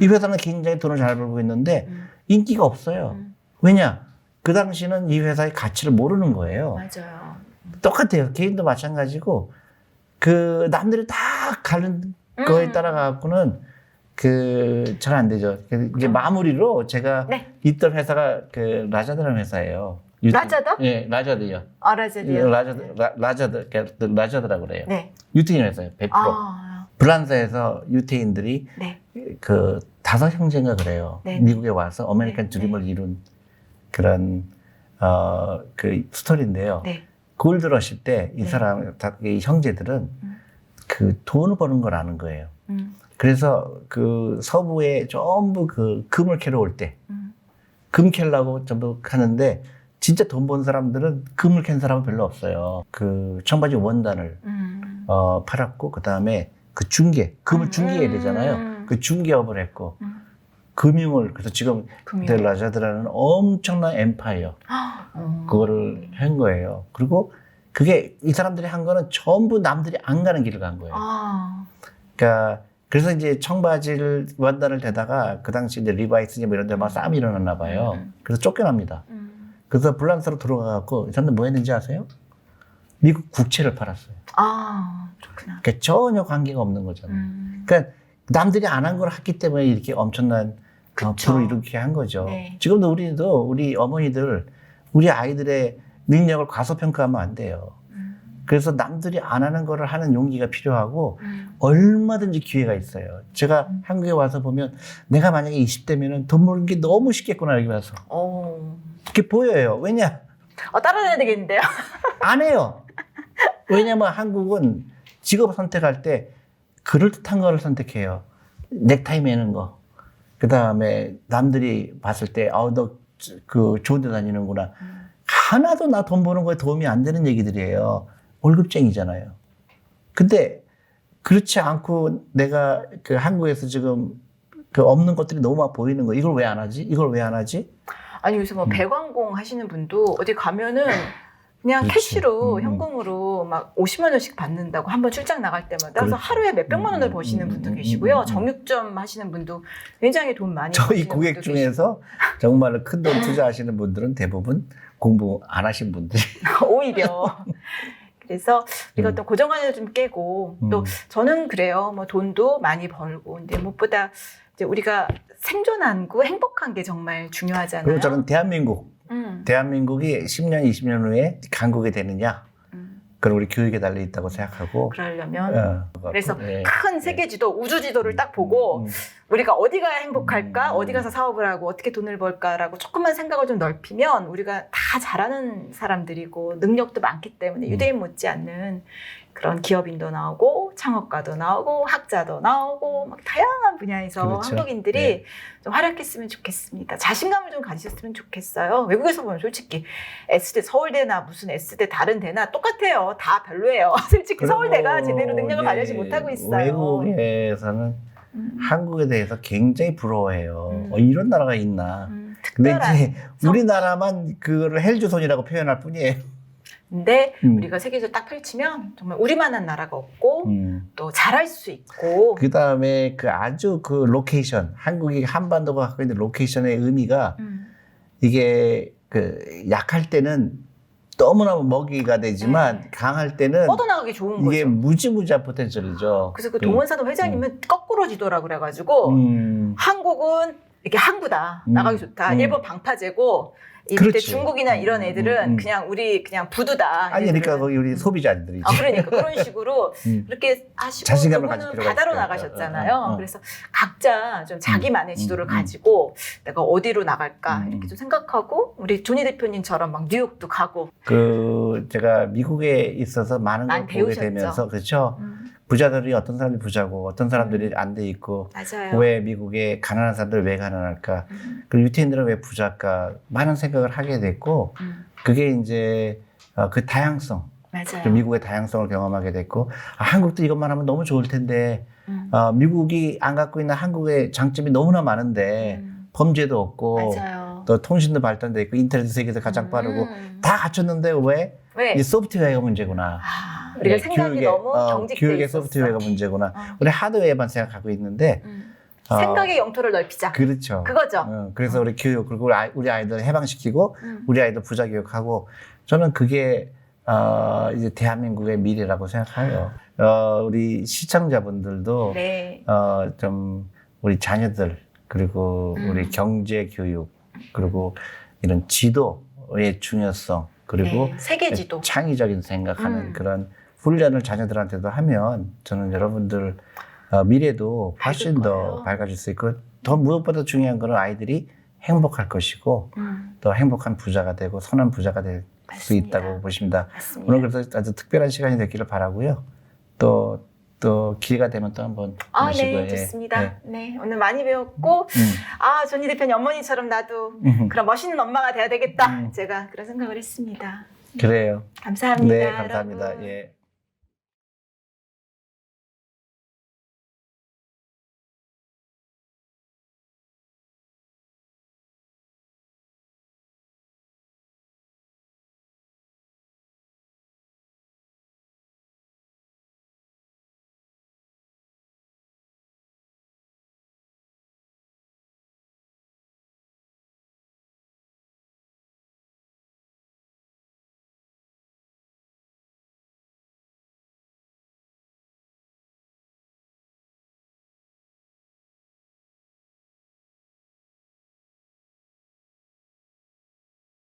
이 회사는 굉장히 돈을 잘 벌고 있는데 인기가 없어요. 왜냐? 그 당시는 이 회사의 가치를 모르는 거예요. 맞아요. 똑같아요. 개인도 마찬가지고 그 남들이 다 가는 거에 따라 갖고는 잘 안 되죠. 이제 마무리로 제가 있던 회사가 그 라자드라는 회사예요. 라자더? 예, 라자드요. 라자드요. 라자드라고 그래요. 네. 유태인 회사예요. 100%. 프랑스에서 유태인들이 그 5형제인가 그래요. 미국에 와서 아메리칸 드림을 이룬 그런 그 스토리인데요. 골드러시 때 이 사람, 이 형제들은 그 돈을 버는 걸 아는 거예요. 그래서 그 서부에 전부 그 금을 캐러 올 때, 금 캐려고 전부 하는데, 진짜 돈 번 사람들은 금을 캔 사람은 별로 없어요. 그 청바지 원단을 팔았고, 그 다음에 그 금을 중개해야 되잖아요. 그 중개업을 했고, 금융을, 그래서 지금 라자드라는 엄청난 엠파이어, 그거를 한 거예요. 그리고 그게 이 사람들이 한 거는 전부 남들이 안 가는 길을 간 거예요. 그러니까 그래서 이제 청바지를 원단을 대다가 그 당시 이제 리바이스니 뭐 이런 데 막 싸움이 일어났나 봐요. 그래서 쫓겨납니다. 그래서 불란스로 들어가갖고 이 사람들 뭐 했는지 아세요? 미국 국채를 팔았어요. 그렇구나. 그러니까 전혀 관계가 없는 거잖아요. 그러니까 남들이 안 한 걸 했기 때문에 이렇게 엄청난 불을 일으키게 한 거죠. 지금도 우리 어머니들, 우리 아이들의 능력을 과소평가하면 안 돼요. 그래서 남들이 안 하는 거를 하는 용기가 필요하고 얼마든지 기회가 있어요. 제가 한국에 와서 보면 내가 만약에 20대면은 돈 버는 게 너무 쉽겠구나 여기 와서. 그게 보여요. 왜냐? 따라다녀야 되겠는데요? 안 해요. 왜냐면 한국은 직업 선택할 때 그럴듯한 거를 선택해요. 넥타이 매는 거. 그 다음에 남들이 봤을 때, 너 그 좋은 데 다니는구나. 하나도 나 돈 버는 거에 도움이 안 되는 얘기들이에요. 월급쟁이잖아요. 근데 그렇지 않고 내가 그 한국에서 지금 그 없는 것들이 너무 막 보이는 거. 이걸 왜 안 하지? 이걸 왜 안 하지? 아니 요새 뭐 배관공 하시는 분도 어디 가면은 그냥 그렇지. 캐시로 현금으로 막 50만 원씩 받는다고 한번 출장 나갈 때마다 그래서 그렇죠. 하루에 몇백만 원을 버시는 분도 계시고요. 정육점 하시는 분도 굉장히 돈 많이 저희 버시는 고객 분도 중에서 정말 큰 돈 투자하시는 분들은 대부분 공부 안 하신 분들. 계시고 오히려 그래서 우리가 어떤 고정관념을 좀 깨고 또 저는 그래요. 뭐 돈도 많이 벌고 근데 무엇보다 이제 우리가 생존하고 행복한 게 정말 중요하잖아요. 그리고 저는 대한민국이 10년, 20년 후에 강국이 되느냐? 그럼 우리 교육에 달려 있다고 생각하고. 그러려면 그래서 네. 큰 세계 지도, 우주 지도를 딱 보고 우리가 어디가 행복할까, 어디 가서 사업을 하고 어떻게 돈을 벌까라고 조금만 생각을 좀 넓히면 우리가 다 잘하는 사람들이고 능력도 많기 때문에 유대인 못지않는 그런 기업인도 나오고 창업가도 나오고 학자도 나오고 막 다양한 분야에서 그렇죠. 한국인들이 네. 좀 활약했으면 좋겠습니다. 자신감을 좀 가지셨으면 좋겠어요. 외국에서 보면 솔직히 S대 서울대나 무슨 S대 다른 대나 똑같아요. 다 별로예요. 솔직히 서울대가 제대로 능력을 발휘하지 못하고 있어요. 외국에서는 한국에 대해서 굉장히 부러워해요. 이런 나라가 있나. 근데 특별한 이제 우리나라만 그거를 헬조선이라고 표현할 뿐이에요. 근데 우리가 세계에서 딱 펼치면 정말 우리만한 나라가 없고 또 잘할 수 있고 그 다음에 그 아주 그 로케이션, 한국이 한반도가 갖고 있는 로케이션의 의미가 이게 그 약할 때는 너무나 먹이가 되지만 강할 때는 뻗어나가기 좋은 이게 거죠. 무지무지한 포텐셜이죠. 그래서 그 동원산업 회장님은 거꾸로 지도라 그래가지고 한국은 이렇게 항구다 나가기 좋다. 일본 방파제고 이때 그렇지. 중국이나 이런 애들은 그냥 우리 그냥 부두다. 아니 그러니까 거기 우리 소비자들이지. 그러니까 그런 식으로 그렇게 하시고 자신감을 가질 누구는 필요가 바다로 있어요. 나가셨잖아요. 그래서 각자 좀 자기만의 지도를 가지고 내가 어디로 나갈까 이렇게 좀 생각하고 우리 조니 대표님처럼 막 뉴욕도 가고 그 제가 미국에 있어서 많은 걸 많이 보게 배우셨죠. 되면서 그렇죠. 부자들이 어떤 사람들이 부자고 어떤 사람들이 안 돼 있고 맞아요. 왜 미국에 가난한 사람들 왜 가난할까? 그리고 유태인들은 왜 부자일까? 많은 생각을 하게 됐고 그게 이제 그 다양성, 맞아요. 미국의 다양성을 경험하게 됐고 한국도 이것만 하면 너무 좋을 텐데 미국이 안 갖고 있는 한국의 장점이 너무나 많은데 범죄도 없고 맞아요. 또 통신도 발달돼 있고 인터넷 세계에서 가장 빠르고 다 갖췄는데 왜? 이 소프트웨어가 문제구나. 우리가 생각이 너무 경직돼 교육의 있었어. 소프트웨어가 문제구나. 우리 하드웨어만 생각하고 있는데 생각의 영토를 넓히자. 그렇죠. 그거죠. 그래서 우리 교육 그리고 우리 아이들 해방시키고 우리 아이들 부자 교육하고 저는 그게 이제 대한민국의 미래라고 생각해요. 우리 시청자분들도 네. 좀 우리 자녀들 그리고 우리 경제 교육 그리고 이런 지도의 중요성 그리고 네. 세계 지도. 창의적인 생각하는 그런 훈련을 자녀들한테도 하면 저는 여러분들 미래도 훨씬 더 밝아질 수 있고 더 무엇보다 중요한 거는 아이들이 행복할 것이고 더 행복한 부자가 되고 선한 부자가 될 수 있다고 보십니다. 맞습니다. 오늘 그래서 아주 특별한 시간이 됐기를 바라고요. 또 기회가 되면 또 한번 모시고 네, 좋습니다. 네, 오늘 많이 배웠고, 조니 대표님 어머니처럼 나도 그런 멋있는 엄마가 돼야 되겠다. 제가 그런 생각을 했습니다. 그래요. 감사합니다. 네, 감사합니다. 여러분. 예.